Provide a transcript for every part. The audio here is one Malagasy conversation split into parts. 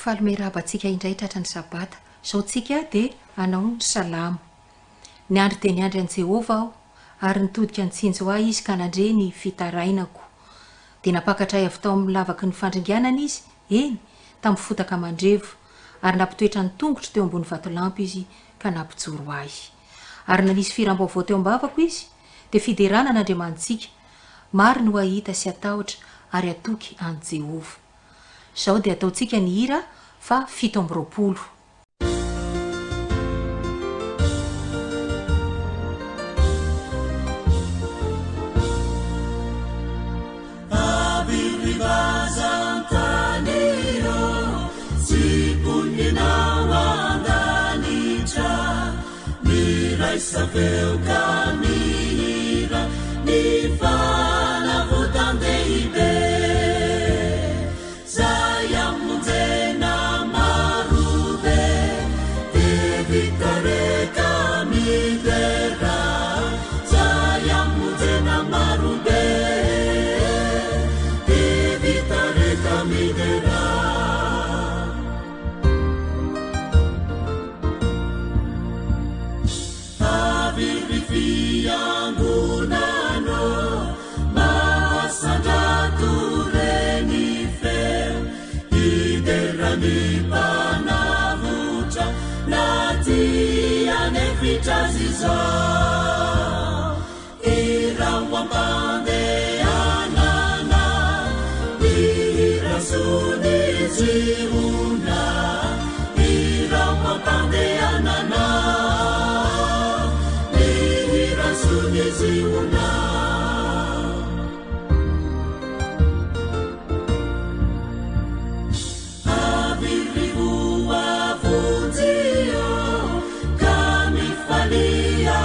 Falomerabantsika indray tratrany sabata. Zao tsika dia anao ny salamo. Ny andro dia ny andro an' Jehova aho, ary nitodika nitsinjo ahy izy ka nandre ny fitarainako. Dia napakatray avy tao amin'ny lavaky ny fandringanana izy, eny, tamin'ny fotaka mandrevo, ary nampitoetra ny tongotra teo ambony vatolampy izy ka nampijoro ahy. Ary nanisy firam-baovao teo ambavako izy, dia fiderana n'Andriamantsika, maro no ahita sy atahotra ary atoky an' Jehova. Zao dia ataontsika ny hira fa 720. Sabeu camira ni fana vutandeibe sayam mutena marube devitare camidera sayam mutena marube devitare camidera Angunano masandratu reni feo iderani panavutra natia nefitaziza irawambande anana irasuni ziuna irawambande anana Ziuna Abirivua vunzio kami falia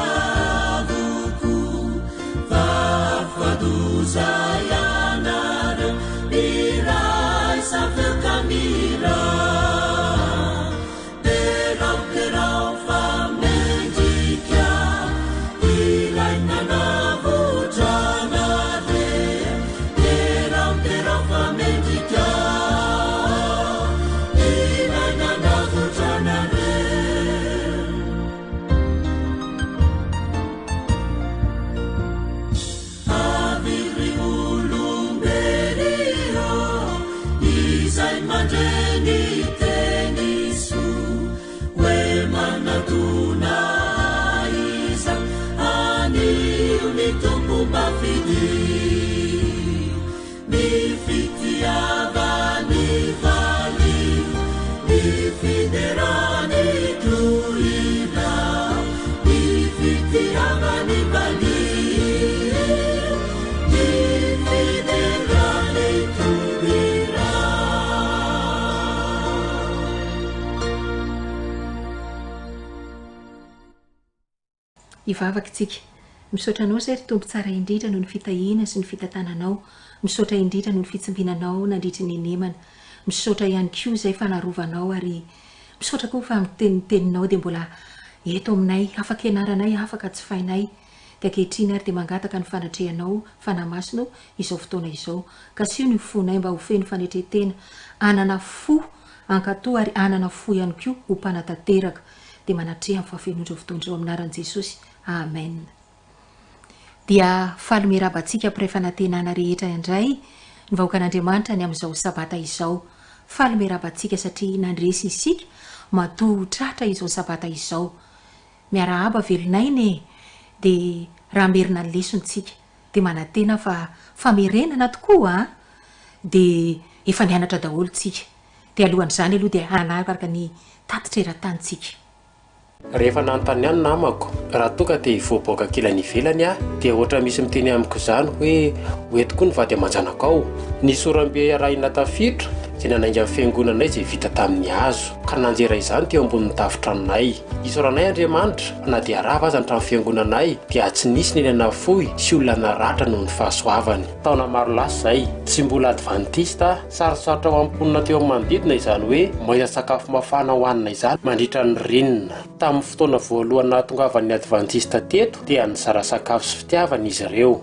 vuku vafaduza yanara birai safel kamira terau famendika Ivavaka tsika. Misaotra anao zay tompo tsara indrindra noho ny fitahina sy ny fitatananao. Misaotra indrindra noho ny fitsinginanao nandritra ny enemana. Misaotra ihany koa zay fanarovanao ary misaotra koa fa miteniteninao dia mbola eto aminay, afaka ianaranay, afaka jifainay. Dia ankehitriny ary dia mangataka ny fanatrehanao, fanamasino izao fotoana izao. Ka sio ny fonay mba ho feno fanetretena, anana fo ankatoa ary anana fo ihany koa ho mpanatanteraka. Dia manatreha amin'ny fahafenondreo fotoana izao aminaran'i Jesosy. Amen. Dia falomerabantsika ampiray fanantenana rehetra indray ny vahoaka an'Andriamanitra ny amin'izao sabata izao. Falomerabantsika satria nandresy isika matoa tratra izao sabata izao. Miarahaba velonay ne, dia raha merina ny lesontsika dia manantena fa famerenana tokoa dia efa nianatra daholo tsika. Dia alohan'izany aloha dia hanaraka ny tatitra eran-tanitsika. Rehefa nanontany ihany namako, raha toka dia hivoaboaka kilany ivelany dia ohatra misy miteny amiko izany hoe hoentiko ny vady aman-janako ao. Ny sorambe arahina tafiditra dia nanainga amin'ny fiangonanay izay vita tamin'ny hazo ka nanjera izany teo ambonin'ny tafotranonay. Isaoranay Andriamanitra, na dia rava aza ny trano fiangonanay dia tsy nisy nenana fohy sy olona naratra noho ny fahasoavany. Taona maro lasa izay, tsy mbola advantista, sarosarotra ao amponina teo amin'ny manodidina izany hoe mahita sakafo mafana hohanina izany mandritra ny renina. Tamin'ny fotoana voalohany nahatongavan'ny advantista teto dia nizara sakafo sy fitiavana izy ireo.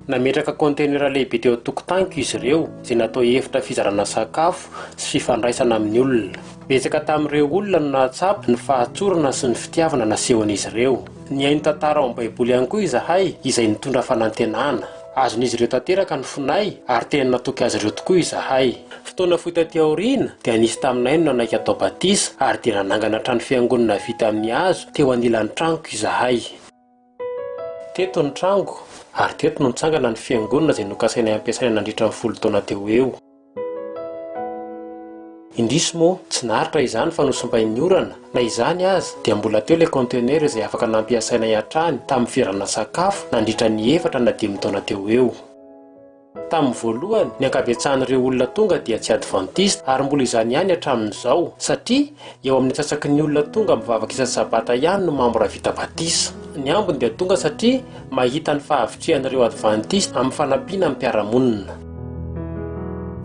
Nametraka kontenera lehibe teo tokotaniko izy ireo izay natao efitra fizarana sakafo sy fifandraisana amin'ny olona. Betsaka tamin'ireo olona no nahatsapa ny fahatsorana sy ny fitiavana nasehon'izy ireo. Ny haino tantara ao amin'ny baiboly ihany koa izahay izay nitondra fanantenana. Azon'izy ireo tanteraka ny fonay ary tena natoky azy ireo tokoa izahay. Fotoana fohy taty aoriana dia nisy taminay no nanaiky atao batisa ary dia nanangana trano fiangonana vita amin'ny hazo teo anilan'ny tranoko izahay. Teto ny trango ary teto no nitsangana ny fiangonana izay nokasainay ampiasaina nandritra ny 10 taona teo eo. Indrisy moa tsy naharitra izany fa nosimbain'ny orana, na izany aza dia mbola teo ilay kontenera izay afaka nampiasainay hatrany tamin'ny fiarana sakafo nandritra ny 4 na 5 taona teo eo. Tamin'ny voalohany ny ankabetsahan'ireo olona tonga dia tsy adventiste ary mbola izany ihany hatramin'izao satria eo amin'ny atsasaky ny olona tonga mivavaka isa-sabata ihany no mambora vita batisa. Ny ambiny dia tonga satria mahita ny fahavitrihan'ireo adventiste amin'ny fanampiana amin'ny mpiara-monina.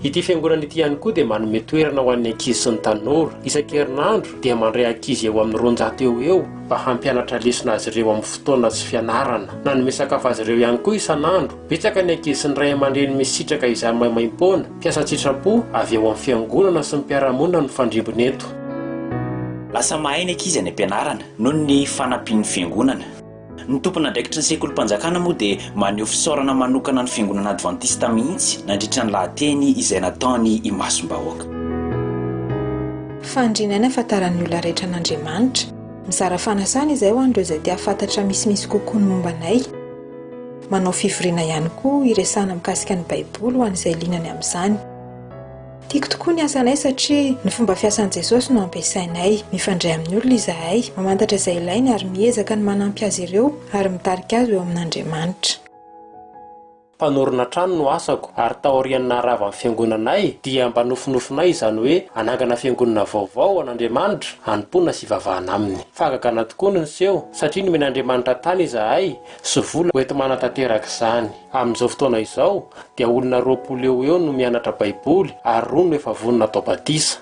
Ity fiangonana ity ihany koa dia manome toerana ho an'ny ankizy sy ny tanora. Isan-kerinandro dia mandray ankizy eo amin'ny 200 eo mba hampianatra lesona azy ireo amin'ny fotoana sy fianarana. Nanome sakafo azy ireo ihany koa isan'andro. Betsaka ny ankizy sy ny ray aman-dreny misitraka izany maimaim-poana mpiasa sitrapo avy eo amin'ny fiangonana sy ny mpiara-monina no fandrimbony eto. Lasa mahay ny ankizy any ampianarana noho ny fanampian'ny fiangonana. Ny tompona andraikitry ny sekolim-panjakana moa dia maneho fisaorana manokana ny fiangonana adventista mihitsy nandritra ny lahateny izay nataony imasom-bahoaka. Fandrinana ahafantaran'ny olona rehetra an'Andriamanitra. Mizara fanasana izay ho an'ireo izay tia fantatra misimisy kokoa ny mombanay. Manao fivoriana ihany koa iresana mikasika ny baiboly ho an'izay linany amin'izany. Tiako tokoa ny asanay satria ny fomba fiasan'i Jesosy no ampiasainay. Mifandray amin'ny olona izahay, mamantatra izay ilainy ary miezaka ny manampy azy ireo ary mitarika azy eo amin'Andriamanitra. Mpanorina trano no asako ary taorian'ny naharava amin'ny fiangonanay dia mba nofinofinay izany hoe anangana fiangonana vaovao an'Andriamanitra hanompoana sy hivavahana aminy. Fagagana tokoa no niseho satria nomen'Andriamanitra tany izahay sy vola ho ety manatanteraka izany. Amin'izao fotoana izao dia olona 20 eo no mianatra baiboly ary 2 no efa vonona atao batisa.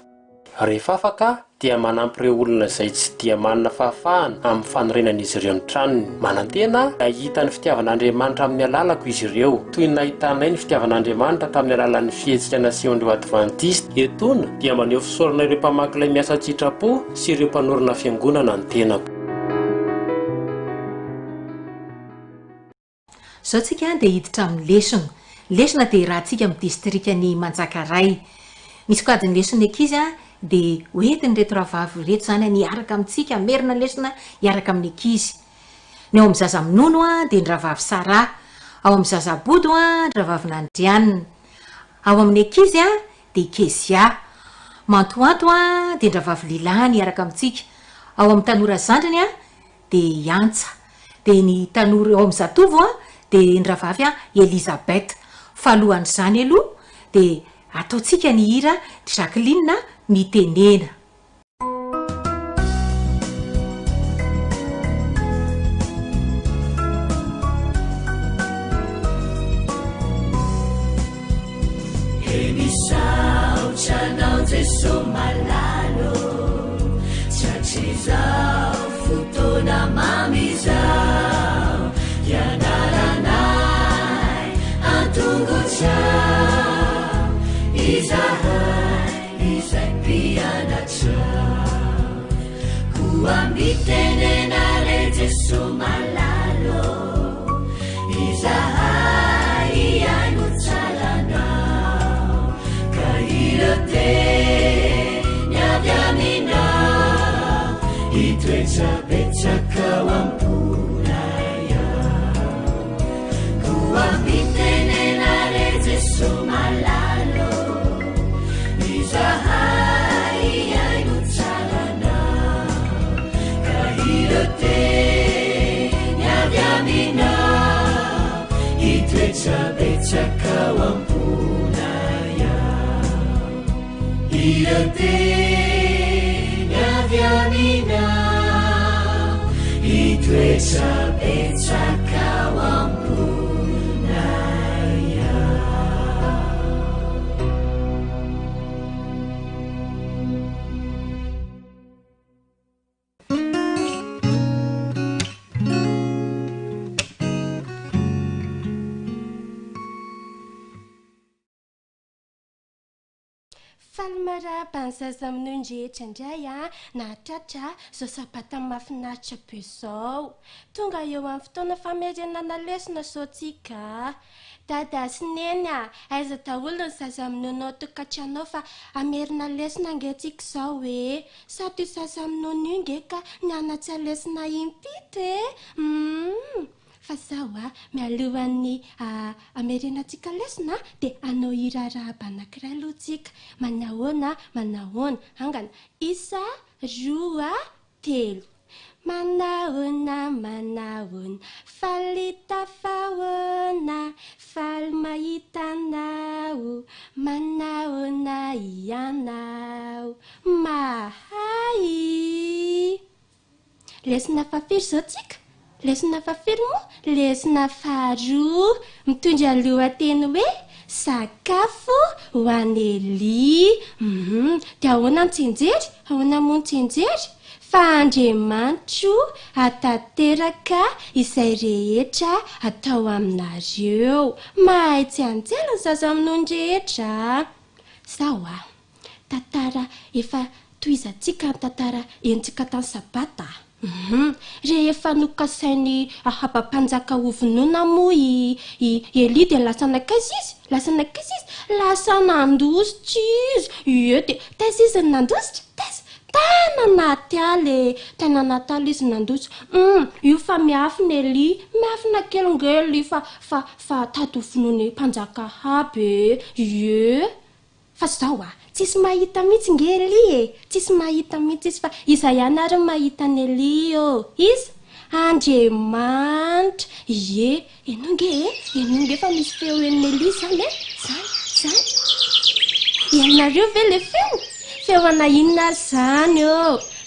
Rehefa afaka dia manampy ireo olona izay tsy dia manana fahafahana amin'ny fanorenan'izy ireo ny tranony. Manantena ahita ny fitiavan'Andriamanitra amin'ny alalako izy ireo toy ny nahitanay ny fitiavan'Andriamanitra tamin'ny alalan'ny fihetsika nasehon'ireo adventiste. Etona dia maneho fisaorana ireo mpamaky ilay miasa sitrapo sy ireo mpanorina fiangonana ny tenako. Zao tsika dia hiditra amin'ny lesona. Lesona dia rahantsika amin'ny distrikany Manjakaray. Misy kadiny lesona ankizy dia hoentiny reto rahavavy reto zany niaraka amintsika merina lesona hiaraka amin'ny ankizy. Ny ao amin'ny zaza minono dia ny rahavavy Sara, ao amin'ny zaza bodo ny rahavavy Nandrianina, ao amin'ny ankizy dia Kezia, mantoanto dia ny rahavavy Lila niaraka amintsika, ao amin'ny tanora zandrany dia Yantsa, dia ny tanora ao amin'ny zatovo dia ny rahavavy Elizabeth. Falohan'izany aloha dia ataontsika ny hira Jacqueline mitenena. Emisautanao Jesu malalo chachizao futona mamizao yanaranai antunguchao izai pianachao kuambitenenale Jesu malalo izai anuchalanao kairote nyavyaminao itwechapechakawampunaya kuambitenenale Jesu malalo izai anuchalanao kairote nyavyaminao itwechapechakawampunaya irote nyavyaminao itwechapechakawampunaya. Falmaraba ny zaza amin'ondrehetra indray nahatratra zao sabata mahafinaritra be zao. Tonga eo amin'ny fotoana famerenana lesona zao tsika. Dada sy neny aiza daholo ny zaza amin'nonao tokatranao fa amerina lesona angetsika zao e. Sa ty zaza amin'nono io nge ka nianatsy lesona impity fa zao mialohan'ny amerinatsika lesona de anao irarahaba anankiray aloha tsika. Manahoana angana isa roa telo. Manahoana falita fahoana faly mahitanao manahoana ianao mahay. Lesona fafiry zao tsika. Lesona fafiry moa lesona faharoa mitondra lohateny hoe sakafo ho an'Eli. De ahoana nitsenjery? Ahoana moa nitsenjery? Fa Andriamanitro atateraka izay rehetra atao aminareo. Mahay tsy anjela ny zaza amin'nony rehetra. Sao tantara efa toizantsika ny tantara entsika tany sabata. Rehefa nokasainy hapampanjaka ovinona moa i Eli de lasa nakaiza izy? Lasa nandositra izy. Ie de taiza izy nandositra? Tena nataly izy nandositra. Io fa miafina Eli. Miafina kely nge Eli fa tady ovinony mpanjaka habe. Ie fa zao tsisy mahita mitsy nge Eli tsisy mahita mitsy izy fa iza ihany ary mahita ny Eli io. Iza? Andriamanitra. Ie enonge fa misy feo en'ny Eli zany zany. Ianareo ve le feo? Feo ana inona zany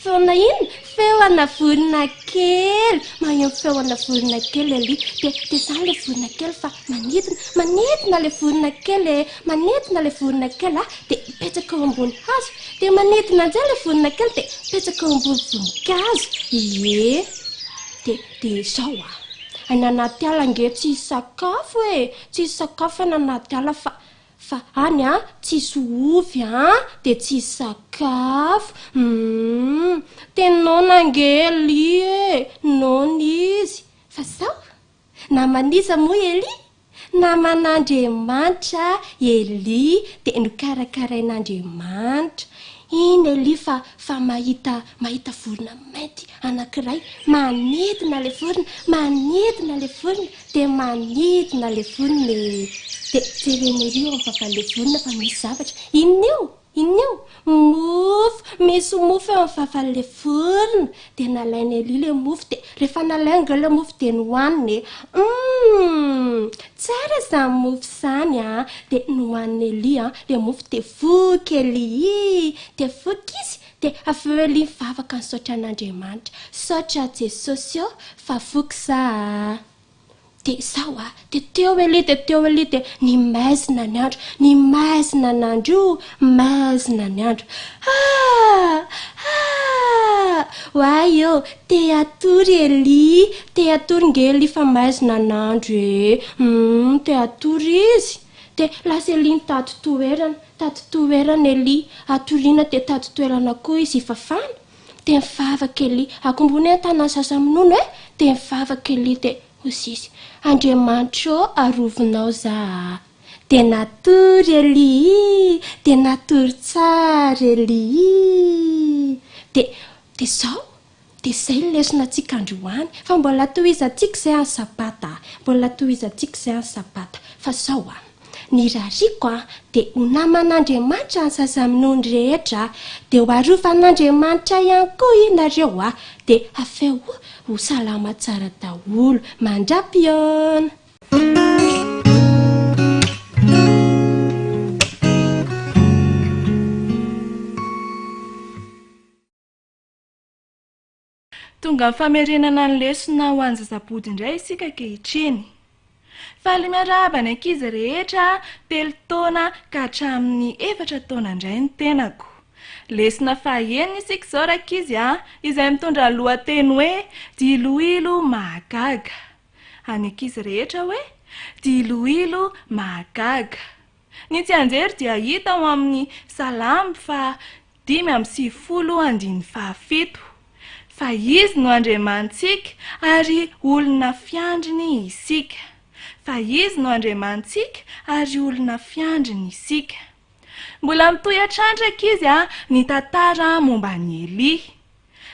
Feona inona? Feo ana vorona kely. Maheno feo ana vorona kely Eli. De zany le vorona kely fa manidina le vorona kely manidina le vorona kely de mipetraka eo ambony hazo. De manidina anjay le vorona kely de mipetraka eo ambony voninkazo. Ie de zao any anaty ala nge tsy sakafo tsy sakafo any anaty ala fa any tsisy ovy de tsy sakafo. Tenona nge Eli nona izy. Fa zao namaniza moa Eli? Naman'Andriamanitra Eli de nokarakarain'Andriamanitra. Iny Eli fa mahita vorona mainty anankiray. Manidina le vorona de manidina le vorona de jereny Eli fa le vorona fa misy zavatra. Inona io? Mofo. Misy mofo eo amin'ny le vorona. De nalainy Eli le mofo de rehefa nalainga le mofo de nohaniny. Tsara zany mofo zany de nohaniny Eli le mofo de voky Eli. De voky izy de avy eo Eli mivavaka nisaotra an'Andriamanitra. Saotra Jesosy fa voky za. De sao de teo Eli de nimaizina ny andro. Hoay te atory Eli. Te atory nge Eli fa maizina n'andro te atory izy. De lasa Eli nitady toerana Eli. Atoriana de tady toerana koa izy ifafana. De mivavaka Eli. Akombony an-tanany zaza amin'nono de mivavaka Eli de osisy. Andriamanitra arovinao za. De natory Eli. De natory tsara Eli. De zao. De zay lesona tsika androany. Fa mbola tohizantsika zay any sabata. Fa zao ny rariko de ho naman'Andriamanitra ny zaza amin'ony rehetra. De ho arovan'Andriamanitra ihany koa inareo de afeo ho salama tsara daholo. Mandra-piona. Tonga famerenana ny lesona ho an'ny zazabody indray isika kehitriny. Faly miarahaba ny ankizy rehetra 3 taona ka hatramin'ny 4 taona indray ny tenako. Lesona fahaenina isika zao rankizy izay mitondra lohateny hoe Diloilo mahagaga. Any ankizy rehetra hoe Diloilo mahagaga. ny tsy anjery dia hita ao amin'ny Salamy fa 5:7 fa izy no Andriamantsika ary olona fiandriny isika. Fa izy no Andriamantsika ary olona fiandriny isika. Mbola mitohy atrandraka izy ny tantara momba ny Eli.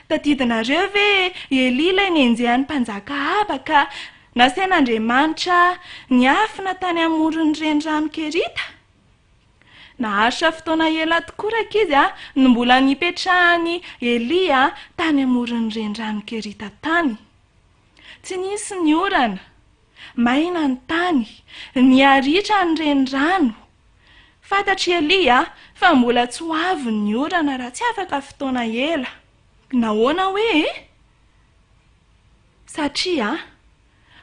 Tadidinareo ve Eli ilay nenjehan'ny mpanjaka Aba ka nasain'Andriamanitra niafina tany amoron'ny renirano Kerita? Naharitra fotoana ela tokoraka izy no mbola nipetrahany Eli tany amoron'ny renirano Kerita tany. Tsy nisy ny orana, maina ny tany, niaritra ny renirano. Fantatry Eli fa mbola tsy ho avy ny orana raha tsy afaka fotoana ela. Nahoana hoe? Satria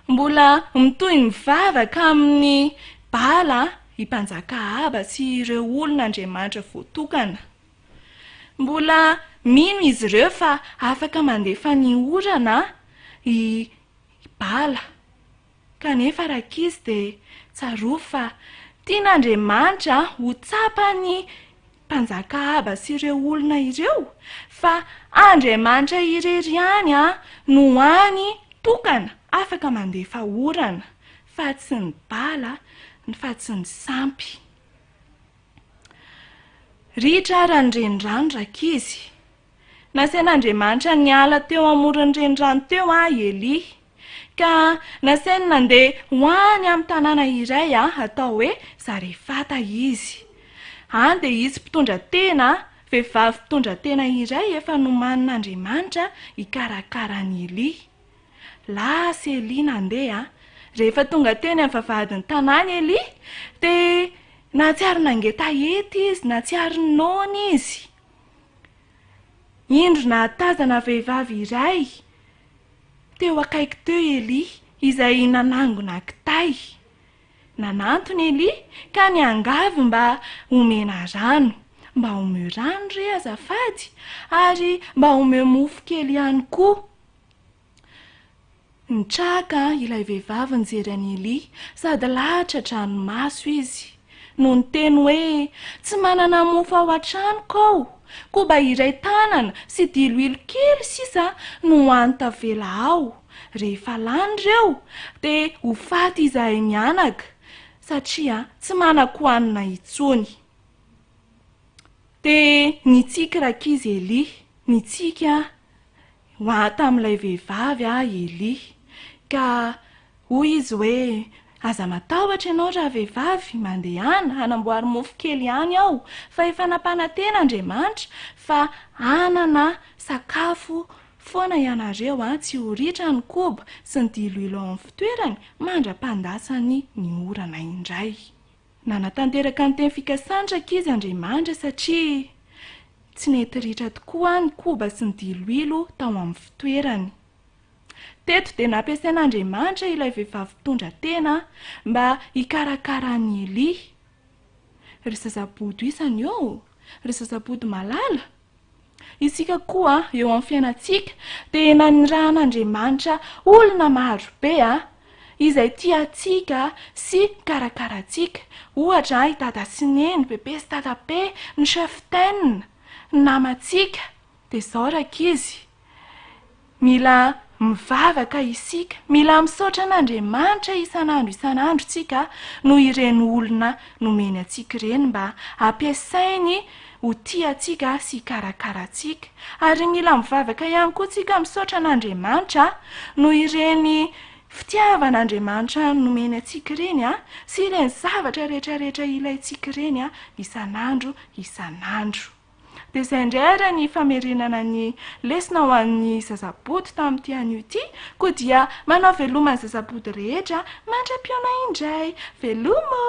mbola mitohy mivavaka amin'ny Bala i mpanjaka Aba sy ireo olona Andriamanitra voatokana. Mbola mino izy ireo fa afaka mandefa ny orana i Bala. Kanefa rakizy dia tsaroa fa tian'Andriamanitra ho tsapany mpanjaka Aba sy ireo olona ireo fa Andriamanitra irery ihany no any tokana afaka mandefa orana fa tsy ny Bala fa tsy ny Sampy. Ritra ara ny renirano rakizy. Nasain'Andriamanitra niala teo amoron'ny renirano teo Eli ka nasainy nandeha hoany amin'ny tanàna iray atao hoe Zarefata izy. Any dia izy mpitondra tena, vehivavy mpitondra tena iray efa nomanin'Andriamanitra hikarakara ny Eli. Lasa Eli nandeha. Rehefa tonga teny amin'ny vavahadin'ny tanàna Eli dia natsiary nangetahety izy, natsiary nona izy. Indro nahatazana vehivavy iray teo akaiky teo Eli izay nanangona kitay. Nanantony Eli ka niangavy mba omena rano, mba omeo rano re azafady ary mba omeo mofo kely ihany koa. Nitraka ilay vehivavy nijery an'i Eli sady lahatra dranomaso izy. No niteny hoe tsy manana mofo ao an-tranoko aho, koba iray tanana sy diloilo kely sisa no antavela ao. Rehefa lany ireo dia ho faty izahay mianaka satria tsy manako hanina intsony. Dia nitsiky rakizy Eli, nitsiky tamin'ilay vehivavy Eli. Ka hoy izy hoe aza matahotra ianao raha vehivavy mandehana hanamboary mofo kely ihany aho fa efa napana tena Andriamanitra fa anana sakafo foana ianareo tsy ho ritra ny koba sy ny diloilo ao amin'ny fitoerany mandra-pandasany ny orana indray. Nanatanteraka ny teny fikasana rakizy Andriamanitra satria tsy nety ritra tokoa ny koba sy ny diloilo tao amin'ny fitoerany. Teto dia nampiasain'Andriamanitra ilay vehivavy mpitondra tena mba hikarakara ny Eli. Ry zazabody isany eo, ry zazabody malala. Isika koa eo amin'ny fiainantsika dia nanirahan'Andriamanitra olona marobe izay tiantsika sy karakarantsika. Ohatra i dada sy neny, bebe sy tatabe, ny cheftaine, ny namantsika. Dia izao rakizy, mila mivavaka isika, mila misaotra an'Andriamanitra isan'andro tsika no ireny olona nomeny atsika ireny mba ampiasainy ho tiantsika sy karakarantsika. Ary mila mivavaka ihany koa tsika misaotra an'Andriamanitra no ireny fitiavan'Andriamanitra nomeny atsika ireny sy ireny zavatra rehetrarehetra ilayntsika ireny isan'andro. Dia izay indray ara ny famerenana ny lesona ho an'ny zazabody tamin'ity anio ity, koa dia manao veloma ny zazabody rehetra mandra-piona indray. Veloma!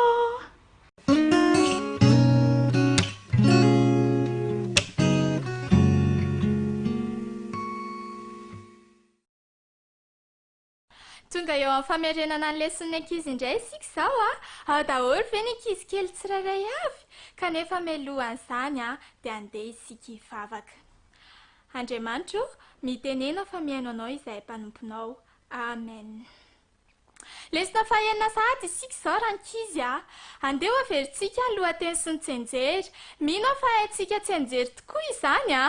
Tonga eo amin'ny famerenana ny leson'ny ankizy indray isika izao ao daholo ve ny ankizy kely tsirairay avy kanefa mialohan'izany dia andeha isika hivavaka. Andriamanitra, mitenena fa miaino anao izahay mpanomponao. Amen. lesina fahenina sahady isika izao rankizy a andeha averintsika ny lohateny sy ny tsenjery mino aho fa haintsika tsenjery tokoa izany a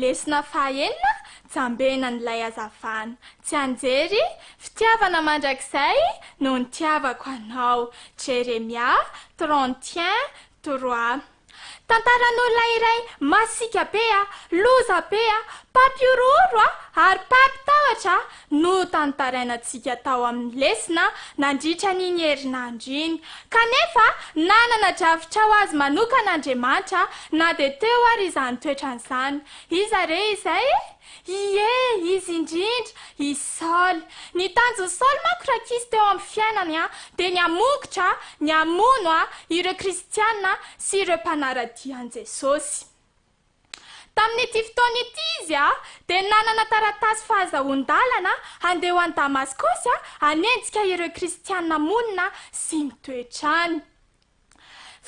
lesina fahenina jambena n'ilay hazavana tsy anjery fitiavana mandrakizay no ny tiavako anao Jeremia 31:3 tantaran'olona iray masika be a loza be a papiororo a ary papitahotra no tantarainantsika tao amin'ny lesina nandritra n'iny herinandro iny kanefa nanana drafitra ho azy manokan'Andriamanitra na dia teo ary izany toetran'izany iza re izay ie izy indrindra i Saoly ny tanjon'ny Saoly manko rankizy teo amin'ny fiainany a dia ny hamokotra ny hamono a ireo kristianina sy ireo mpanaradian'i Jesosy tamin'ity fotoana ity izy a dia nanana taratasy fahazahoan-dalana handeha ho any Damaskosy a hanenjika ireo kristianina monina sy mitoetrany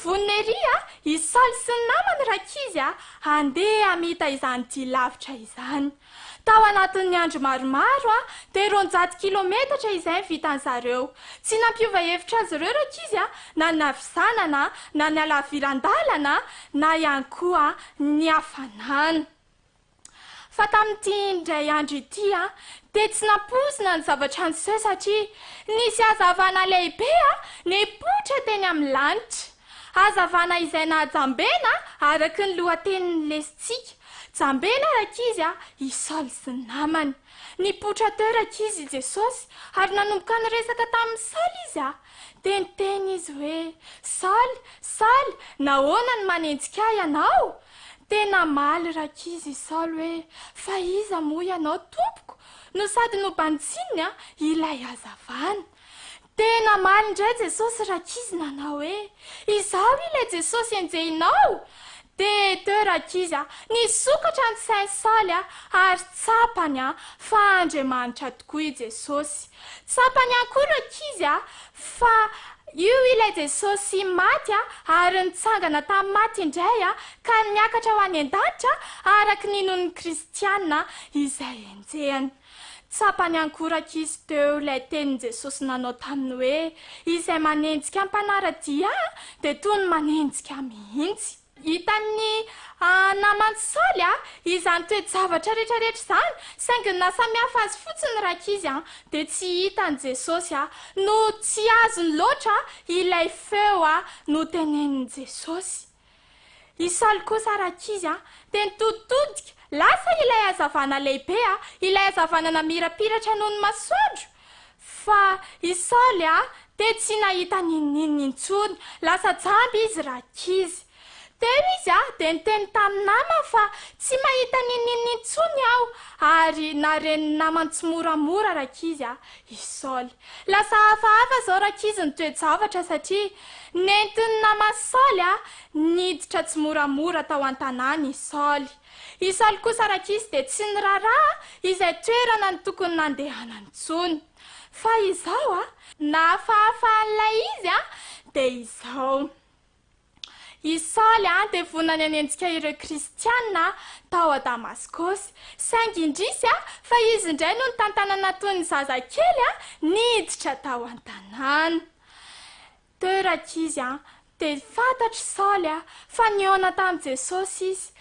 voneria i Saoly sy ny namany rankizy a handeha hamita izany dia lavitra izany tao anatin'ny andro maromaro a dia 200 kilometatra izay vitan'zareo tsy nampiova hevitra azy ireo rankizy a na ny havizanana na ny halaviran-dalana na ihany koa ny hafanana fa tamin'ity indray andro ity a dia tsy nampozina ny zavatra niseho satria nisy hazavana lehibe a nipoitra teny amin'ny lanitra hazavana izay nahajambena araka ny lohatenin'ny lesitsika jambena rankizy a i Saoly sy ny namany nipoitra teo rankizy Jesosy ary nanomboka niresaka tamin'ny Saoly izy a dia niteny izy hoe Saoly Saoly nahoana ny manenjika ianao tena maly rankizy Saoly hoe fa iza moa ianao tompoko no sady nobanjininy a ilay hazavana tena maly indray Jesosy rankizy nanao hoe izaho ilay Jesosy enjehinao dia teo rankizy a nisokatra ny sain'i Saoly a ary tsapany a fa Andriamanitra tokoa i Jesosy tsapany akory rankizy a fa io ilay Jesosy maty a ary nitsangana tamin'ny maty indray a ka niakatra ho any an-danitra araka ny non'ny kristianina izay enjehany tsapany ankora rankizy teo ilay tenin'i Jesosy nanao taminy hoe izay manenjika mpanaradia dia toy ny manenjika mihitsy hitan'ny namany Saoly a izany toe-javatra rehetrarehetra izany saingy na samihafa azy fotsiny rankizy a dia tsy hitan'i Jesosy a no tsy azony loatra ilay feo a no tenenin'i Jesosy i Saoly kosa rankizy a dia nitoditodika lasa ilay hazavana lehibe a ilay hazavana namirapiratra noho ny masoandro fa i Saoly a dia tsy nahita ninnininy intsony lasa jamby izy rankizy teo izy a dia niteny tamin'ny namany fa tsy mahita ninnininy intsony aho ary nareny namany tsy moramora rankizy a i Saoly lasa hafahafa zao rankizy ny toe-javatra satria nentin'ny namany Saoly a niditra tsy moramora tao an-tanàna i Saoly i Saoly kosa rankizy dia tsy niraraha izay toerana ny tokony nandehanany intsony fa izao a nahafahafahan'ilay izy a dia izao i Saoly a dia vonany hanenjika ireo kristianina tao a Damaskosy saingy indrisy a fa izy indray no nitantanana toy ny zazakely a niditra tao an-tanàna teo rankizy a dia fantatry Saoly a fa nihaona tamin'i Jesosy izy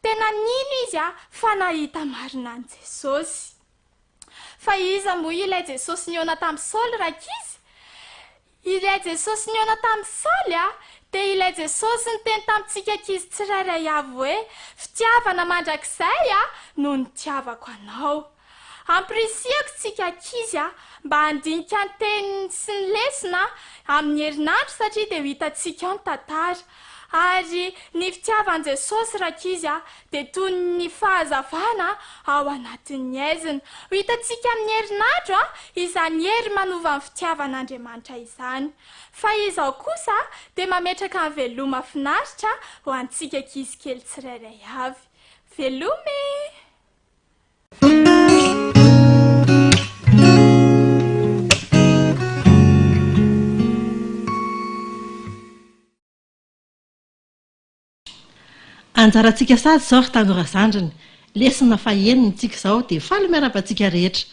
tena nino izy a fa nahita marina an'i Jesosy fa iza moa ilay Jesosy nihaona tamin'i Saoly rankizy ilay Jesosy nihaona tamin'i Saoly a dia ilay Jesosy niteny tamintsika ankizy tsirairay avy hoe fitiavana mandrakizay a no nitiavako anao ampirisiako tsika ankizy a mba handinika ny teniny sy ny lesina amin'ny herinandro satria dia hitantsika ao ny tantara ary ny fitiavan'i Jesosy rankizy a dia toy ny fahazavana ao anatin'ny aizina hitantsika amin'ny herinandro a izany hery manova ny fitiavan'Andriamanitra izany fa izao kosa dia mametraka ny veloma finaritra ho antsika ankizy kely tsirairay avy velome anjarantsika sady zao ry tanora zandriny lesina faheniny tsika izao dia faly miaraba-tsika rehetra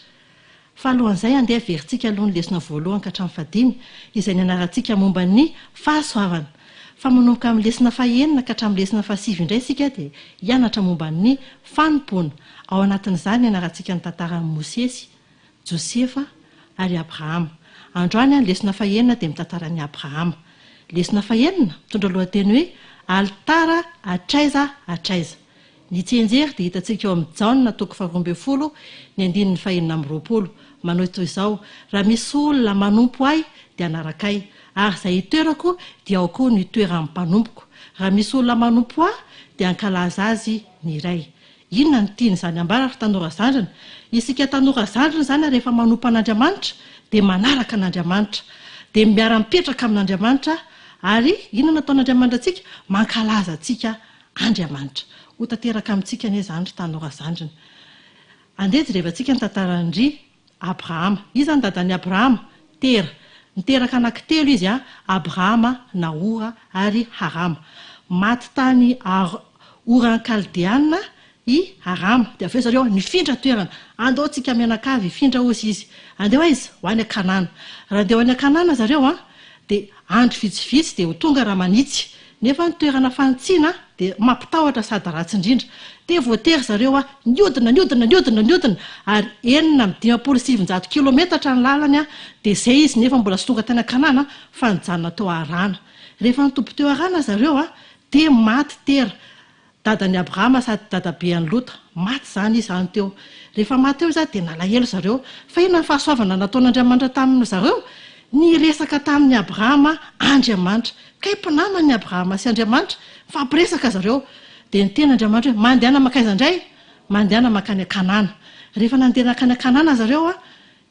fa alohan'izay andeha verintsika aloha ny lesona voalohany ka hatramin'ny fadimy izay ny anarantsika momba ny fahasoavana fa manomboka amin'ny lesona fahaenina ka hatramin'ny lesona fahasivy indray isika dia hianatra momba ny fanompoana ao anatin'izany anarantsika ny tantaran'i Mosesy, Josefa ary Abrahama. Androany ny lesona fahaenina dia mitantaran'i Abrahama. Lesona fahaenina mitondra lohateny hoe altara atraiza atraiza. Ny tsenjery dia hitantsika eo amin'ny Jaona toko 12 ny andininy 420 manao toy izao: raha misy olona manompo ahy dia anarakay, ary izay itoerako dia ao koa ny toeran'ny mpanompoko. Raha misy olona manompo ahy dia ankalaza azy ny iray. Inona ny tiany izany ambara ry tanora zandrina? Isika tanora zandrina zany rehefa manompo an'Andriamanitra dia manaraka an'Andriamanitra, dia miara-mipetraka amin'Andriamanitra, ary inona nataon'Andriamanitra antsika? Mankalaza antsika Andriamanitra. Ho tanteraka amintsika anie zany ry tanora zandrina. Andeha jerevantsika ny tantarandry Abrahama. Izy zany dadan'i Abrahama, Tera. Niteraka anankitelo izy Abrahama, Nahora ary Harama. Maty tany Oran Kaldeana i Harama. Dia avy eo zareo nifindra toerana. Andao tsika mianakavy ifindra ozy izy. Andeo izy ho any Kanana. Raha andeo any Kanana zareo dia andro vitsivitsy dia ho tonga raha manitsy. Nefa ny toerana fantsiana dia mampitahotra sady ratsy indrindra. Dia voatery zareo niodina ary 927 kilometatra ny lalany dia izay izy nefa mbola sy tonga tany Kanana fa nijanona teo Harana. Rehefa nitombo teo Harana zareo dia maty Tera, dadan'i Abrahama sady dadabean'i Lota. Maty zany izy zany teo. Rehefa maty eo izy dia nalahelo zareo. Fa inona ny fahasoavana nataon'Andriamanitra tamin'ny zareo? Ny resaka tamin'ny Abrahama Andriamanitra. Kay mpinamany Abrahama sy Andriamanitra fampiresaka zareo. Dia ny ten'Andriamanitra hoe mandehana makaiza indray? Mandehana makany Kanana. Rehefa nandeha makany Kanana zareo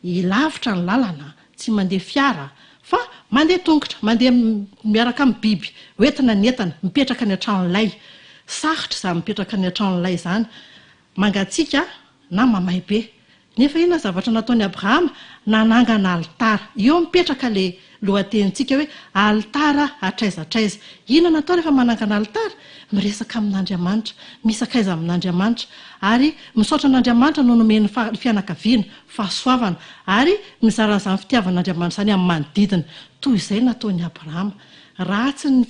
ilavitra ny lalana, tsy mandeha fiara fa mandeha tongotra, mandeha miaraka amin'ny biby, hoentina netana, mipetraka ny an-tranon'ilay. Sarotra izany mipetraka ny an-tranon'ilay izany. Mangatsiaka na mamay be. Nefa inona zavatra nataon'i Abrahama? Nanangana altara. Eo mipetraka ilay lohatenintsika hoe altara atraiza-traiza. Inona natao rehefa manangana altara? Miresaka amin'Andriamanitra, misakaiza amin'Andriamanitra, ary misaotra an'Andriamanitra no nomeny fianakaviana, fahasoavana, ary mizarazany fitiavan'Andriamanitra izany amin'ny manodidina. Toy izay nataon'i Abrahama. Ratsy ny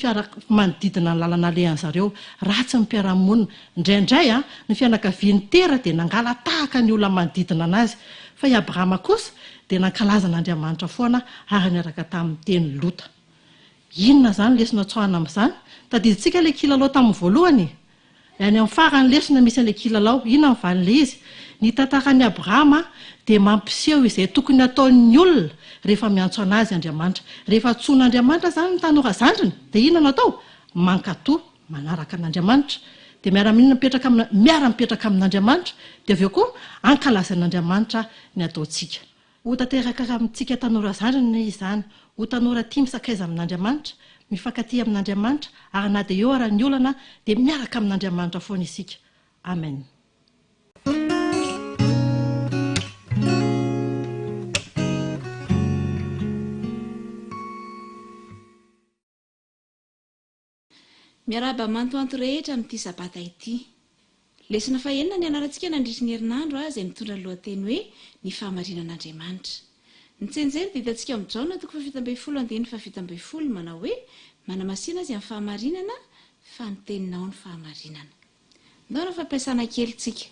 manodidina ny lalana alehan'zareo, ratsy ny mpiara-monina. Indraindray ny fianakavian'ny Tera dia nangala tahaka ny olona manodidina anazy, fa i Abrahama kosa dia nankalaza an'Andriamanitra foana ary niaraka tamin'ny teny Lota. Inona zany lesona tsoahana amin'izany? Tadidintsika ilay kilalao tamin'ny voalohany. Any amin'ny farany lesona misy ilay kilalao, inona ny valin'ilay izy? Ny tantaran'i Abrahama dia mampiseho izay tokony ataon'ny olona rehefa miantso anazy Andriamanitra. Rehefa tsoin'Andriamanitra zany ny tanora zandriny, dia inona natao? Mankatoa manaraka an'Andriamanitra. Dia miara-mipetraka amin'Andriamanitra, dia avy eo koa ankalazan'Andriamanitra ny ataontsika. Ho tanteraka amintsika tanora zandriny izany, ho tanora tia misakaiza amin'Andriamanitra, mifankatia amin'Andriamanitra, ary na dia eo ara ny olana dia miaraka amin'Andriamanitra foana isika. Amen. Miaraba mantoanto rehetra amin'ity sabata ity. Lesona fahaenina ny anarantsika nandritry ny herinandro izay mitondra ny lohateny hoe ny fahamarinan'Andriamanitra. Ny tsenjery dia hitantsika amin'ny Jaona toko 7:7 manao hoe manamasina azy amin'ny fahamarinana fa ny teninao ny fahamarinana. Andao na fampiasana kely tsika.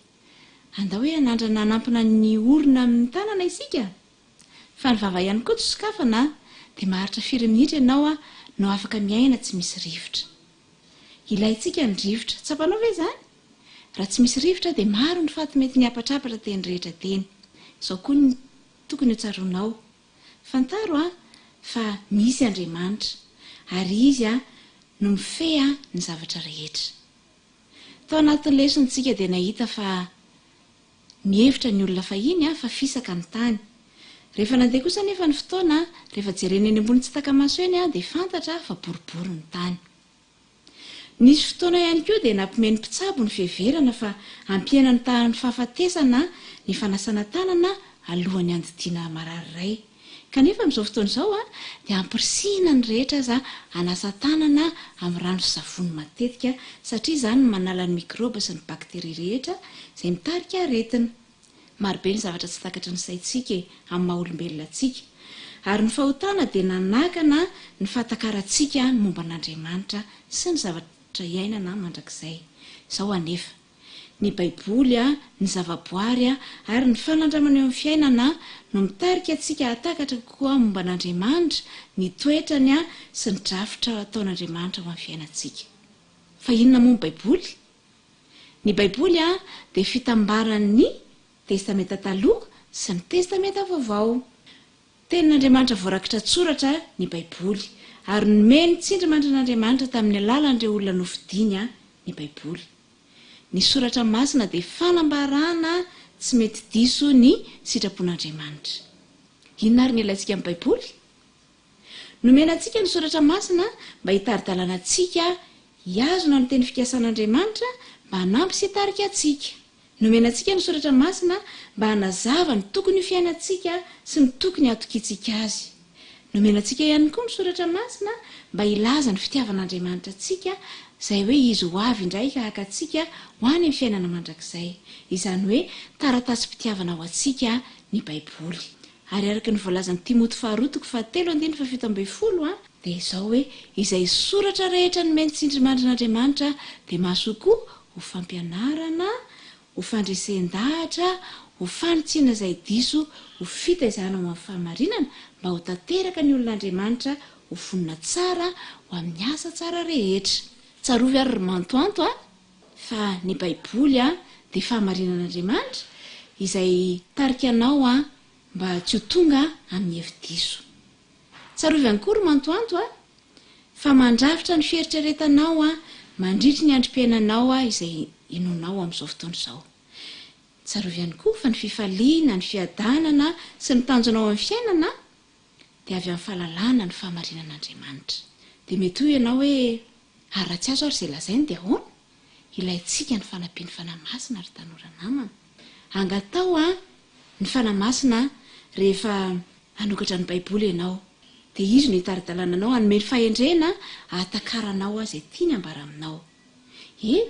Andao hoe anandrana hanampina ny orona amin'ny tanana isika. Fa ny vava ihany koa tsy sokafana dia maharitra 4 minitra ianao no afaka miaina tsy misy rivotra. Ilayntsika ny rivotra. Tsapanao ve izany? Raha tsy misy rivotra dia maro ny faty mety ny apatrapatra teny rehetra teny. Izao koa ny tokony ho tsaronao. Fantaro fa misy Andriamanitra ary izy no mifehy ny zavatra rehetra. Tao anatin'ny lesontsika dia nahita fa mihevitra ny olona fahiny fa fisaka ny tany. Rehefa nandeha kosa nefa ny fotoana, rehefa jerena eny ambony tsy taka-maso eny dia fantatra fa boribory ny tany. Nisy fotoana ihany koa dia nampimeny mpitsabo ny fiheverana fa ampiana ny tahan'ny fahafatesana ny fanasana tanana alohan'ny andidiana marariray. Kanefa amin'izao fotoana izao dia ampirisihana ny rehetra aza anasa tanana amin'ny rano sy savony matetika satria izany manala ny mikroba sy ny bakteria rehetra izay mitarika aretina. marobe ny zavatra tsy takatra ny saitsika amin'ny maha-olombelona atsika ary ny fahotana dia nanakana ny fahatakarantsika ny momba an'Andriamanitra sy ny zavatra iainana mandrakizay. Izao anefa ny baiboly ny zavaboary ary ny fanandramana eo amin'ny fiainana no mitarika atsika hatakatra kokoa momba an'Andriamanitra ny toetrany sy ny drafitra ataon'Andriamanitra ho amin'ny fiainantsika. Fa inona moa ny baiboly? Ny baiboly dia fitambaran'ny testamenta taloha sy ny testamenta vaovao. Tenin'Andriamanitra voarakitra tsoratra ny baiboly ary nomeny tsindrimandrin'Andriamanitra tamin'ny alalan'ireo olona nofidiny ny baiboly. Ny soratra masina dia fanambarana tsy mety diso ny sitrapon'Andriamanitra. Inona ary ny ilaintsika amin'ny baiboly? Nomena antsika ny soratra masina mba hitaridalana antsika hiazona ny teny fikasan'Andriamanitra mba hanampy sy hitarika antsika. Nomena antsika ny soratra masina mba hanazava ny tokony ho fiainantsika sy ny tokony hatokiantsika azy. Nomena antsika ihany koa ny soratra masina mba hilaza ny fitiavan'Andriamanitra antsika izay hoe izy ho avy indray ka haka antsika ho any amin'ny fiainana mandrakizay. Izany hoe taratasy-pitiavana ho antsika ny baiboly. Ary araka ny voalazan'ny Timoty 2:7-7 dia izao hoe izay soratra rehetra ny meny tsindrimandrin'Andriamanitra dia mahasoa ho fampianarana, ho fandresen-dahatra, ho fanitsiana izay diso, ho fitaizana ho amin'ny fahamarinana mba ho tanteraka ny olon'Andriamanitra ho vonona tsara ho amin'ny asa tsara rehetra. Tsarovy ary mantoanto fa ny baiboly dia fahamarinan'Andriamanitra izay tarikanao mba tsy ho tonga amin'ny hevi-diso. Tsarovy ihany koa ry mantoanto fa mandrafitra ny fieritreretanao mandritry ny androm-piainanao izay inonao amin'izao fotoana izao. Tsarovy ihany koa fa ny fifaliana, ny fiadanana sy ny tanjonao amin'ny fiainana dia avy amin'ny fahalalana ny fahamarinan'Andriamanitra. Dia mety ho ianao hoe ratsy azo ary izay lazainy dia ahoana? Ilaintsika ny fanampiany fanamasina ary tanora namana. Angatao ny fanamasina rehefa hanokatra ny baiboly ianao. Dia izy no hitaridalana anao hanome fahendrena hatakaranao izay tiany hambara aminao.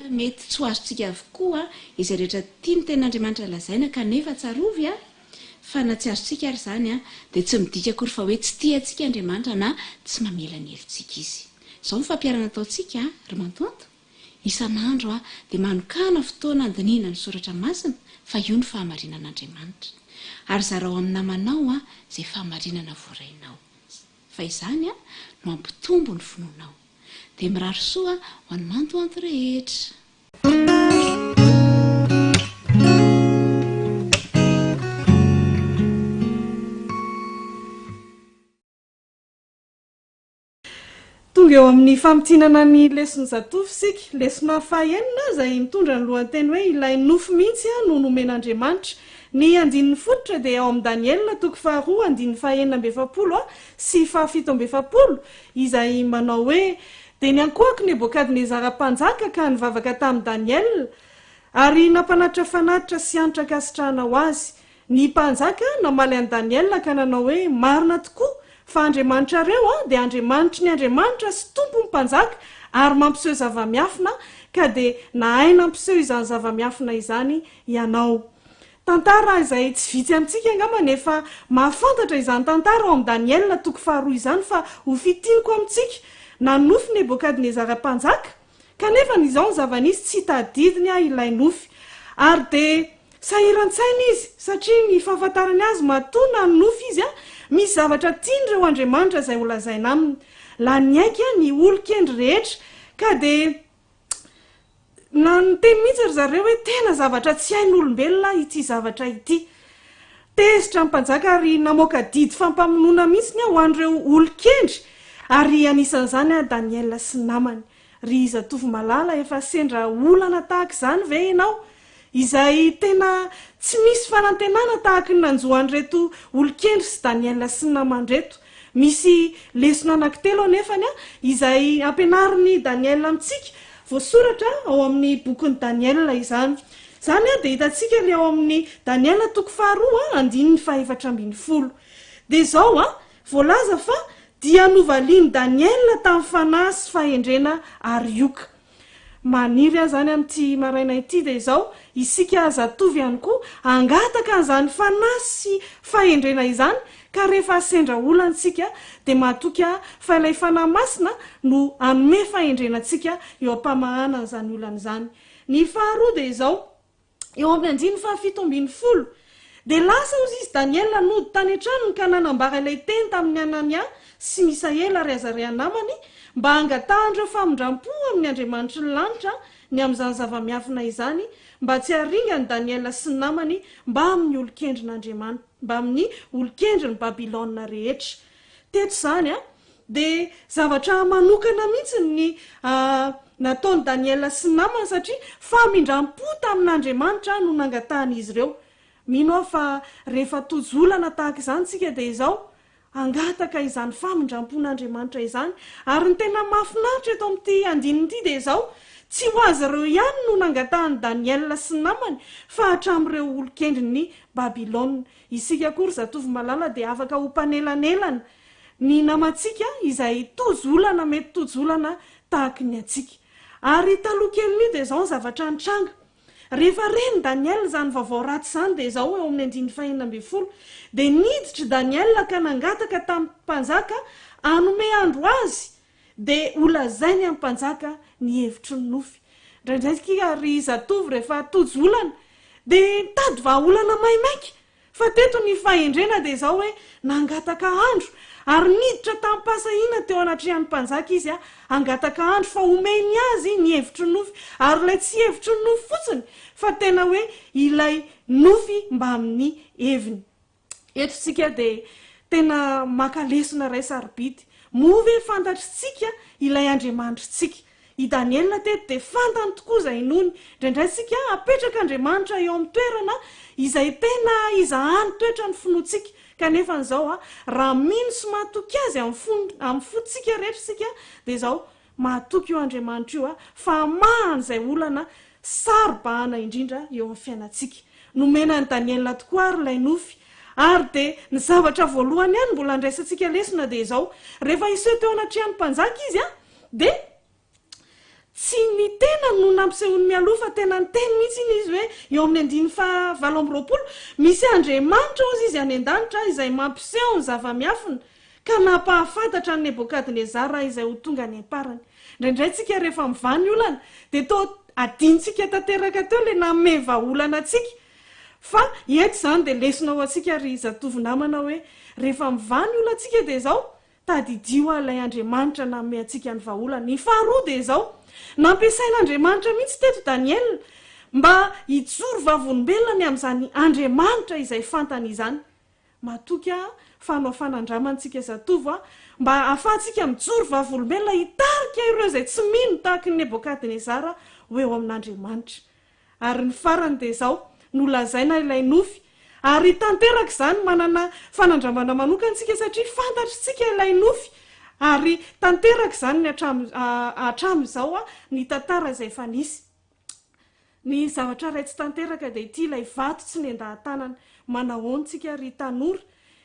Mety tsy ho azontsika avokoa izay rehetra tiany tenin'Andriamanitra lazaina kanefa tsarovy fa na tsy azontsika ary izany dia tsy midika akory fa hoe tsy tia antsika Andriamanitra na tsy mamela ny hevintsika izy. Izao ny fampiarana ataontsika ry mantoanto isan'andro dia manokana fotoana andiniana ny soratra masina fa io ny fahamarinan'Andriamanitra ary zarao amin'ny namanao izay fahamarinana voarainao. Fa izany no ampitombo ny finoanao. Dia mirary soa ho an'ny mantoanto rehetra. Tonga eo amin'ny fampitsinana ny lesona zatovy sika, lesona fahaenina izay mitondra ny lohateny hoe ilay nofo mihitsy no nomen'Andriamanitra. Ny andin'ny fototra dia ao amin'ny Daniela 2:2-7 sy 7 izay manao hoe dia ny ankohako Nebokadnezara mpanjaka ka nivavaka tamin'i Daniela ary nampanatitra fanatitra sy anitra kasitrahana ho azy. Ny mpanjaka namaly an'i Daniela ka nanao hoe marina tokoa fa Andriamanitra reo dia Andriamanitra ny Andriamanitra sy tompo ny mpanjaka ary mampiseho zava-miafina ka dia nahay nampiseho izany zava-miafina izany ianao. Tantara izay tsy vitsy amintsika angamba nefa mahafantatra izany tantara ao amin'ny Daniela 2:2 izany fa ho fitiniko amintsika nanofy Nebokadnezara mpanjaka kanefa n'izao ny zava-nisy tsy tadidiny ilay nofy ary dia sahiran-tsaina izy satria ny fahafantarany azy matona ny nofy izy misy zavatra tian'ireo Andriamanitra izay ho lazaina aminy. La ny aika ny olo-kendry rehetra ka dia nanteny mihitsy ry zareo hoe tena zavatra tsy hain'olombelona ity zavatra ity. Tezitra ny mpanjaka ary namoaka didy fampamonoana mihitsy ho an'ireo olo-kendry ary anisan'izany Daniela sy namany. Ry zatovy malala efa sendra olana tahaka izany ve ianao izay tena tsy misy fanantenana tahaka ny nanjohan'ireto olo-kendry sy Daniela sy namandreto. Misy lesona anankitelo anefany izay ampianarin'ny Daniela amintsika voasoratra ao amin'ny bokin'ny Daniela izany. Izany dia hitantsika ilay ao amin'ny Daniela 2:2-7. Dia izao voalaza fa dia novaliany Daniela tamin'ny fanahy sy fahendrena ary ioka. maniry azy zany amin'ity maraina ity dia izao isika zatovy ihany koa angataka an'izany fanasy fahendrena izany ka rehefa asendra olantsika dia mahatoky fa ilay fanahy masina no anome fahendrenantsika eo ampamahana an'izany olana izany. Ny faharoa dia izao eo amin'ny andiny fahafito ambin'ny folo dia lasa ozy izy Daniela nody tany an-tranony ka nanambara ilay teny tamin'ny Anania sy Misaela ry Azaria namany mba hangatahandreo famondram-po amin'ny Andriamanitry ny lanitra ny amin'izany zava-miafina izany mba tsy haringany Daniela sy ny namany mba amin'ny olon-kendrin'Andriamanitra mba amin'ny olon-kendriny Babilôna rehetra. Teto izany dia zavatra manokana mihitsy ny nataony Daniela sy ny namany satria famindram-po tamin'Andriamanitra no nangatahany izy ireo. Mino aho fa rehefa tojolana tahaka izany tsika dia izao angataka izany famindram-pon'Andriamanitra izany ary ny tena mahafinaritra eto amin'ity andin'ity dia izao tsy ho azy ireo ihany no nangatahany Daniela sy ny namany fa hatramin'ireo olon-kendriny Babilôna. Isika kory zatovy malala dia afaka ho mpanelanelana ny namantsika izay tojolana mety tojolana tahaka ny atsika. Ary taloha keliny dia izao zavatra nitranga rehefa reny Daniela zany vaovao ratsy izany dia izao eo amin'ny andiny fahenina ambin'ny folo dia niditra Daniela ka nangataka tamin'ny mpanjaka anome andro azy dia holazainy amin'ny mpanjaka ny hevitry ny nofy. Ndraindraiky ry zatovy rehefa tojolana dia tady vahaolana maimaika fa teto ny fahendrena dia izao hoe nangataka andro ary niditra tamin'ny mpasahina teo anatrehan'ny mpanjaka izy angataka andro fa omeny azy ny hevitry ny nofy ary ilay tsy hevitry ny nofy fotsiny fa tena hoe ilay nofy mba amin'ny heviny. Eto tsika dia tena makalesona ray sarobidy move fantatritsika ilay Andriamanitritsika. I Daniela teto dia fantany tokoa izay nony ndraindraitsika apetraka Andriamanitra eo amin'ny toerana izay tena izahany toetra ny finoantsika kanefa n'izao raha mino sy mahatoky azy amin'ny fotsika rehetra sika dia izao mahatoky eo Andriamanitra io fa mahany izay olana sarobahana indrindra eo amin'ny fiainantsika. Nomena ny Daniela tokoa ary ilay nofy ary dia ny zavatra voalohany ihany mbola andraisantsika lesona dia izao rehefa iseho teo anatrehan'ny mpanjaka izy dia tsy ny tena no nampisehony mialoha fa tena ny teny mihitsy iny izy hoe eo amin'ny andiny fahavalo amby roapolo misy Andriamanitra ozy izy any an-danitra izay mampiseho ny zava-miafina ka nampahafantatra ny Nebokadnezara izay ho tonga ny amparany. Ndraindraitsika rehefa mivany olana dia to adintsika tanteraka teo le nanome vahaolana atsika fa eto izany dia lesona ho atsika ry zatovy namana hoe rehefa mivany olantsika dia izao tadidio ilay Andriamanitra nanome atsika ny vahaolana. Ny faharoa dia izao nampiasain'Andriamanitra mihitsy teto Daniela mba hijoro vavolombelona ny amin'izany Andriamanitra izay fantany izany. Mahatoky fanao fanandramantsika zatovy mba ahafahantsika mijoro vavolombelona hitarika ireo izay tsy mino tahaka ny Nebokadnezara ho eo amin'Andriamanitra. Ary ny farany dia izao nolazaina ilay nofy ary tanteraka izany manana fanandramana manokantsika satria fantatritsika ilay nofy ary tanteraka izany ny hatramin'izao ny tantara izay efa nisy. Ny zavatra ray tsy tanteraka dia ity ilay vato tsy nendahan-tanana manahoantsika ry tanora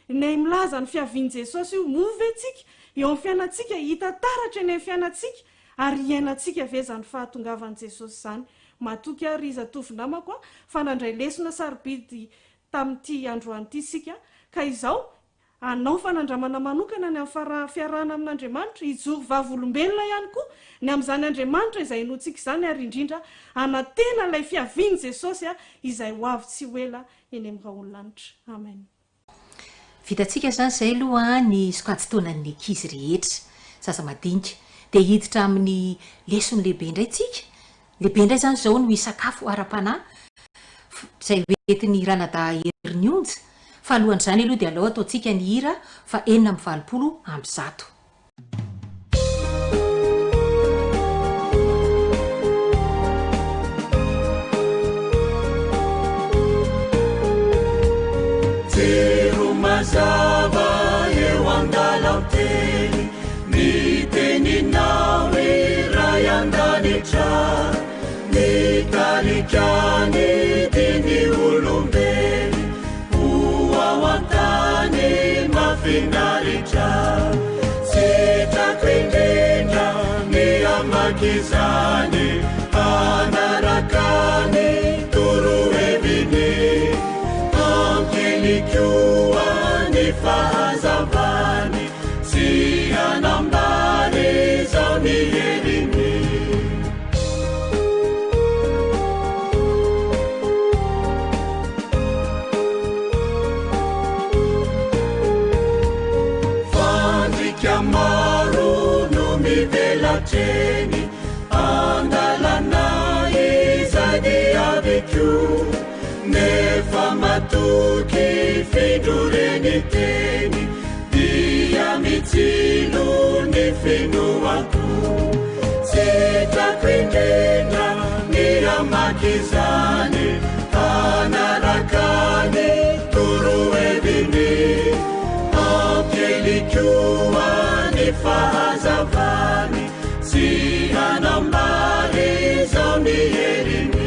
nay milaza ny fiavian'i Jesosy io moventsika eo amin'ny fiainantsika hitantaratra eny amin'ny fiainantsika ary iainantsika vezany fahatongavan'i Jesosy izany. Mahatoky ry zatovy namako fa nandray lesona sarobidy tamin'ity androan'ity sika ka izao anao fanandramana manokana ny amin'ny fiarahana amin'Andriamanitra hijoro vavolombelona ihany koa ny amin'izany Andriamanitra izay notsika izany ary indrindra anatena ilay fiavian'i Jesosy izay ho avy tsy ho ela eny amin'ny rahaolanitra. Amen. Vitantsika izany izay aloha ny sokajy-taonan'ny ankizy rehetra zaza madinika dia hiditra amin'ny lesony lehibe indray tsika. Lehibe indray izany izao no hisakafo ara-panahy izay hoentiny ranada herin'ny onja fa alohan'izany aloha dia alao ataontsika ny hira fa 4:20 Zero mazava eo an-dalam-teny ny teninao iray an-danitra mikalikany diny olombely ho ao an-tany mafinaritra sitrako indrindra ny amakizany fahazavany sy anambany zao ny heriny fandrika maro no mivelatreny andalana izady avekio nefa matoky findroreny teny dia mitsilo ny finoako sitrako indrindra ny amakizany anarakany toroheviny ampielikoa ny fahazavany sy anambary zao ny heriny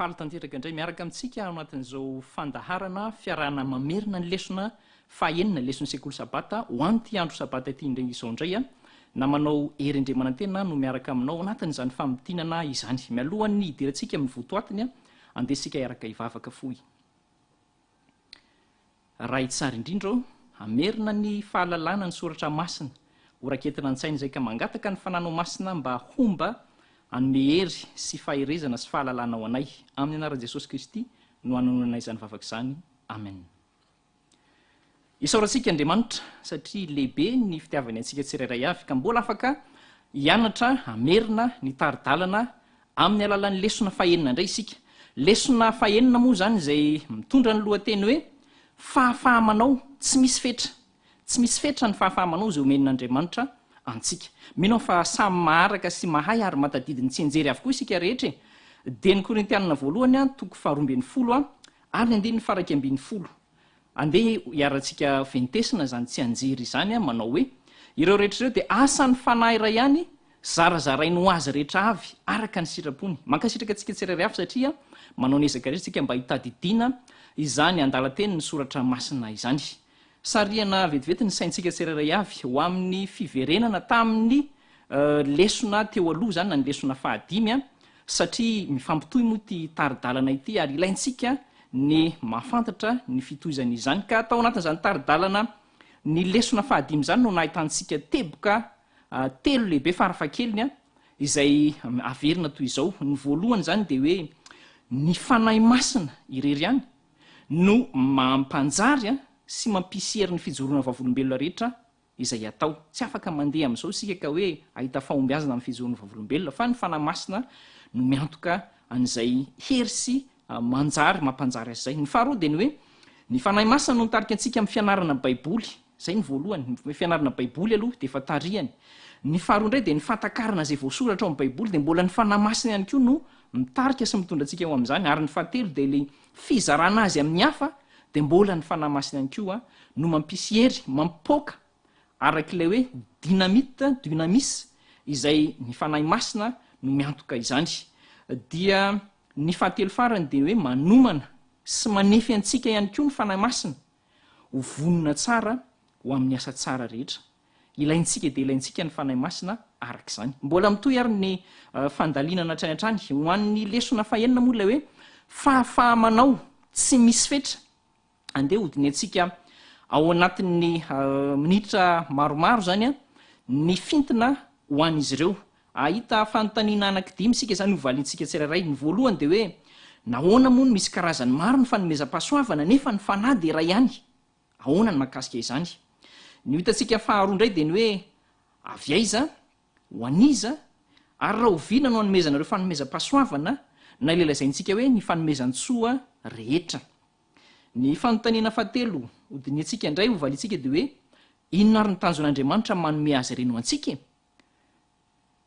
faly tanteraka indray miaraka amintsika ao anatin'izao fandaharana fiarahana mamerina ny lesona fahaenina leson'ny sekoly sabata ho an'ity andro sabata ity indray izao indray a na manao herindremanantena no miaraka aminao anatin'izany famitinana izany mialohan'ny idirantsika amin'ny votoatiny a andesika iaraka ivavaka foy raha itsara indrindra amerina ny fahalalana ny soratra masina horaketina an-tsaina izay ka mangataka ny fananao masina mba homba anome hery sy faherezana sy fahalalana ao anay amin'ny anaran'i Jesosy Kristy no hanonanay izany vavaka izany amen. Isaorantsika Andriamanitra satria lehibe ny fitiavany antsika tsirairay avy ka mbola afaka hianatra amerina ny taridalana amin'ny alalan'ny lesona fahenina indray isika. Lesona fahenina moa zany izay mitondra ny lohateny hoe fahafahamanao tsy misy fetra. Tsy misy fetra ny fahafahamanao izay omenin'Andriamanitra antsika. Mino fa samy maharaka sy mahay ary matadidiny tsy enjery avokoa isika rehetra. Dia ny Korintianina voalohany a 2:20 ary 9:10. Andeha hiarantsika fentesina zany tsy anjery izany a manao hoe ireo rehetra ireo dia asan'ny fanahy iray ihany zarazarainy ho azy rehetra avy araka ny sirapony. Mankasitraka antsika tsirairay avy satria manao nezaka rehetra tsika mba hitadidiana izany andalateny ny soratra masina izany. Sariana vetivety ny saintsika tsirairay avy ho amin'ny fiverenana tamin'ny lesona teo aloha zany na ny lesona fahadimy a satria mifampitohy moa ty taridalana ity ary ilaintsika ny mahafantatra ny fitohizany izany ka tao anatin'izany taridalana ny lesona fahadimy zany no nahitantsika teboka telo lehibe farafakeliny a izay averina toy izao. Ny voalohany zany dia hoe ny fanahy masina irery ihany no mampanjary a sy mampisy hery ny fijoroana vavolombelona rehetra izay atao. Tsy afaka mandeha amin'izao isika ka hoe ahita fahombiazana amin'ny fijoroana vavolombelona fa ny fanahy masina no miantoka an'izay hery sy manjary mampanjary azy zay. Ny faharoa dia ny hoe ny fanahy masina no nitarika antsika amin'ny fianarana baiboly. Zay ny voalohany, ny fianarana baiboly aloha dia efa tarihany. Ny faharoa indray dia ny fantakarana izay voasoratra ao amin'ny baiboly dia mbola ny fanahy masina ihany koa no mitarika sy mitondra antsika ao amin'izany. Ary ny fahatelo dia ilay fizarana azy amin'ny hafa dia mbola ny fanahy masina ihany koa no mampisy hery, mampipoaka arak'ilay hoe dynamis izay ny fanahy masina no miantoka izany. Dia ny fahatelo farany dia hoe manomana sy manefy antsika ihany koa ny fanahy masina ho vonona tsara ho amin'ny asa tsara rehetra. Ilaintsika dia ilaintsika ny fanahy masina arak'izany. Mbola mitohy ary ny fandalinana hatrany ho an'ny lesona fahenina moa ilay hoe fahafahamanao tsy misy fetra. Andeha hodiny antsika ao anatin'ny minitra maromaro zany a ny fintina ho an'izy ireo. Ahita fanontaniana anankidimy sika izany hovalintsika tsirairay. Ny voalohany dia hoe nahoana moa no misy karazany maro ny fanomezam-pahasoavana nefa ny fanahy dia iray ihany. Ahoana ny mahakasika izany? Ny hitantsika faharoa indray dia ny hoe avy aiza ho aniza ary raha oviana no hanomezana ireo fanomezam-pahasoavana na ilay lazaintsika hoe ny fanomezan-tsoa rehetra. Ny fanontaniana fahatelo hodiny antsika indray hovalintsika dia hoe inona ary ny tanjon'Andriamanitra manome azy ireny ho antsika?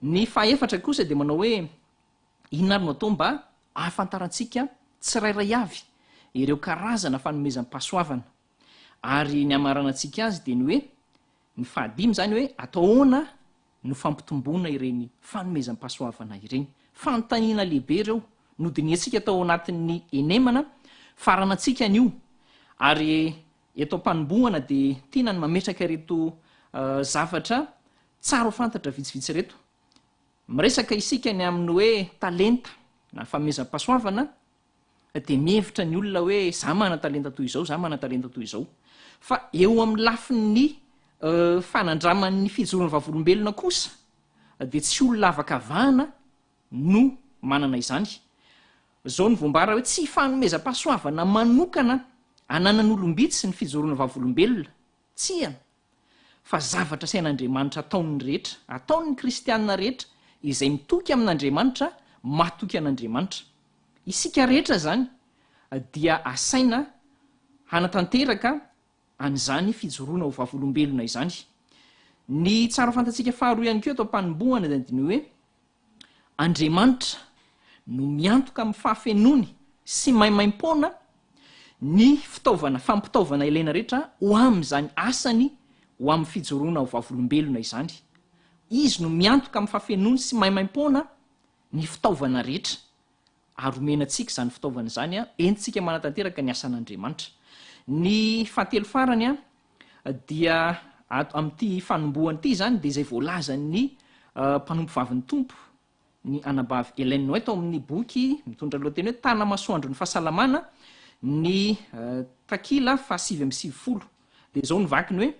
Ny fahaefatra kosa dia manao hoe inona ary no atao mba ahafantarantsika tsirairay avy ireo karazana fanomezam-pahasoavana. Ary ny amaranantsika azy dia ny hoe ny fahadimy zany hoe atao ahoana no fampitomboana ireny fanomezam-pahasoavana ireny. Fanontaniana lehibe ireo nodiny antsika tao anatin'ny enemana faranantsika an'io. Ary eto mpanomboana dia tiana ny mametraka reto zavatra tsara ho fantatra vitsivitsy reto. Miresaka isika ny amin'ny hoe talenta na famezam-pahasoavana dia mihevitra ny olona hoe za mana talenta toy izao, za mana talenta toy izao. Fa eo amin'ny lafin'ny fanandraman'ny fijoroana vavolombelona kosa dia tsy olona afaka vahana no manana izany. Zao ny voambara hoe tsy fanomezam-pahasoavana manokana ananan'olombitsy ny fijoroana vavolombelona, tsia fa zavatra sain'Andriamanitra ataon'ny rehetra, ataon'ny kristianina rehetra izay mitoky amin'Andriamanitra, matoky an'Andriamanitra. Isika rehetra zany dia asaina hanatanteraka an'izany fijoroana ho vavolombelona izany. Ny tsara fantatsika faharoa ihany koa atao mpanomboana dia ny hoe Andriamanitra no miantoka amin'ny fahafenony sy maimaim-poana ny fitaovana fampitaovana ilaina rehetra ho amin'izany asany ho amin'ny fijoroana ho vavolombelona izany. Izy no miantoka amin'ny fahafenony sy maimaim-poana ny fitaovana rehetra ary omenantsika izany fitaovana izany entintsika manatanteraka ny asan'Andriamanitra. Ny fahatelo farany dia amin'ity fanomboana ity zany dia izay voalazan'ny mpanompo vavin'ny tompo ny anabavy Hélène White ao amin'ny boky mitondra lohateny hoe tana masoandro ny fahasalamana ny takila fa 570. Dia zao ny vakiny hoe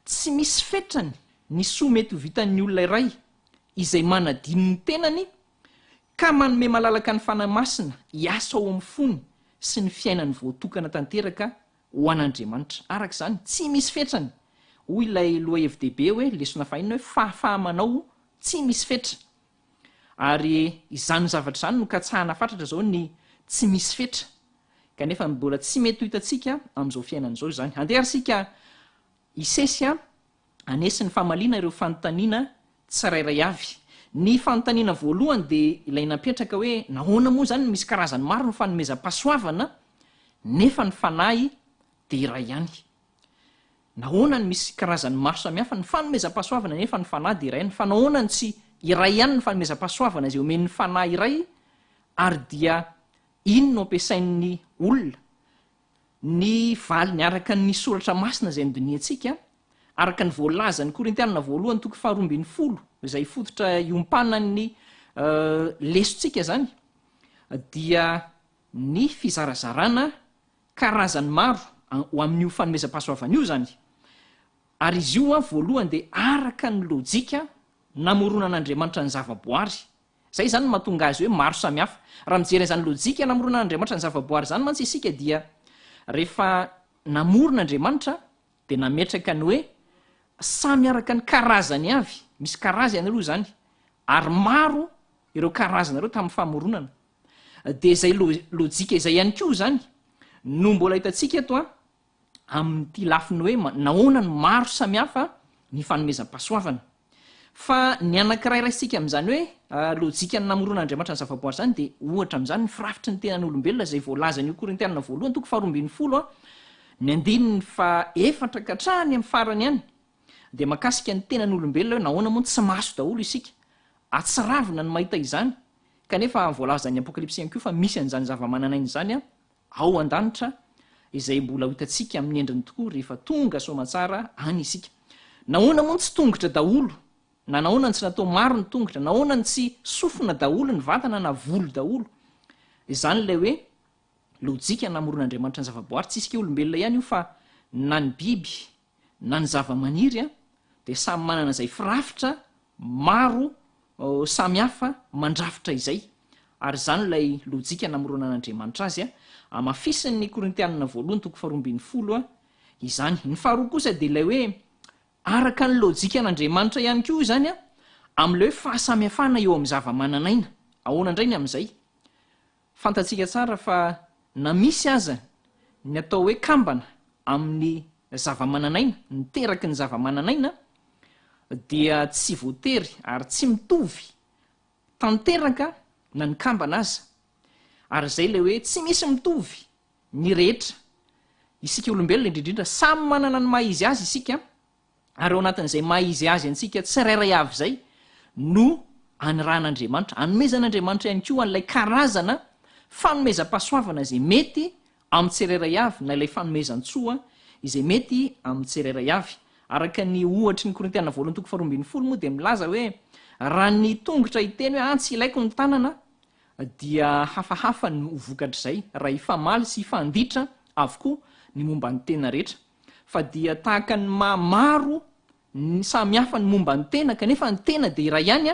tsy misy fetrany ny soa mety ho vitan'ny olona iray izay manadino ny tenany ka manome malalaka ny fanamasina hiasa ao amin'ny fony sy ny fiainany voatokana tanteraka ho an'Andriamanitra. Araka izany tsy misy fetrany. Hoy ilay loha FDB hoe lesona fahinana hoe fahafahamanao tsy misy fetra. Ary izany zavatra izany no katsahana fatratra zao ny tsy misy fetra. Kanefa mbola tsy mety ho hitantsika amin'izao fiainan'izao izany. Andeharisika isesy anesy ny fahamaliana ireo fanontaniana tsirairay avy. Ny fanontaniana voalohany dia ilay napetraka hoe nahoana moa zany misy karazany maro ny fanomezam-pahasoavana nefa ny fanahy dia iray ihany. Nahoana ny misy karazany maro samihafa ny fanomezam-pahasoavana nefa ny fanahy dia iray ihany. Fa nahoana ny tsy iray ihany ny fanomezam-pahasoavana izay omen'ny fanahy iray ary dia ino no ampiasain'ny olona. Ny valiny araka ny soratra masina izay midiniantsika araka ny voalazan'ny Korintianina voalohany toko 2:20 izay fototra iompanan'ny lesontsika zany dia ny fizarazarana karazany maro ho amin'io fanomezam-pahasoavana io zany. Ary izy io voalohany dia araka ny lojika namoronan'Andriamanitra ny zavaboary. Zay zany mahatonga azy hoe maro samihafa. Raha mijery izany lojika namoronan'Andriamanitra ny zavaboary zany mantsy isika dia rehefa namoron'Andriamanitra dia nametraka ny hoe samy araka ny karazany avy. Misy karazany aloha zany ary maro ireo karazana ireo tamin'ny famoronana. Dia izay lojika izay ihany koa zany no mbola hitantsika eto amin'ity lafiny hoe nahoana ny maro samihafa ny fanomezam-pahasoavana. Fa ny anakirairaysika amin'izany hoe lojika ny namoronan'Andriamanitra ny zavaboary zany dia ohatra amin'izany ny firafitry ny tenan'olombelona izay voalazan'io Korintianina voalohany toko 2:20 ny andininy fa 4 ka hatrany amin'ny farany ihany dia makasika ny tenan'olombelona hoe nahoana moa tsy maso daholo isika. Atsiravina ny mahita izany. Kanefa voalazan'ny apokalipsy ihany koa fa misy an'izany zava-mananaina izany ao an-danitra izay mbola hitantsika amin'ny endriny tokoa rehefa tonga soamantsara any isika. Nahoana moa tsy tongotra daholo na nahoana tsy natao maro ny tongotra, nahoana tsy sofina daholo ny vatana na volo daholo. Izany ilay hoe lojika namoron'Andriamanitra ny zavaboary tsy isika olombelona ihany io fa na ny biby na ny zava-maniry dia samy manana izay firafitra maro samihafa mandrafitra izay. Ary izany ilay lojika namoronan'Andriamanitra azy amafisin'ny Korintianina voalohany toko 2:20 izany. Ny faharoa kosa dia ilay hoe araka ny lojika an'Andriamanitra ihany koa izany amin'ilay hoe fahasamihafana eo amin'ny zava-mananaina. Ahoana indray ny amin'izay? Fantatsika tsara fa na misy aza ny atao hoe kambana amin'ny zava-mananaina, niteraky ny zava-mananaina dia tsy voatery ary tsy mitovy tanteraka na ny kambana aza. Ary izay ilay hoe tsy misy mitovy ny rehetra. Isika olombelona indrindrindra samy manana ny maha-izy azy isika ary ao anatin'izay maha-izy azy antsika tsirairay avy izay no anirahan'Andriamanitra, anomezan'Andriamanitra ihany koa an'ilay karazana fanomezam-pahasoavana izay mety amin'ny tsirairay avy na ilay fanomezan-tsoa izay mety amin'ny tsirairay avy. Araka ny ohatra ny Korintiana voalohany toko 2:20 moa dia milaza hoe raha ny tongotra hiteny hoe tsy ilaiko ny tanana dia hafahafa ny vokatra izay raha ifamaly sy ifanditra avokoa ny momba ny tena rehetra. Fa dia tahaka ny maro ny samihafa ny momba ny tena kanefa ny tena dia iray ihany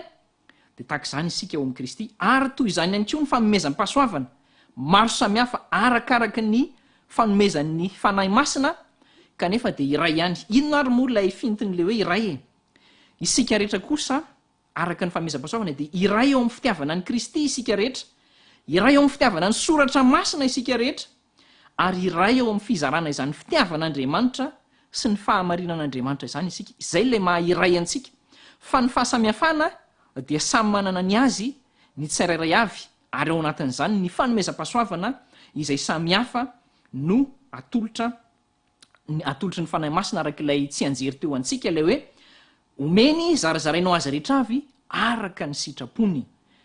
dia tahaka izany isika eo amin'ny Kristy. Ary toy izany ihany koa ny fanomezan'ny pahasoavana maro samihafa arakaraka ny fanomezan'ny fanahy masina kanefa dia iray ihany. Inona ary moa ilay fintin'le hoe iray isika rehetra kosa araka ny fanomezam-pahasoavana dia iray eo amin'ny fitiavana ny Kristy isika rehetra, iray eo amin'ny fitiavana ny soratra masina isika rehetra, ary iray eo amin'ny fizarana izany fitiavan'Andriamanitra sy ny fahamarinan'Andriamanitra izany isika. Izay ilay maha iray antsika. Fa ny fahasamihafana dia samy manana ny azy ny tsirairay avy, ary ao anatin'izany ny fanomezam-pahasoavana izay samihafa no atolotry ny fanahy masina araka ilay tsy anjery teo antsika ilay hoe omeny zarazarainao azy rehetra avy araka ny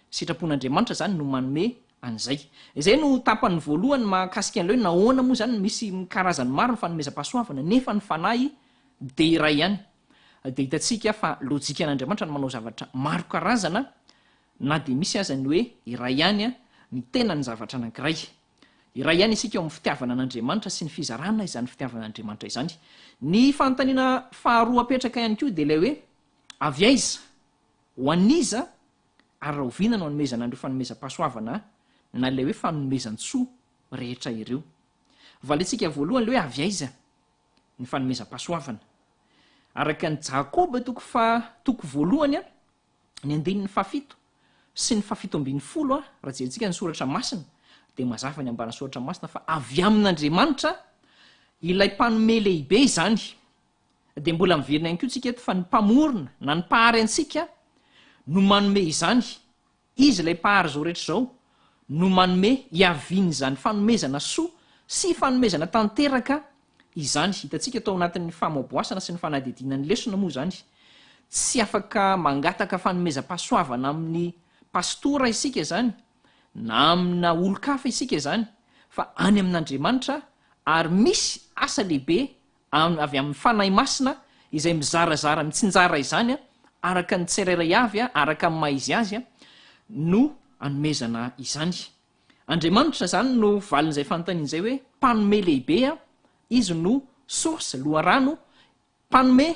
sitrapon'Andriamanitra zany no manome an'izay. Izay no tapany voalohany mahakasika an'ilay hoe nahoana moa zany misy karazany maro ny fanomezam-pahasoavana nefa ny fanahy dia iray ihany. Dia hitantsika fa lojikan'Andriamanitra no manao zavatra maro karazana na dia misy aza ny hoe iray ihany ny tena ny zavatra anankiray. Iray ihany isika eo amin'ny fitiavana an'Andriamanitra sy ny fizarana izany fitiavana an'Andriamanitra izany. Ny fanontaniana faharoa apetraka ihany koa dia ilay hoe avy aiza ho aniza ary raha oviana no hanomezana andreo fanomezam-pahasoavana na ilay hoe fanomezan-tsoa rehetra ireo. Valentsika voalohany ilay hoe avy aiza ny fanomezam-pahasoavana. Araka ny Jakoba toko voalohany ny 7 sy ny 7:10 raha jerentsika ny soratra masina dia mazava ny ambara soratra masina fa avy amin'Andriamanitra ilay mpanome lehibe izany. Dia mbola miverina ihany koa tsika eto fa ny mpamorona na ny mpahary antsika no manome izany. Izy ilay mpahary zao rehetra zao no manome hiaviany izany fanomezana soa sy fanomezana tanteraka izany. Hitantsika tao anatin'ny famaboasana sy ny fanadidina ny lesona moa zany. Tsy afaka mangataka fanomezam-pahasoavana amin'ny pastora isika zany na amina olo-kafa isika zany fa any amin'Andriamanitra, ary misy asa lehibe avy amin'ny fanahy masina izay mizarazara mitsinjara izany araka ny tsirairay avy araka amin'ny maizy azy no anomezana izany. Andriamanitra zany no valin'izay fanontanian'izay hoe mpanome lehibe izy no source loharano mpanome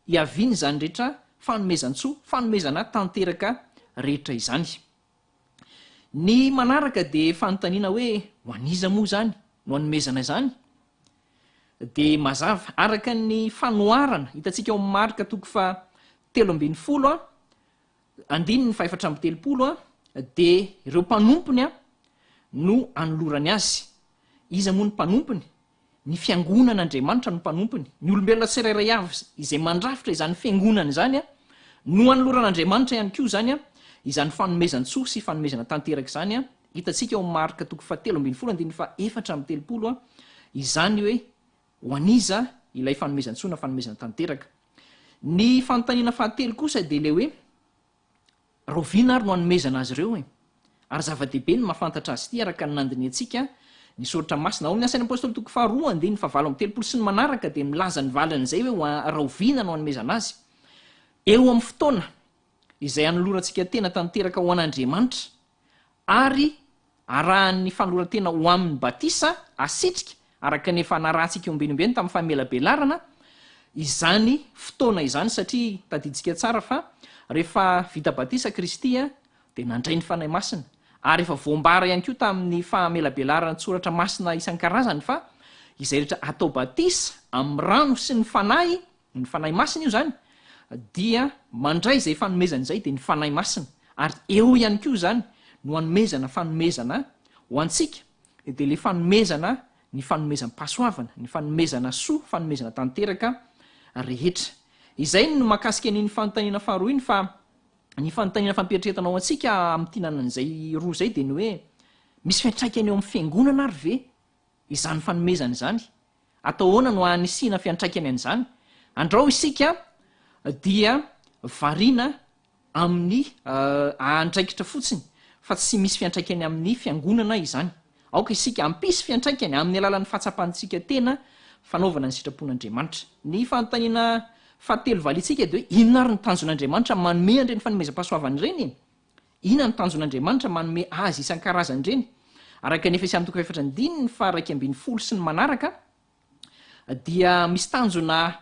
hiaviany izany rehetra fanomezan-tsoa fanomezana tanteraka rehetra izany. Ny manaraka dia fanontaniana hoe ho aniza moa zany no hanomezana izany. Dia mazava araka ny fanoharana hitantsika ao amin'ny marika toko 13:20 andininy 4:30 dia ireo mpanompony no anolorany azy. Iza moa ny mpanompony? Ny fiangonan'Andriamanitra no mpanompony. Ny olombelona tsirairay avy izay mandrafitra izany fiangonana izany no anoloran'Andriamanitra ihany koa zany izany fanomezan-tsoa sy fanomezana tanteraka izany. Hitantsika ao amin'ny marika toko 13:20 andininy 4:30 izany hoe ho aniza ilay fanomezan-tsoa na fanomezana tanteraka. Ny fanontaniana fahatelo kosa dia ilay hoe roviana ary no hanomezana azy ireo ary zava-dehibe ny mahafantatra azy ity araka ny nandiny antsika ny soratra masina ao amin'ny asan'ny apôstôly toko 2:7 sy ny manaraka dia milaza ny valan'izay hoe roviana no hanomezana azy eo amin'ny fotoana izay anolorantsika tena tanteraka ho an'Andriamanitra ary arahan'ny fanolorantena ho amin'ny batisa asitrika araka ny efa narahantsika ombenombeny tamin'ny famelabelarana izany fotoana izany. Satria tadiditsika tsara fa rehefa vita batisa Kristy dia nandray ny fanahy masina ary efa voambara ihany koa tamin'ny famelabelarana tsoratra masina isan-karazany fa izay rehetra atao batisa amin'ny rano sy ny fanahy masina io zany dia mandray izay fanomezana izay dia ny fanahy masina ary eo ihany koa zany no hanomezana fanomezana ho antsika dia le fanomezana ny fanomezam-pahasoavana, ny fanomezana soa, fanomezana tanteraka rehetra. Izay no mahakasika an'iny fanontaniana faharoa iny fa ny fanontaniana fampietretanao antsika amin'ny tinanan'izay roa zay dia ny hoe misy fiantraikany eo amin'ny fiangonana ary ve izany fanomezana izany? Atao ahoana no anisina fiantraikany an'izany? Andrao isika dia variana amin'ny andraikitra fotsiny fa tsy misy fiantraikany amin'ny fiangonana izany. Aoka isika ampisy fiantraikany amin'ny alalan'ny fahatsapantsika tena fanaovana ny sitrapon'andriamanitra. Ny fanontaniana fahatelo valitsika de hoe inona ary ny tanjon'andriamanitra manome andreny fanomezam-pahasoavany reny? Inona ny tanjon'andriamanitra manome azy isan-karazany reny? Araka ny Efesiana 4:9 fa 2:10 sy ny manaraka dia misy tanjona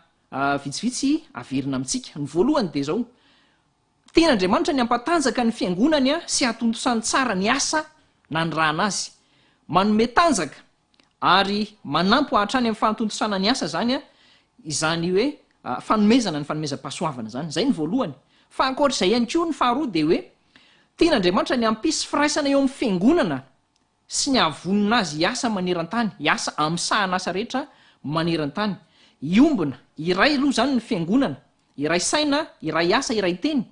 vitsivitsy averina amintsika. Ny voalohany de zao: tean'andriamanitra ny ampatanjaka ny fiangonany sy atontosany tsara ny asa na ny rahana azy. Manome tanjaka ary manampy hatrany amin'ny fanotontosana ny asa zany izany hoe fanomezana ny fanomezam-pahasoavana zany. Zay ny voalohany. Fa ankoatr'izay ihany koa ny faharoa de hoe tean'andriamanitra ny ampisy firaisana eo amin'ny fiangonana sy ny avonina azy hiasa maneran-tany, hiasa amin'ny sahan'asa rehetra maneran-tany. Iombona iray aloha zany ny fiangonana, iray saina, iray asa, iray teny,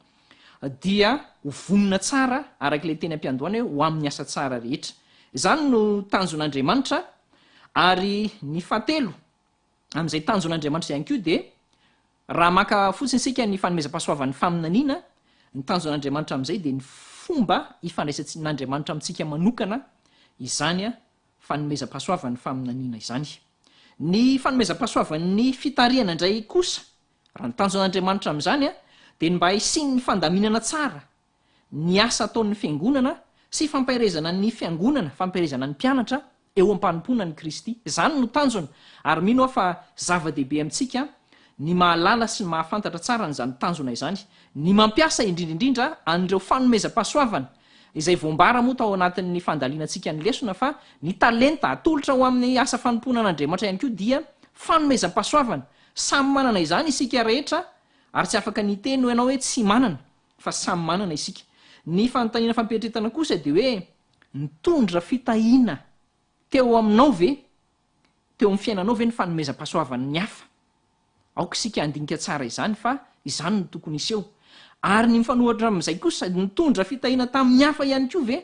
dia ho vonina tsara arak'ilay teny am-piandohana hoe ho amin'ny asa tsara rehetra. Zany no tanjon'andriamanitra. Ary ny fahatelo amin'izay tanjon'andriamanitra ihany koa de raha maka fotsiny sika ny fanomezam-pahasoavan'ny faminaniana, ny tanjon'andriamanitra amin'izay de ny fomba ifandraisan'andriamanitra amintsika manokana izany fanomezam-pahasoavan'ny faminaniana izany. Ny fanomezam-pahasoavan'ny fitarihana indray kosa, raha ny tanjon'andriamanitra amin'izany de mba hisiny ny fandaminana tsara ny asa ataon'ny fiangonana sy fampahirezana ny fiangonana, fampahirezana ny mpianatra eo am-panompoana ny Kristy. Zany no tanjona. Ary mino aho fa zava-dehibe amintsika ny mahalala sy ny mahafantatra tsara n'izany tanjona izany, ny mampiasa indrindraindrindra an'ireo fanomezam-pahasoavana izay voambara moa tao anatin'ny fandalianantsika ny lesona, fa ny talenta atolotra ho amin'ny asa fanompoana an'andriamanitra ihany koa dia fanomezam-pahasoavana. Samy manana izany isika rehetra, ary tsy afaka ny teny ho ianao hoe tsy manana, fa samy manana isika. Ny fanontaniana fampetretana kosa de hoe nitondra fitahiana teo aminao ve, teo amin'ny fiainanao ve ny fanomezam-pahasoavany ny hafa? Aoka isika andinika tsara izany fa izany no tokony iseho. Ary ny mifanohatra amin'izay kosa nitondra fitahiana tamin'ny hafa ihany koa ve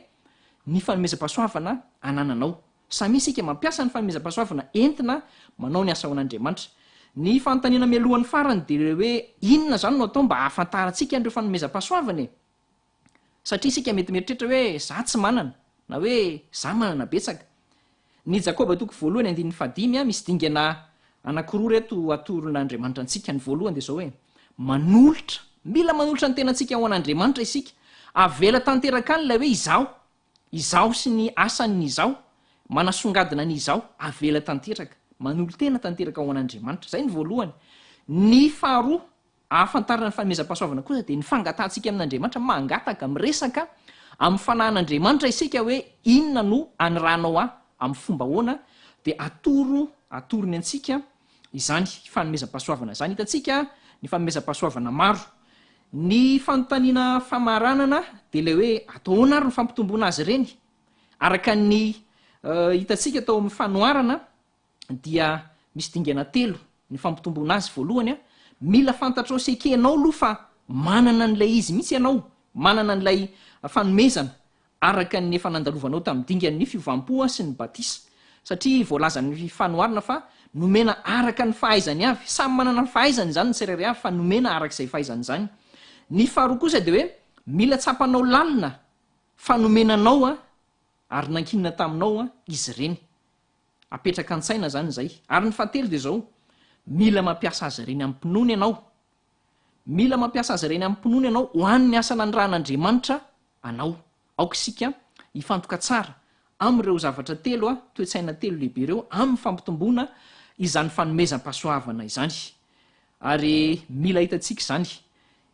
ny fanomezam-pahasoavana anananao? Samy isika mampiasa ny fanomezam-pahasoavana entina manao ny asa ao an'Andriamanitra. Ny fanontaniana mialohan'ny farany de hoe inona zany no atao mba hahafantarantsika an'ireo fanomezam-pahasoavana e? Satria isika mety mieritreritra hoe za tsy manana, na hoe za manana betsaka. Ny Jakoba 1:5 misy dingana anankiroa reto atoron'Andriamanitra antsika. Ny voalohany de zao hoe manolotra, mila manolotra ny tenantsika ao an'Andriamanitra isika, avela tanteraka any lay hoe izao sy ny asany izao, manasongadina ny izao, avela tanteraka, manolo tena tanteraka ao an'Andriamanitra. Zay ny voalohany. Ny faharoa ahafantarana ny fanomezam-pahasoavana kosa de ny fangatantsika amin'Andriamanitra, mangataka miresaka amin'ny fanahin'Andriamanitra isika hoe inona no aniranao amin'ny fomba hoana, de atorony antsika izany fanomezam-pahasoavana zany. Hitantsika ny fanomezam-pahasoavana maro. Ny fanontaniana famaranana de le hoe ataona ary ny fampitomboana azy reny. Araka ny hitantsika tao amin'ny fanoharana dia misy dingana telo ny fampitomboana azy. Voalohany mila fantatrao sekenao aloha fa manana n'ilay izy mihitsy ianao, manana n'ilay fanomezana araka ny efa nandalovanao tamin'ny dingan'ny fivampoa sy ny batisa. Satria voalaza ny fanoharana fa nomena araka ny fahaizany avy. Samy manana ny fahaizany zany ny tsirairay avy, fa nomena arak'izay fahaizany zany. Ny faharoa kosa de hoe mila tsapanao lalina fanomenanao ary nankinina taminao izy reny. Apetraka an-tsaina zany zay. Ary ny fahatelo de zao: mila mampiasa azy reny amin'ny mpinoany ianao. Mila mampiasa azy reny amin'ny mpinoany ianao ho an'ny asa nandrahan'Andriamanitra anao. Aoka isika hifantoka tsara amin'ireo zavatra telo toe-tsaina telo lehibe ireo amin'ny fampitomboana izany fanomezam-pahasoavana izany. Ary mila hitantsika izany.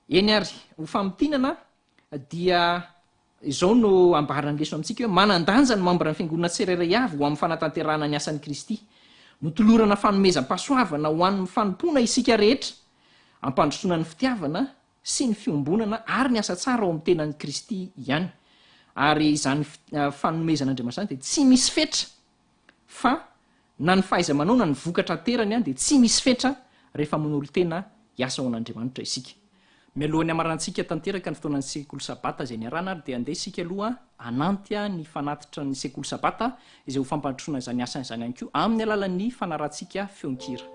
Eny ary ho famitinana dia izao no ambarany leso amintsika hoe manan-danja ny mambra ny fiangonana tsirairay avy ho amin'ny fanatanterahana ny asan'ny Kristy. Notolorana fanomezam-pahasoavana ho an'ny fanompoana isika rehetra, ampandrosoana ny fitiavana sy ny fiombonana ary ny asa tsara ao amin'ny tenan'ny Kristy ihany. Ary izany fanomezan'Andriamanitra zany de tsy misy fetra, fa na ny fahaiza-manao na ny vokatra terany de tsy misy fetra rehefa manolo tena hiasa ao an'Andriamanitra isika. Mialohan'ny amarantsika tanteraka ny fotoanan'ny sekoly sabata izay niarana ary de andeha isika aloha ananty ny fanatitra ny sekoly sabata izay ho fampandrosoana izany asany izany ihany koa amin'ny alalan'ny fanarantsika feonkira.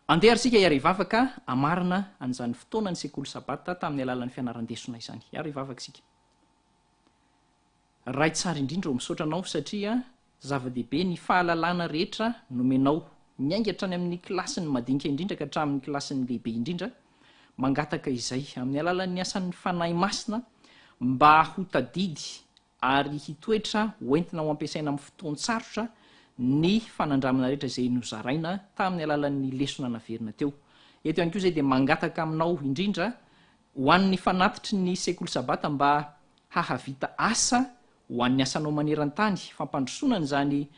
andeha arsika iary ivavaka amarina an'izany fotoana ny sekoly sabata tamin'ny alalan'ny fianarandesona izany. Iary ivavaka sika ray tsara indrindra eo misaotranao satria zava-dehibe ny fahalalana rehetra nomenao miaingatra any amin'ny klasiny madinika indrindra ka hatramin'ny klasiny lehibe indrindra mangataka izay amin'ny alalan'ny asan'ny fanahy masina mba ho tadidy ary hitoetra hoentina ho ampiasaina amin'ny fotoan-tsarotra ny fanandramana rehetra izay nozaraina tamin'ny alalan'ny lesona naverina teo. Eto ihany koa izay dia mangataka aminao indrindra ho an'ny fanatitry ny sekoly sabata mba hahavita asa ho an'ny asanao maneran-tany fampandrosonana izany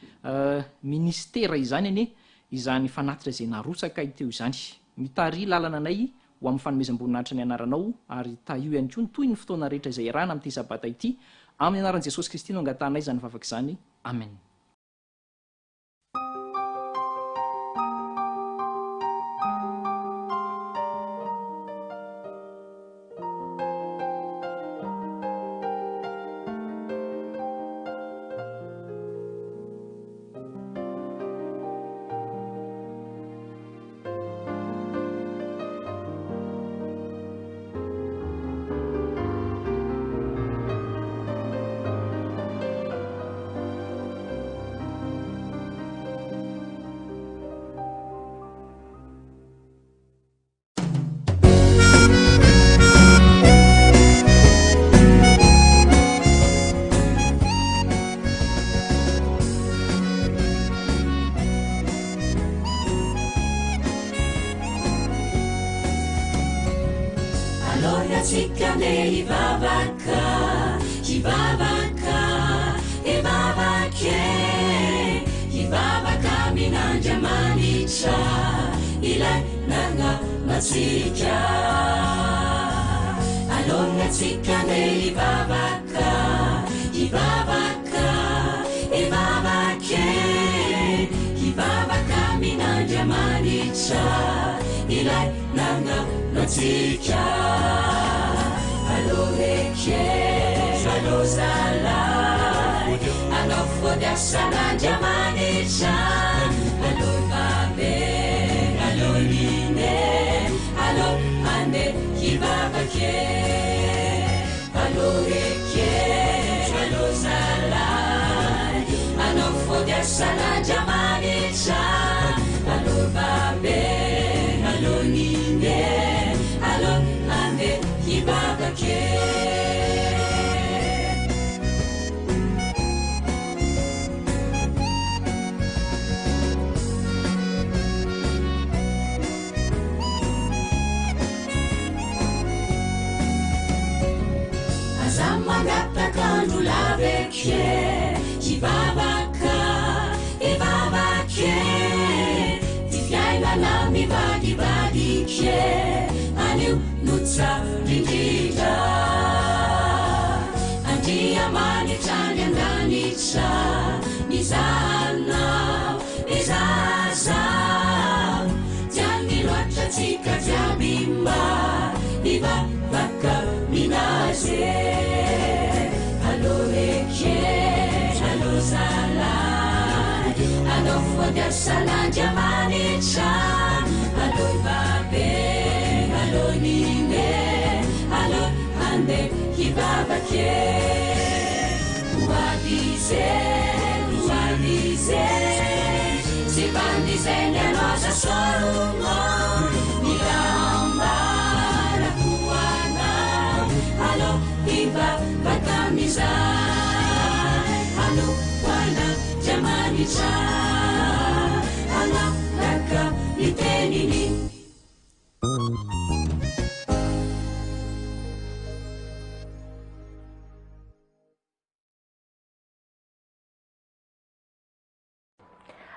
ministera izany anie izany fanatitra izay narotsaka iteo izany. Mitary lalana anay ho amin'ny fanomezam-boninahitra ny anaranao ary taio ihany koa toy ny fotoana rehetra izay irana amin'ity sabata ity amin'ny anaran'i Jesosy Kristy no angatanay izany vavaka izany. Amen.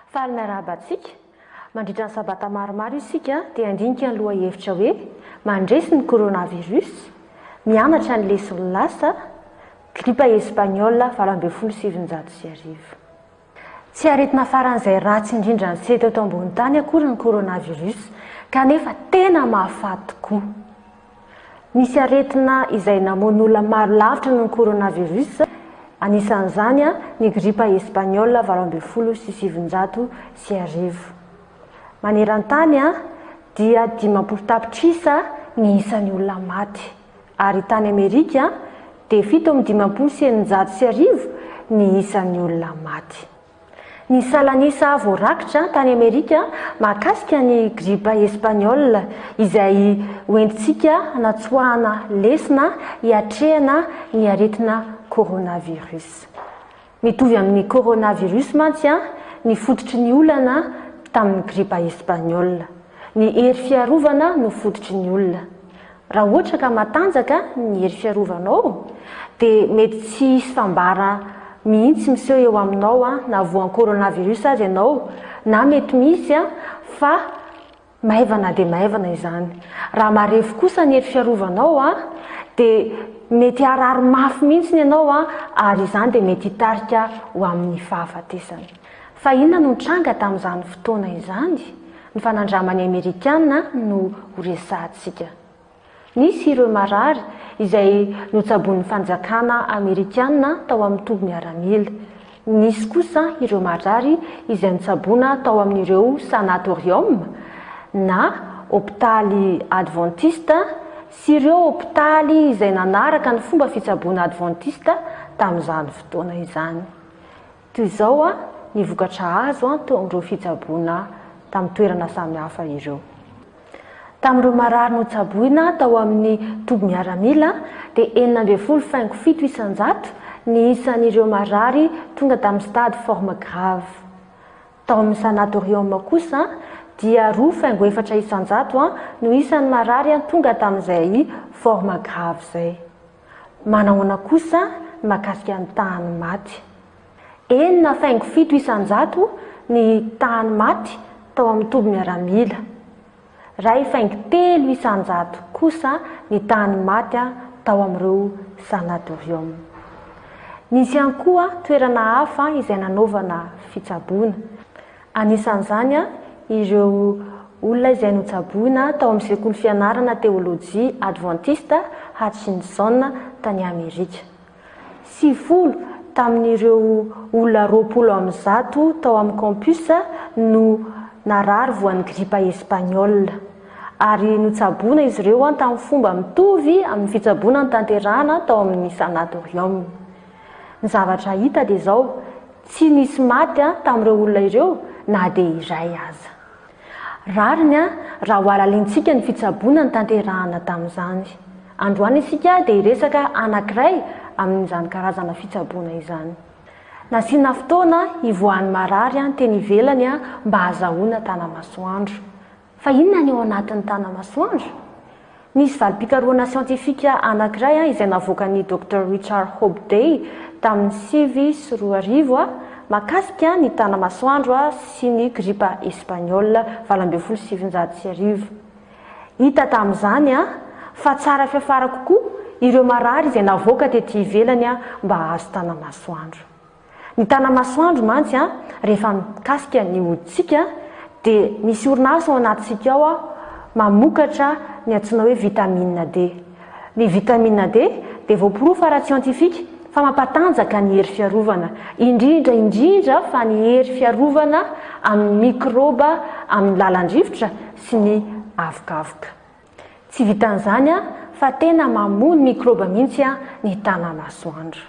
Faly miarahabantsika mandritra ny sabata maromaro isika dia andinika ny loha hevitra hoe mandresy ny coronavirus, mianatra ny lesony lasa, gripa espaniola 2017. Tsy aretina faran'izay ratsy indrindra ny sety eto ambony tany akory ny coronavirus, kanefa tena mahafaty tokoa. Nisy aretina izay namoan'olona maro lavitra ny coronavirus, anisan'izany ny gripa espaniola 2017. Maneran-tany dia 10 tapitrisa ny isan'ny olona maty ary tany Amerika dia 7,990 ny isan'ny olona maty. Ny salanisa voarakitra tany Amerika mahakasika ny gripa espaniola izay hoentintsika natsoahana lesina hiatrehana ny aretina coronavirus. Mitovy amin'ny coronavirus mantsy ny fototry ny olana tamin'ny gripa espaniola. Ny hery fiarovana no fototry ny olona. Raha ohatra ka matanjaka ny hery fiarovanao dia mety tsy hisy fambara mihitsy miseho eo aminao na voan'ny coronavirus azy ianao na mety misy fa maivana dia maivana izany. Raha marefo kosa ny hery fiarovanao dia mety harary mafy mihitsy ianao ary izany dia mety hitarika ho amin'ny fahafatesana. Fa inona no nitranga tamin'izany fotoana izany? Ny fanandramany Amerikana no horesahantsika. Nisy ireo marary izay notsaboan'ny fanjakana Amerikana tao amin'ny toby miaramila. Nisy kosa ireo marary izay notsaboana tao amin'ireo sanatorium na hôpitaly adventiste sy ireo hôpitaly izay nanaraka ny fomba fitsaboana adventiste tamin'izany fotoana izany. Toy izao ny vokatra azo tao amin'ireo fitsaboana tamin'ny toerana samihafa ireo. Tamin'ireo marary notsaboina tao amin'ny toby miaramila dia 9,7 isan-jato ny isan'ireo marary tonga tamin'ny stade forme grave. Tao amin'ny sanatorium kosa dia 2,4 isan-jato no isan'ny marary tonga tamin'izay forme grave zay. Manahoana kosa mahakasika ny tahany maty. 4,7 isan-jato ny tahany maty tao amin'ny toby miaramila. 2,3 isan-jato kosa ny tahany maty tao amin'ireo sanatorium. Nisy ihany koa toerana hafa izay nanaovana fitsaboana. Anisan'izany ireo olona izay notsaboina tao amin'ny sekoly fianarana teolojia adventiste Hutchinson tany Amerika. 90 tamin'ireo olona 20 tao amin'ny campus no narary voan'ny gripa espaniola ary notsaboana izy ireo tamin'ny fomba mitovy amin'ny fitsaboana ny tanterahana tao amin'ny sanatorium. Ny zavatra hita dia izao, tsy nisy maty tamin'ireo olona ireo na dia iray aza. Rariny raha ho alalintsika ny fitsaboana ny tanterahana tamin'izany. Androany isika dia hiresaka anankiray amin'izany karazana fitsaboana izany. Nasiana fotoana hivoahan'ny marary teny ivelany mba hahazahoana tanamasoandro. Fa inona ny ao anatin'ny tanamasoandro? Nisy valim-pikarohana siantifika anankiray izay navoakan'ny Dr. Richard Hobday tamin'ny 2004 mahakasika ny tanamasoandro sy ny gripa espaniola 2709. Hita tamin'izany fa tsara fiafara kokoa ireo marary izay navoaka tety ivelany mba hahazo tanamasoandro. Ny tanamasoandro mantsy rehefa mikasika ny hoditsika dia misy orinasa ao anatintsika ao mamokatra ny antsoina hoe vitamine D. Ny vitamine D dia voapirofo ara-tsiantifika fa mampatanjaka ny hery fiarovana, indrindra fa ny hery fiarovana amin'ny mikroba, amin'ny lalan-drivotra sy ny avokavoka. Tsy vitan'izany fa tena mamono mikroba mihitsy ny tanamasoandro.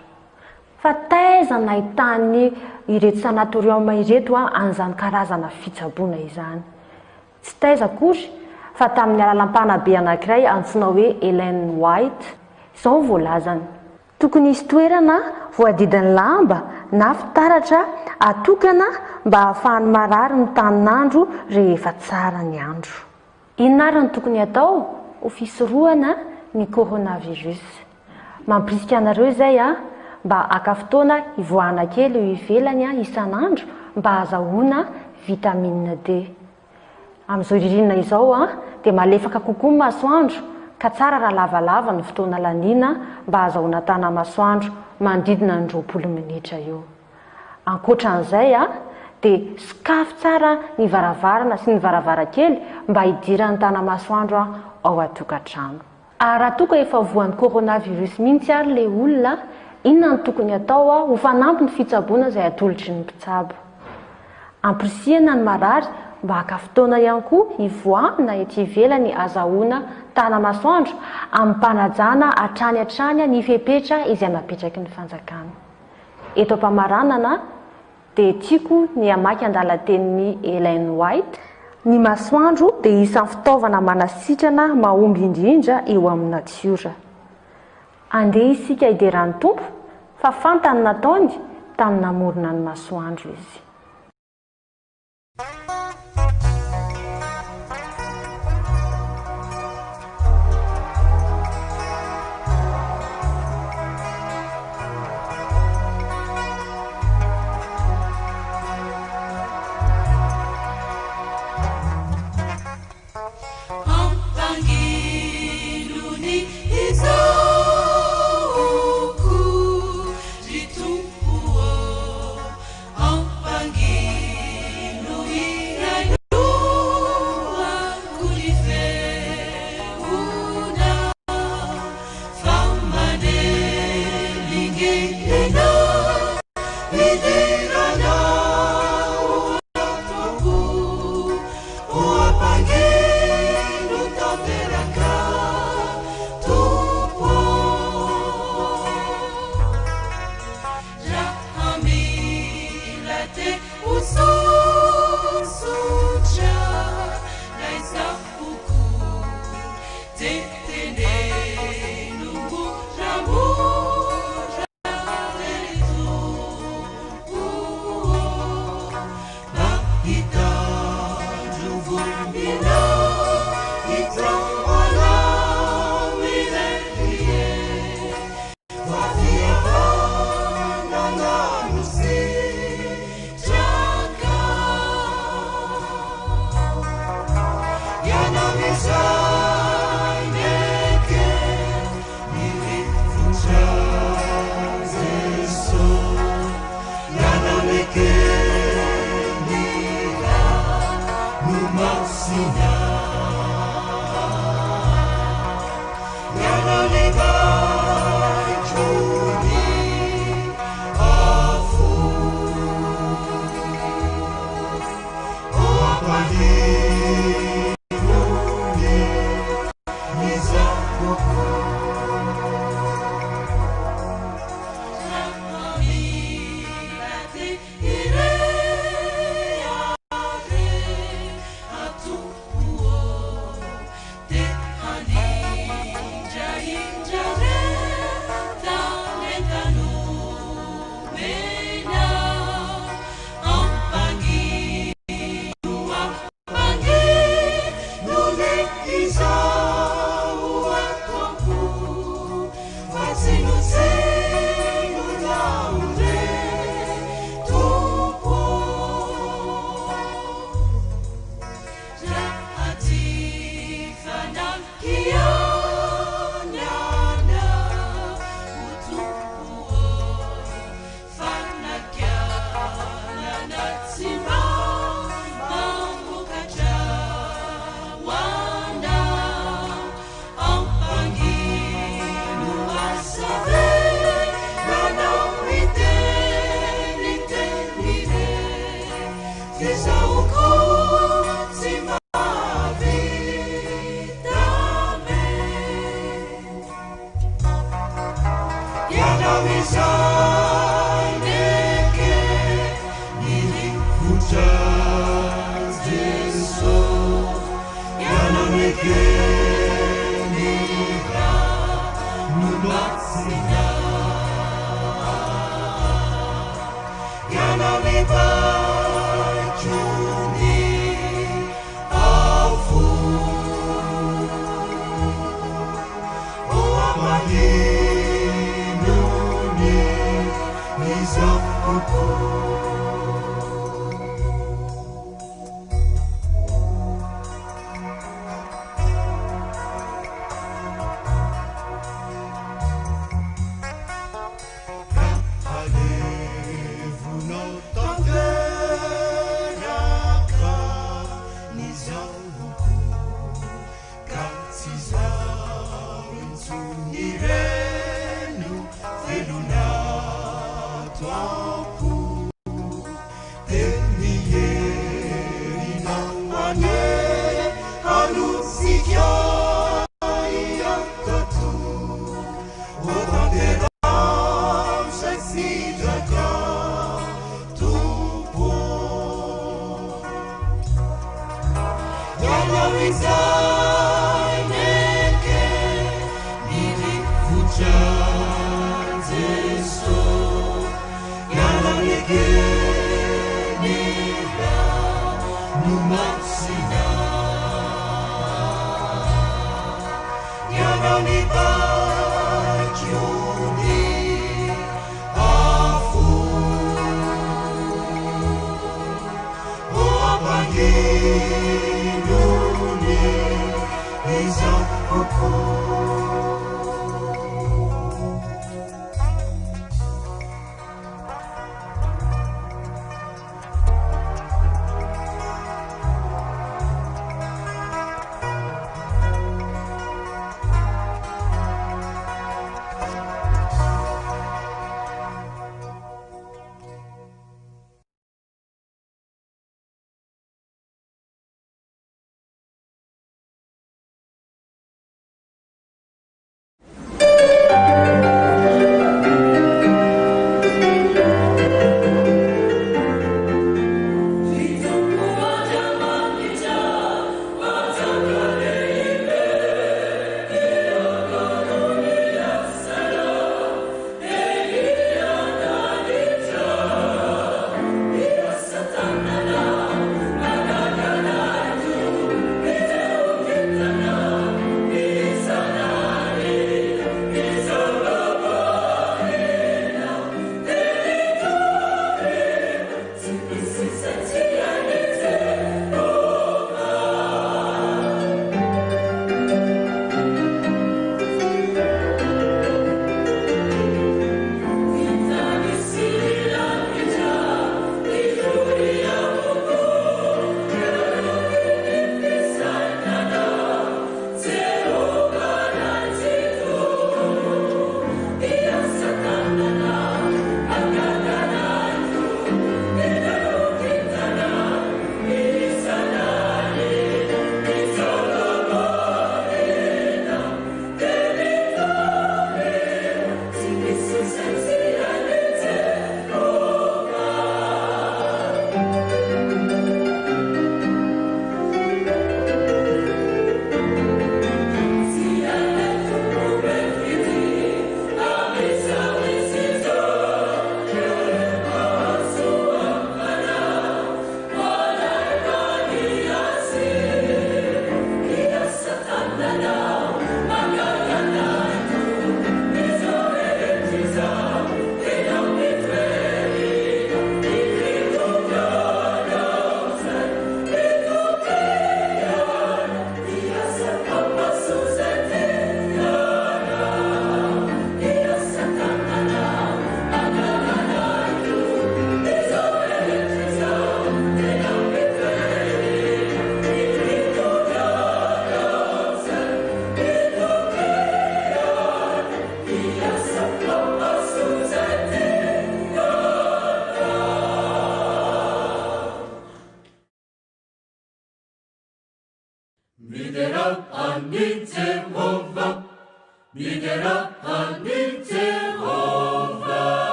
Fa taiza nahitany ireto sanatorium ireto an'izany karazana fitsaboana izany. Tsy taiza akory fa tamin'ny alalam-panabe anankiray antsoina hoe Ellen White. Izao voalazany. Tokony hisy toerana voadidin'ny lamba na fitaratra atokana mba ahafahan'ny marary ny tanin'andro rehefa tsara ny andro. Inona ary no tokony atao ho fisorohana ny coronavirus? Mampirisika anareo izay mba haka fotoana hivoahana kely eo ivelany isan'andro mba hahazahoana vitamine D. Amin'izao ririnina izao dia malefaka kokoa ny masoandro ka tsara raha lavalava ny fotoana laniana mba hahazahoana tanamasoandro manodidina ny 20 minitra eo. Ankoatran'izay dia sokafy tsara ny varavarana sy ny varavarakely mba hidiran'ny tanamasoandro ao atokantrano. Ary raha toa ka efa voan'ny coronavirus mihitsy ary ilay olona, inona no tokony atao ho fanampy ny fitsaboana izay atolotry ny mpitsabo? Ampirisihana ny marary mba haka fotoana ihany koa ivoahina ety ivelany azahoana tanamasoandro amin'ny mpanajana atrany ny fepetra izay mapetraky ny fanjakana. Eto am-pamaranana dia tiako ny amaky andala-tenin'ny Ellen White, ny masoandro dia isan'ny fitaovana manasitrana mahomby indrindra eo amin'ny natiora. Andeha isika hiderany tompo fa fantany nataony tamin'ny namorona ny masoandro izy.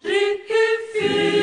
Rikki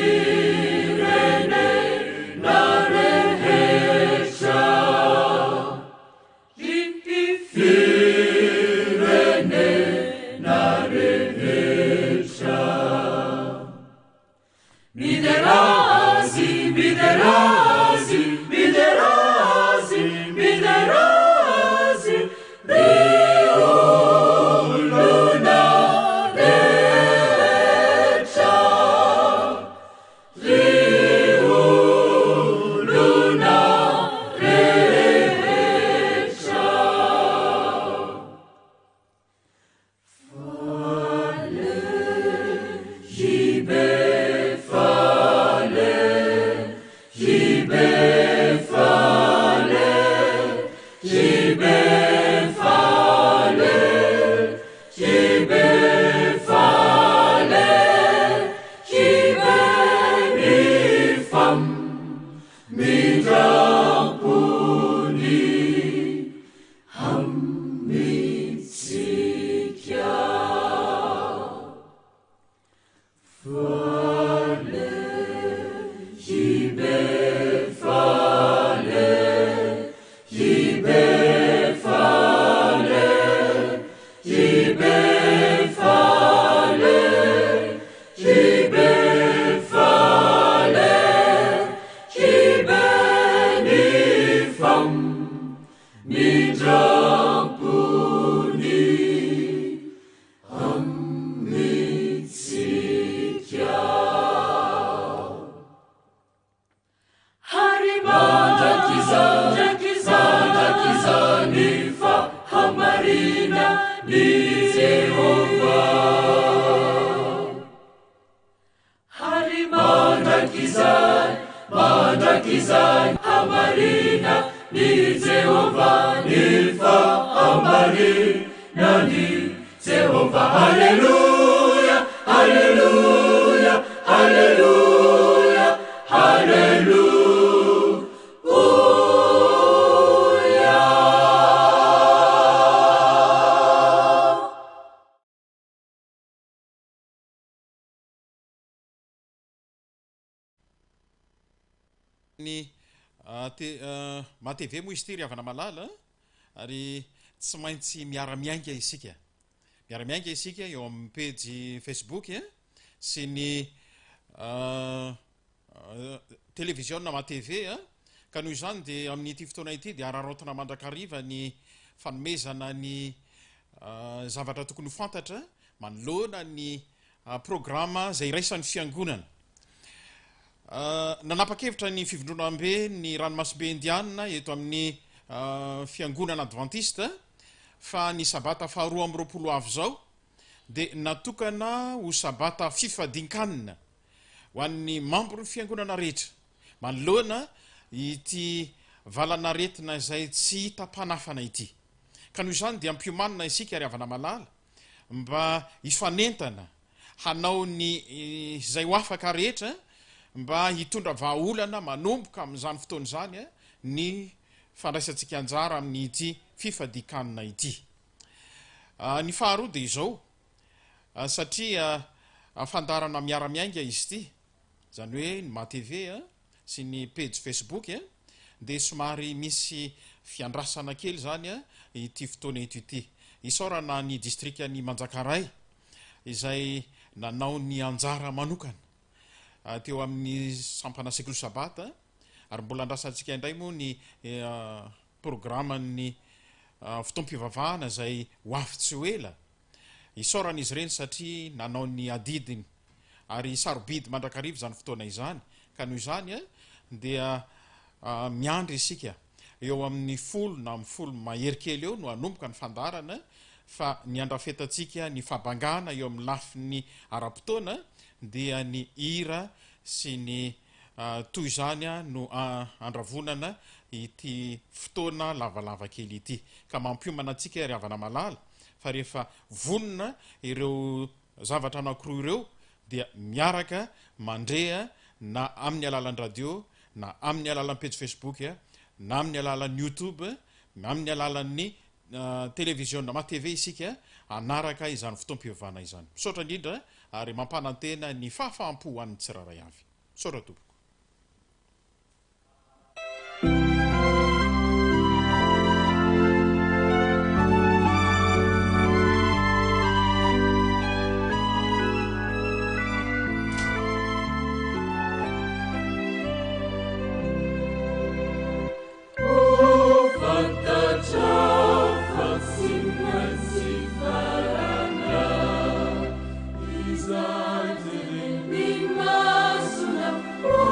matv moa izy ty ry avana malala ary tsy maintsy miara-miainga isika miara-miainga isika eo amin'ny page facebook sy ny télévision matv ka noho izany dia amin'ity fotoana ity dia araraotana mandrakariva ny fanomezana ny zavatra tokony ho fantatra manoloana ny programma zay iraisan'ny fiangonana. Nanapa-kevitra ny fivondronambe ny ranomasimbe indiana eto amin'ny fiangonana adventiste fa ny sabata faharoa amby roapolo avy zao dia natokana ho sabata fifadinkanina ho an'ny membre ny fiangonana rehetra manoloana ity valanaretina izay tsy hita mpanafana ity. Ka noho izany dia ampiomanina isika ary avana malala mba hifanentana hanao ny izay ho afaka rehetra mba hitondra vahaolana manomboka amin'izany fotoana izany ny fandraisantsika anjara amin'ity fifadikanina ity. Ny faharoa dia izao satria fandarana miara-miainga izy ity zany hoe ny matv sy ny page facebook dia somary misy fiandrasana kely zany ity fotoana ito ity. Isaorana ny distrikany Manjakaray izay nanao ny anjara manokana teo amin'ny sampana sekolo sabata ary mbola andrasantsika indray moa ny programany fotoam-pivavahana zay hoafy tsy ho ela. Isaorana izy ireny satria nanao ny adidiny ary sarobidy mandrakariva zany fotoana izany. Ka noho izany dia miandry isika eo amin'ny folo na amin'ny folo mahery kely eo no hanomboka ny fandarana fa ny andrafetatsika ny fabangana eo amin'ny lafiny ara-potoana dia ny hira sy ny toy izany no andravonana ity fotoana lavalava kely ity. Ka mampiomana antsika ary havana malala fa rehefa vonona ireo zavatra anankiroa ireo dia miaraka mandrea na amin'ny alalan'ny radio na amin'ny alalan'ny page facebook na amin'ny alalan'ny youtube na amin'ny alalan'ny télévision matv isika anaraka izany fotoam-pivavahana izany. Misaotra indrindra ary mampanantena ny fahafahampo ho an'ny tsiraray avy. Misaotra tompoko. Oh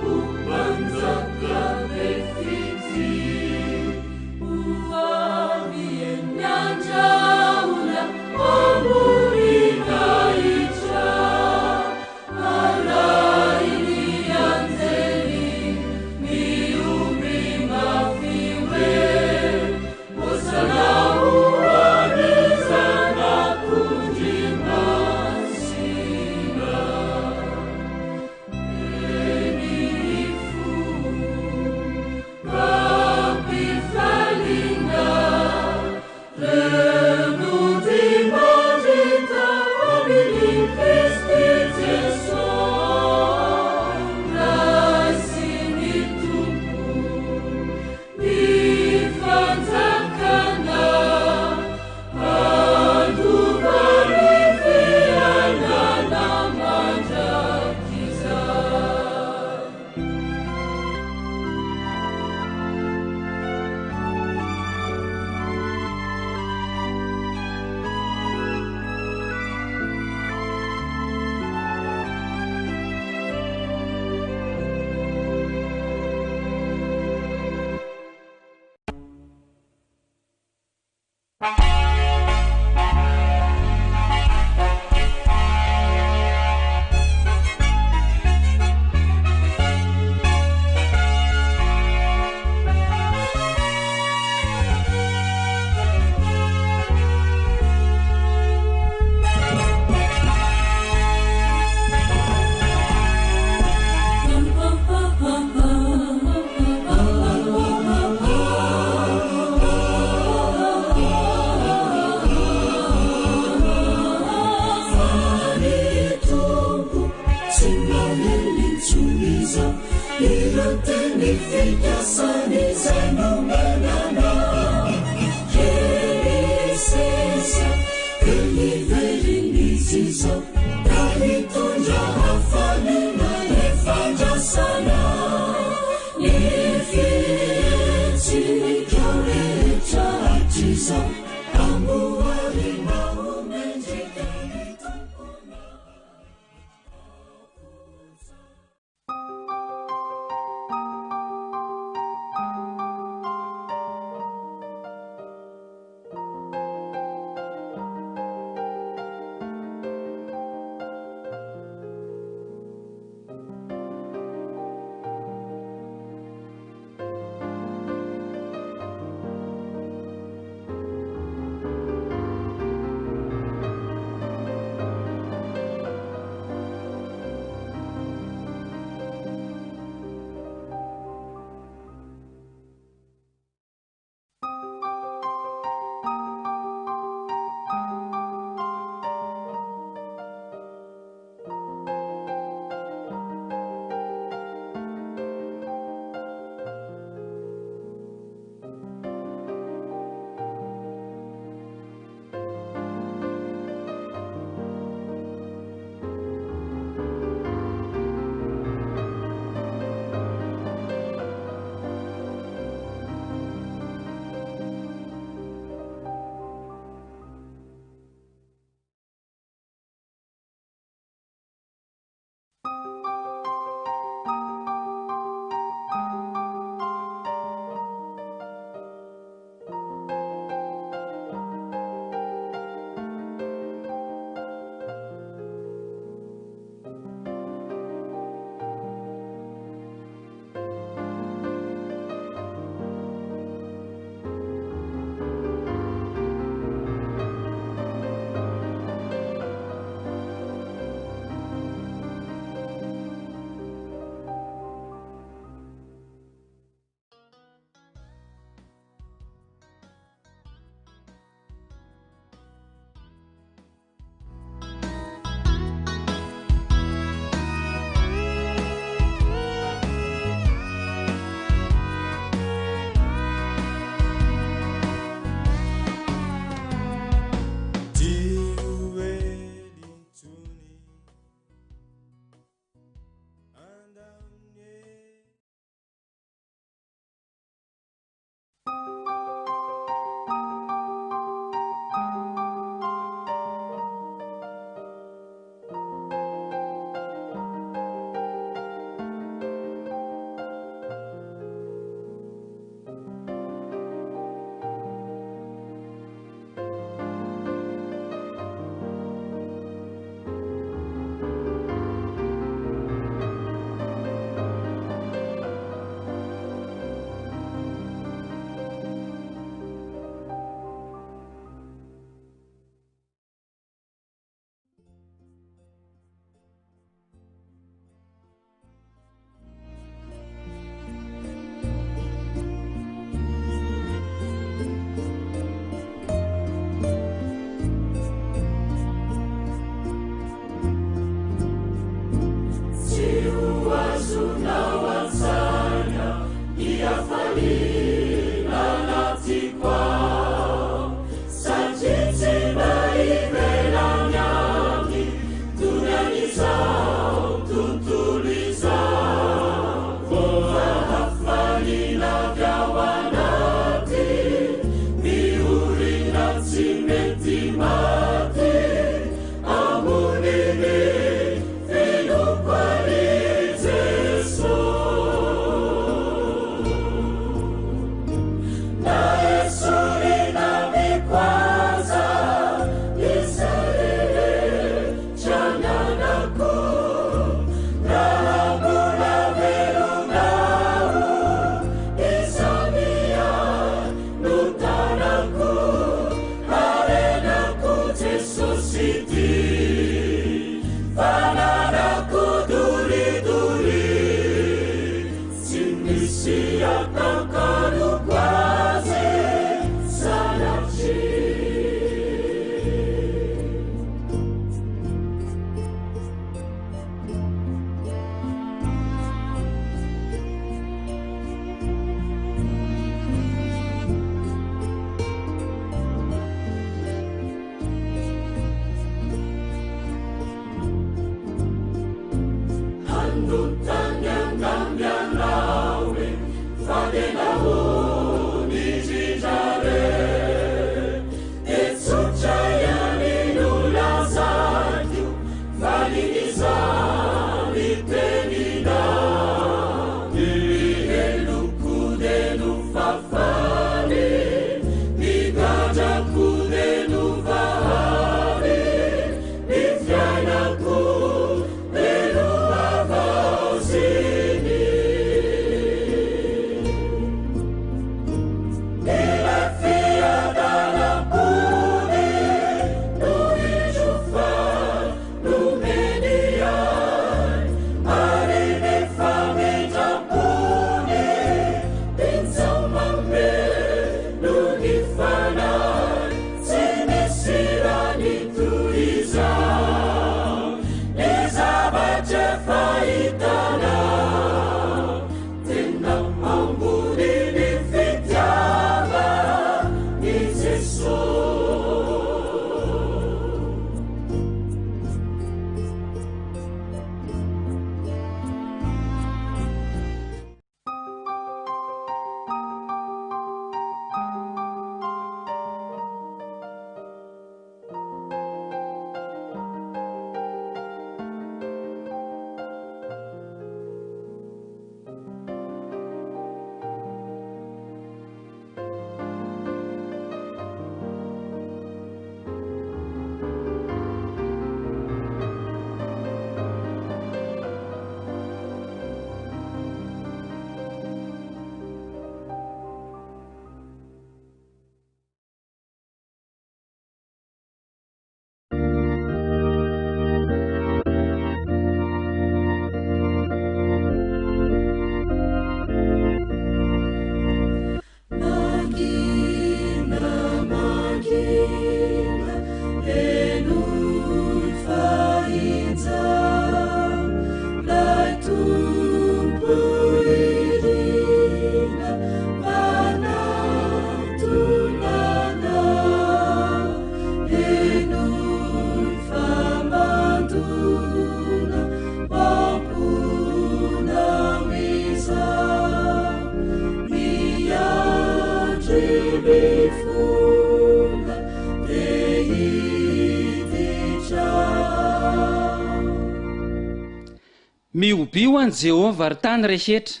Miobio an Jehova ary tany rehetra,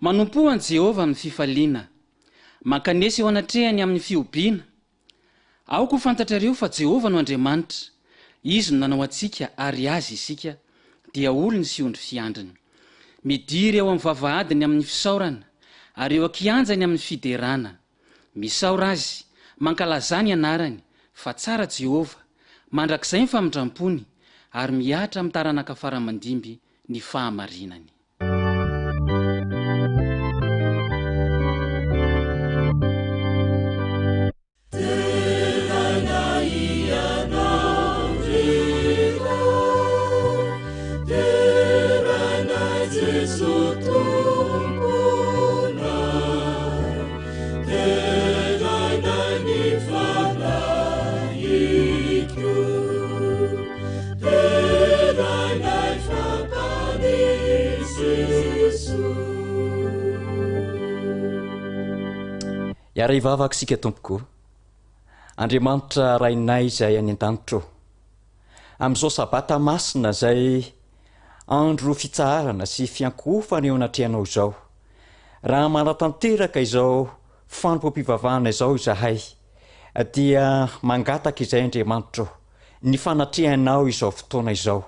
manompo an Jehova amin'ny fifaliana, mankanesy eo anatrehany amin'ny fiobiana. Aoko ho fantatrareo fa Jehova no Andriamanitra, izy no nanao antsika ary azy isika dia olony sy ondry fiandriny. Midiry eo amin'ny vavahadiny amin'ny fisaorana ary eo ankianjany amin'ny fiderana. Misaora azy, mankalazany anarany fa tsara Jehova, mandrakizay ny famindrampony ary miatra amin'ny taranaka faramandimby ny fahamarinany. Iara ivavaka sika tompoko, Andriamanitra rainay izay any an-danitro, amin'izao sabata masina izay andro fitsaharana sy fiankofana eo anatrehanao izao, raha manatanteraka izao fanompoam-pivavahana izao izahay, dia mangataka izay Andriamanitra ny fanatrehanao izao fotoana izao.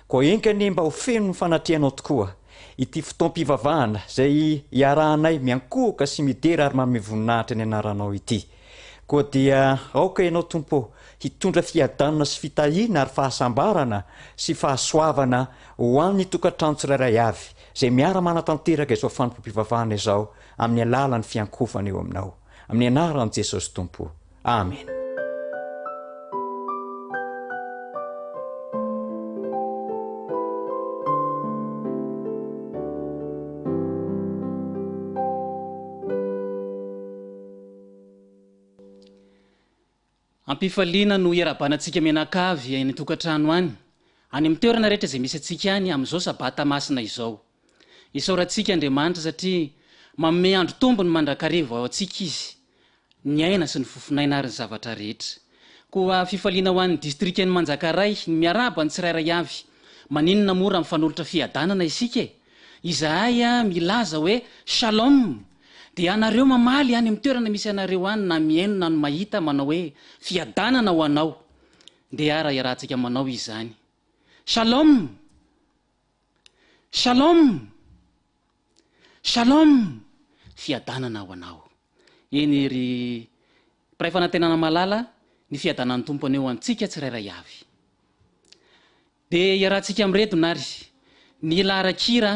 Koa enkany mba ho feno ny fanatrehanao tokoa ity fotoam-pivavahana izay iarahanay miankohaka sy midera ary manome voninahitra ny anaranao ity. Koa dia aoka ianao Tompo hitondra fiadanana sy fitahiana ary fahasambarana sy fahasoavana ho an'ny tokantrano tsirairay avy izay miara manatanteraka izao fanompoam-pivavahana izao amin'ny alalan'ny fiankofana eo aminao. Amin'ny anaran'i Jesosy Tompo. Amen. Ampifaliana no iarabanantsika menakavy any tokantrano any, any amin'ny toerana rehetra izay misy atsika any amin'izao sabata masina izao isaorantsika Andriamanitra satria manome andro tombony mandrakarivo ao antsika izy ny aina sy ny fofinaina ary ny zavatra rehetra koa fifaliana ho an'ny distrikany Manjakaray ny miaraba ny tsirairay avy maninona mora mifanolotra fiadanana isika izahay milaza hoe shalom dia anareo mamaly any amin'ny toerana misy anareo any na miaino na no mahita manao hoe fiadanana ho anao dia ara iarahantsika manao izany shalom shalom shalom fiadanana ho anao eny ry mpiray fanantenana malala ny fiadanan'ny tompony eo antsika tsirairay avy dia iarahantsika ami'redona ary ny laharakira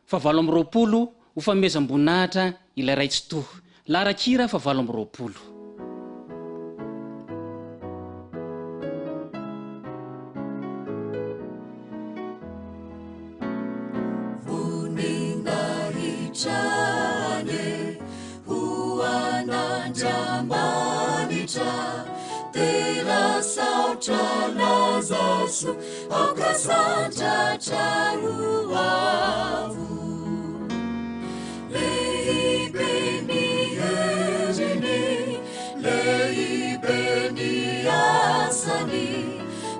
fa 720 ho famezam-boninahitra ilay ray tsy toho laharakira fa 720 Lazasu Aogositra charuavu Leibeni ejini Leibeni asani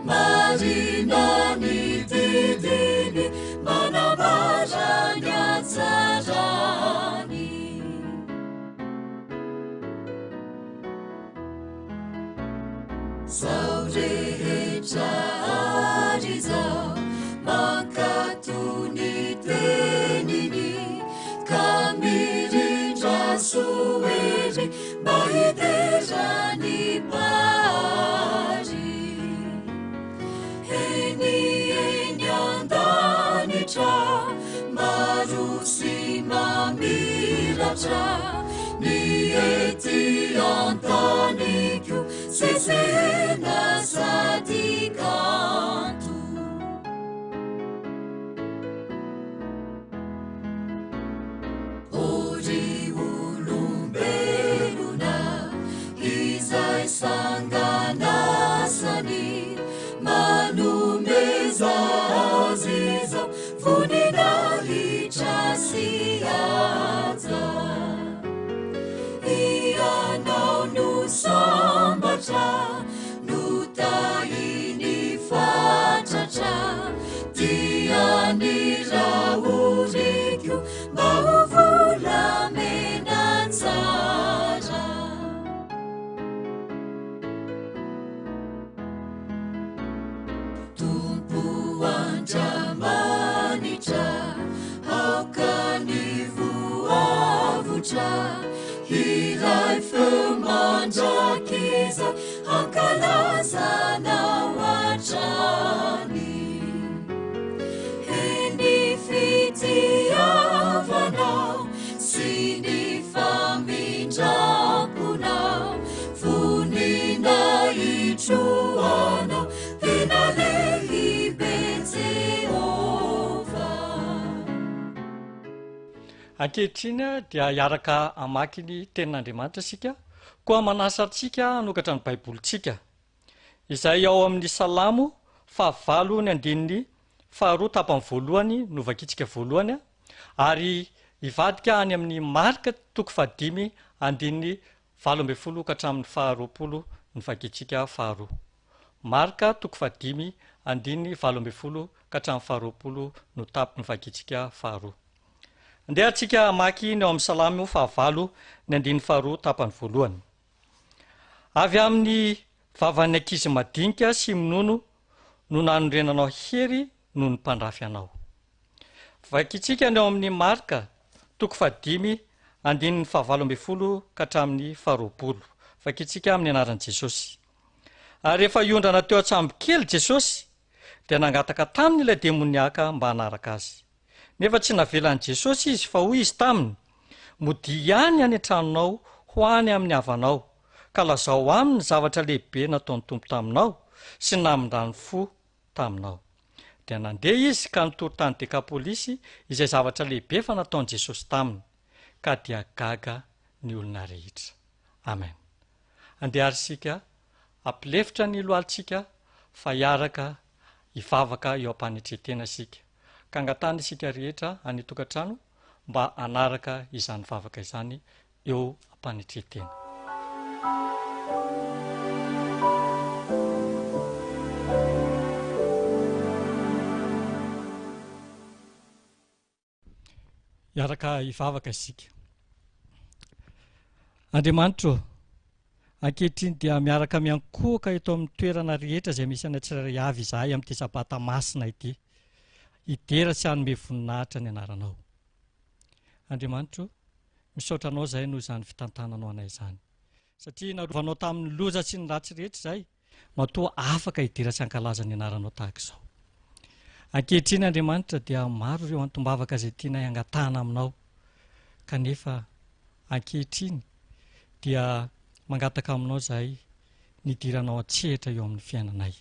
Marina ni didini Manabajanya tsarani Zao makatuni tenini kamirindra sueri bahiterani pari eni enyandanitra marusi mamiratra ni eti antaniku sesena sadikantu ori ulumbeluna izai sanganasani manumeza aziza funinalitra siaza ianao no sambatra nutaini fatratra dianira urikyo mahuvolamena tsara tumpu andramanitra aukanivuavutra irai feo mandrakiza ankalazana watrani eni fitiavana sini famindrampona funina itroana tena lehibe Jehova ankehitriny dia iaraka amaky ny tenin'Andriamanitra sika koa manasatsika hanokatra ny baibolitsika izay ao amin'ny salamo 9:1 tapany voalohany no vakitsika voalohany ary ivadika any amin'ny marika 5:5 ka hatramin'ny 20 ny vakitsika 2 marika 5:5 ka hatramin'ny 20 no tapany vakitsika 2 ndeha atsika maky ny ao amin'ny salamo 9:2 tapany voalohany avy amin'ny vavan'ny ankizy madinika sy minono no nanondrenanao hery no ny mpandrafy anao vakitsika ny ao amin'ny marika 5:5 ka hatramin'ny 20 vakitsika amin'ny anaran'i Jesosy ary rehefa iondrana teo an-tsambo kely Jesosy dia nangataka taminy ilay demoniaka mba hanaraka azy nefa tsy navelan'i Jesosy izy fa hoy izy taminy modi ihany any an-tranonao ho any amin'ny havanao ka lazao aminy ny zavatra lehibe nataon'ny tompo taminao sy namindran'ny fo taminao dia nandeha izy ka nitory tany Dekapolisy izay zavatra lehibe fa nataon'i Jesosy taminy ka dia gaga ny olona rehetra amen andeha arsika ampilefitra ny lohalitsika fa iaraka hivavaka eo ampanetretena sika ka angatany isika rehetra anytokantrano mba anaraka izany vavaka izany eo ampanetretena. Iaraka hivavaka isika. Andriamanitra, ankehitriny dia miaraka miankohaka eto amin'ny toerana rehetra izay misy anay tsirairay avy izahay amin'ity sabata masina ity. Idera sy hanome voninahitra ny anaranao. Andriamanitra, misaotra anao izay noho izany fitantananao anay izany. Satria narovanao tamin'ny loza sy ny ratsy rehetra izay, matoa afaka idera sy hankalaza ny anaranao tahaka izao. Ankehitriny Andriamanitra dia maro ireo antombavaka izay tianay angatahana aminao. Kanefa ankehitriny dia mangataka aminao izahay nidiranao an-tsehatra eo amin'ny fiainanay.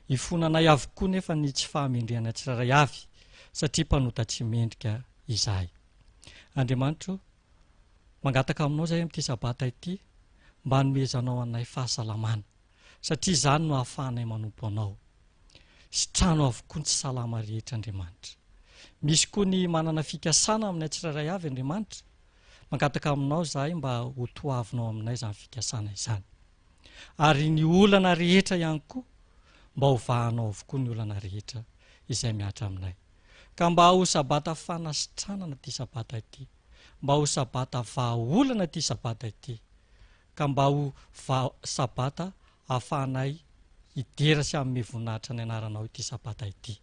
Ifonanay avokoa nefa ny tsy fahamendrehana tsirairay avy satria mpanota tsy mendrika izahay. Andriamanitra, mangataka aminao izahay amin'ity sabata ity mba hanomezanao anay fahasalamana satria izany no hahafahanay manompo anao. Sitrano avokoa ny tsy salama rehetra Andriamanitra. Misy koa ny manana fikasana aminay tsirairay avy Andriamanitra. Mangataka aminao izahay mba ho toavinao aminay izany fikasana izany. Ary ny olana rehetra ihany koa mba ho vahanao avokoa ny olana rehetra izay miatra aminay. Ka mba ho sabata fanasitranana ty sabata ity, mba ho sabata vahaolana ty sabata ity, ka mba ho sabata ahafahanay idera sy amin'ny voninahitra ny anaranao ity sabata ity.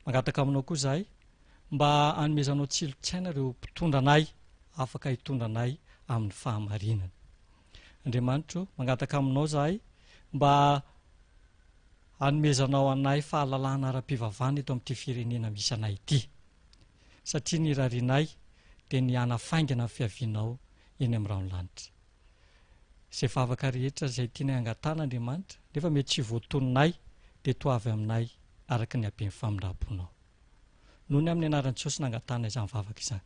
Mangataka aminao koa izahay mba hanomezanao tsilotsiaina ireo mpitondra anay afaka hitondra anay amin'ny fahamarinana. Andriamanitra, mangataka aminao izahay mba hanomezanao anay fahalalahana ara-pivavahana eto amin'ity firenena misy anay ity. Satria ny rarianay dia ny hanafaingana amin'ny fiavianao eny amin'ny raolanitra. Izay vavaka rehetra izay tianay angatana Andriamanitra, nefa mety tsy voatononay dia toavy aminay araka ny haben'ny famindraponao. Noho ny amin'ny anaran'i Jesosy nangatana izany vavaka izany.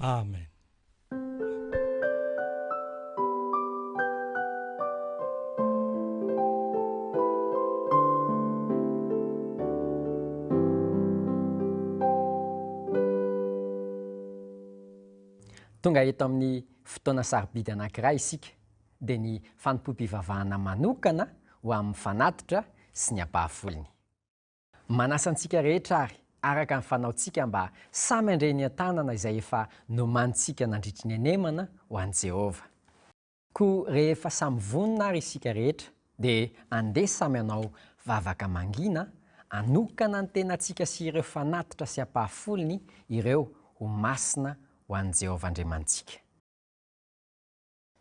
Amen. Tonga eto amin'ny fotoana sarobidy anankiray isika dia ny fanompoam-pivavahana manokana ho amin'ny fanatitra sy ny ampahafolony. Manasa antsika rehetra ary araka ny fanaontsika mba samy andray ny an-tanana izay efa nomanitsika nandritry ny anemana ho an'i Jehova. Koa rehefa samy vonona ary isika rehetra dia andeha samy anao vavaka mangina anokana ny tenantsika sy ireo fanatitra sy ampahafolony ireo ho masina ho an'i Jehova Andriamantsika.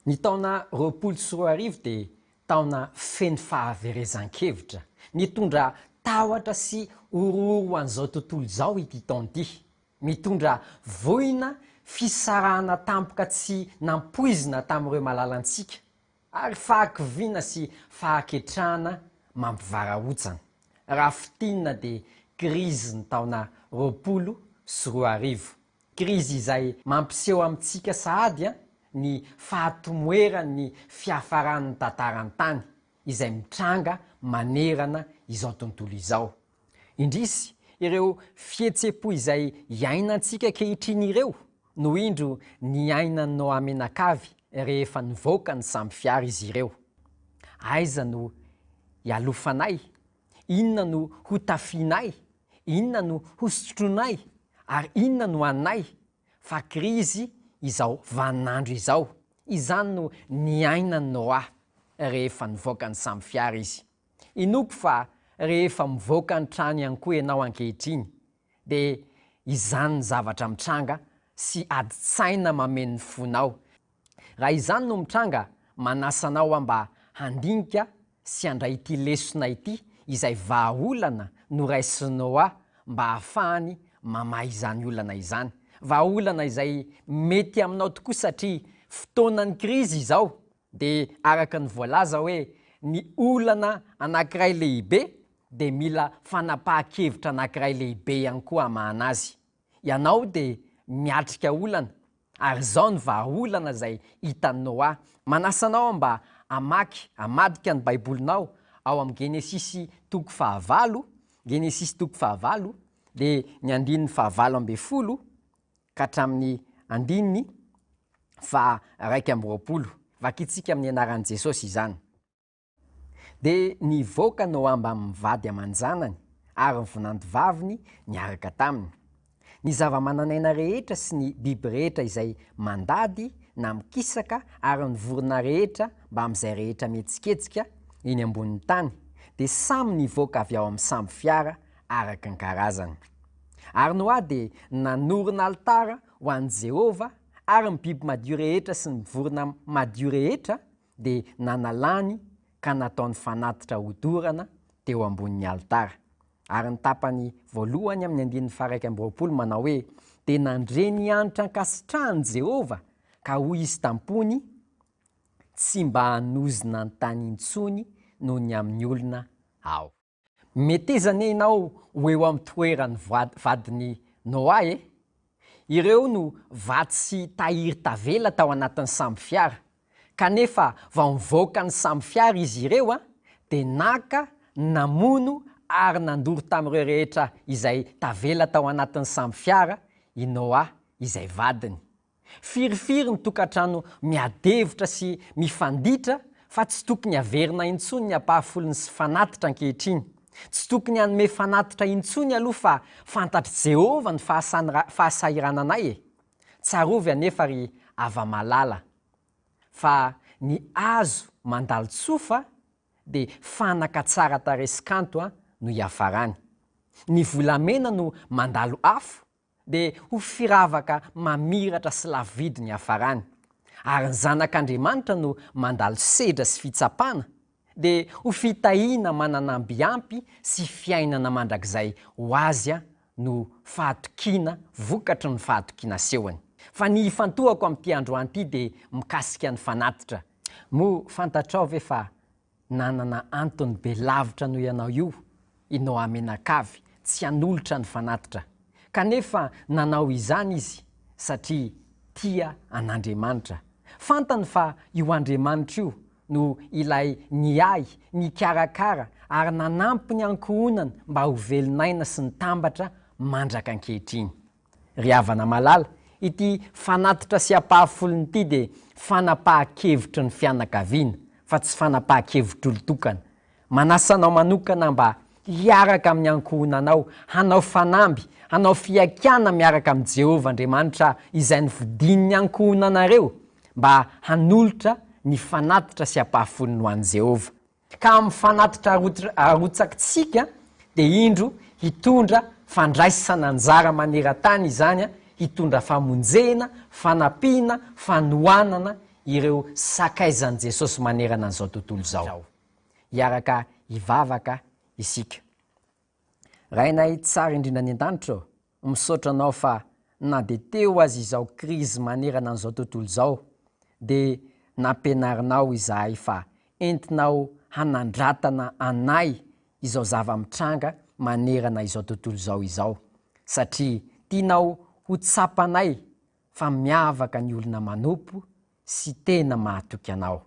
Ny taona 2024 dia taona feno fahaverezan-kevitra, nitondra tahotra sy orooro ho an'izao tontolo izao ity taona ity, mitondra voina fisarahana tampoka tsy nampoizina tamin'ireo malalantsika ary fahakiviana sy fahaketrahana mampivarahontsana. Raha fitinina dia krizy ny taona 2024. Krizy izay mampiseho amintsika sahady ny fahatomoeran'ny fiafaran'ny tantarany tany izay mitranga manerana izao tontolo izao. Indrisy ireo fihetsepo izay iainantsika ankehitriny ireo no indro ny ainanao amenakavy rehefa nivoaka ny samby fiara izy ireo. Aiza no ialofanay? Inona no hotafianay? Inona no hosotronay? Ary inona no anay? Fa krizy izao vaninandro izao, izany no ny ainan'ny Noa. rehefa nivoaka ny samby fiara izy inoko fa rehefa mivoaka ny trano ihany koa ianao ankehitriny dia izany ny zavatra mitranga sy adi-tsaina mameny fonao raha izany no mitranga manasanao mba handinika sy handray ity lesona ity izay vahaolana no raisinao mba hahafahany mamahy izany olana izany vahaolana izay mety aminao tokoa satria fotoanany krizy izao dia araka ny voalaza hoe ny olana anankiray lehibe dia mila fanapahan-kevitra anankiray lehibe ihany koa hamahana azy ianao dia miatrika olana ary zao ny vahaolana izay hitanao manasanao mba amadika ny baibolinao ao amin'ny Genesisy 5 dia ny 19 ka hatramin'ny 120 vakitsika amin'ny anaran'i Jesosy izany dia nivoaka Noa mivady aman-janany ary ny vonantovaviny niaraka taminy ny zava-mananaina rehetra sy ny biby rehetra izay mandady na mikisaka ary ny vorona rehetra mba amin'izay rehetra mihetsiketsika eny ambonin'ny tany dia samy nivoaka avy ao amin'ny samby fiara araka ny karazany ary Noa dia nanorina altara ho an'i Jehova ary ny biby madio rehetra sy ny vorona madio rehetra dia nanalany ka nataony fanatitra hodorana teo ambonin'ny altara ary ny tapany voalohany amin'ny 120 manao hoe dia nandre ny anitra ankasitrahany Jehova ka hoy izy tampony tsy mba hanozina ny tany intsony noho ny amin'ny olona ao metezany ianao ho eo amin'ny toerany vadiny Noa ireo no vaty sy tahiry tavela tao anatin'ny samby fiara kanefa vao mivoaka ny samby fiara izy ireo dia naka namono ary nandoro tamin'ireo rehetra izay tavela tao anatin'ny samby fiara i Noa izay vadiny firifiry ny tokantrano miadevitra sy mifanditra fa tsy tokony averina intsony ny ampahafolony sy fanatitra ankehitriny tsy tokony hanome fanatitra intsony aloha fa fantatry Jehova ny fahasahirananay tsarovy anefa ry ava-malala fa ny azo mandalo tsofa dia fanaka tsara taresin-kanto no hiafarany ny volamena no mandalo afo dia ho firavaka mamiratra sy lavidy ny hafarany ary ny zanak'Andriamanitra no mandalo sedra sy fitsapana dia ho fitahiana mananambiampy sy fiainana mandrakizay ho azy no fahatokiana vokatry ny fahatokiana sehony fa ny ifantohako amin'ity androany ity dia mikasika ny fanatitra mo fantatrao ve fa nanana antony be lavitra no ianao io inao amenakavy tsy hanolotra ny fanatitra kanefa nanao izany izy satria tia an'Andriamanitra fantany fa io Andriamanitra io no ilay niay nikarakara ary nanampy ny ankohonana mba ho velonaina sy ny tambatra mandraka ankehitriny ry havana malala ity fanatitra sy ampahafolony ity dia fanapahan-kevitry ny fianakaviana fa tsy fanapahan-kevitry olon-tokana manasanao manokana mba hiaraka amin'ny ankohonanao hanao fanamby hanao fiakana miaraka amin'ny Jehova Andriamanitra izay nividin'ny ankohonanareo mba hanolotra ny fanatitra sy ampahafolony ho an'i Jehova ka amin'ny fanatitra arotsakitsika dia indro hitondra fandraisana anjara maneran-tany izany hitondra famonjena fanampiana fanohanana ireo sakaizan'i Jesosy manerana an'izao tontolo izao hiaraka hivavaka isika rainay tsara indrindra ny an-danitra misaotra anao fa na dia teo azy izao krizy manerana an'izao tontolo izao dia nampianarinao izahay fa entinao hanandratana anay izao zava-mitranga manerana izao tontolo izao satria tianao ho tsapanay fa miavaka ny olona manompo sy tena mahatoky anao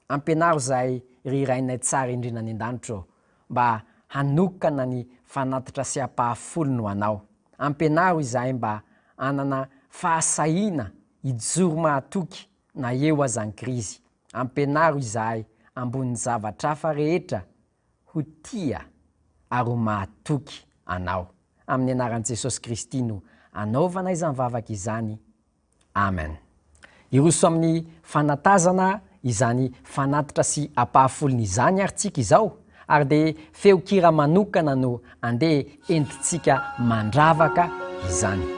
ampianaro izahay rirainay tsara indrindra ny an-danitra mba hanokana ny fanatitra sy ampahafolony ho anao ampianaro izahay mba anana fahasahiana hijoro mahatoky na eo azany krizy ampianaro izahay ambony zavatra hafa rehetra ho tia ary ho mahatoky anao amin'ny anaran'i Jesosy Kristy no anaovana izany vavaka izany amen iroso amin'ny fanatazana izany fanatitra sy ampahafolony izany arytsika izao ary dia feokira manokana no andeha entitsika mandravaka izany.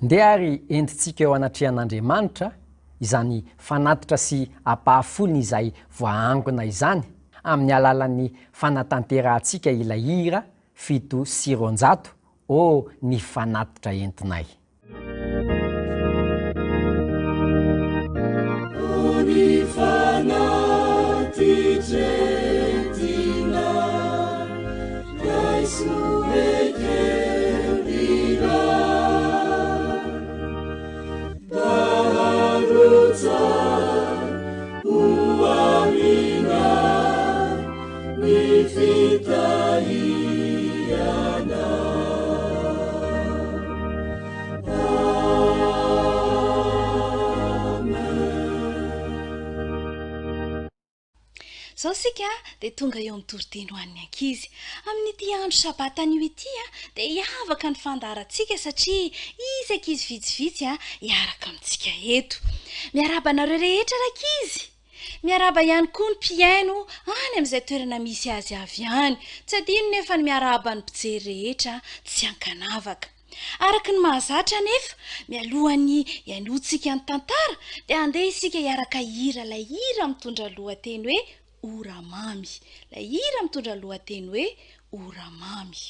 Ndeha ary entitsika eo anatrehan'Andriamanitra izany fanatitra sy ampahafolony izay voahangona izany amin'ny alalan'ny fanatanterantsika ilay hira 700 ô ny fanatitra entinay. Zao sika dia tonga eo amin'ny toriteny ho an'ny ankizy. Amin'ity andro sabatany ity dia hiavaka ny fandaharantsika satria izy ankizy vitsivitsy hiaraka amintsika eto. Miaraba nareo rehetra ankizy. Miaraba ihany koa ny mpiaino any amin'izay toerana misy azy avy any. Tsy adino nefa ny miaraba ny mpijery rehetra tsy hankanavaka. Araka ny mahazatra nefa mialohan'ny hiainotsika ny tantara dia andeha isika hiaraka hira ilay hira mitondra lohateny hoe Oramamy. Ilay hira mitondra lohateny hoe Oramamy.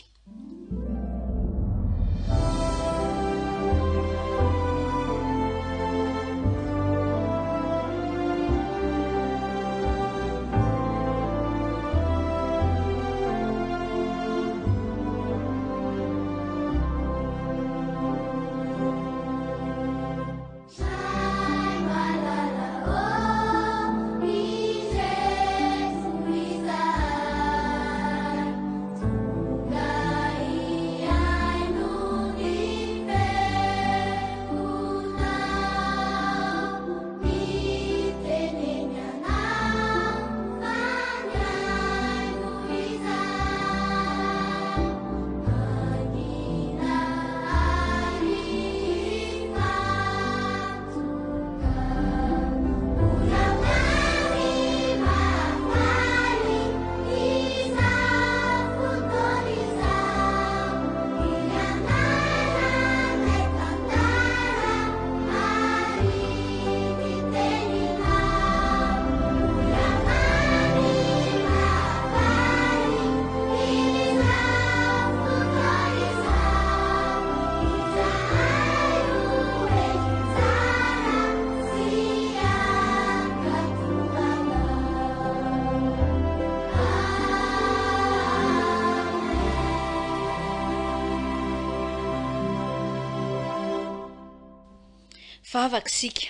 Vavakisika.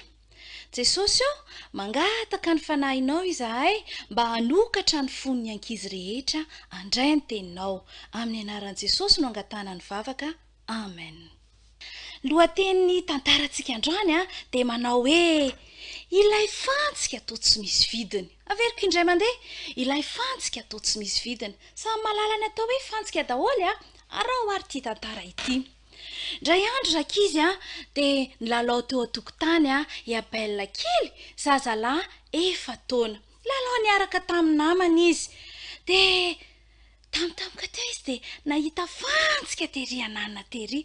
Jesosy mangataka ny fanahinao izahay mba hanokatra ny fon'ny ankizy rehetra andray ny teninao. Amin'ny anaran'i Jesosy no angatana ny vavaka. Amen. Lohatenin'ny tantarantsika androany dia manao hoe ilay fantsika toa tsy misy vidiny. Averiko indray mandeha, ilay fantsika toa tsy misy vidiny. Samy mahalala ny atao hoe fantsika daholo arao ary ity tantara ity. ndray andro rakizy a dia nilalao teo a-tokotany a iabella kely zazalahy 4 taona lalao niaraka tamin'ny namana izy dia tamtampoka teo izy dia nahita fantsika tery anana tery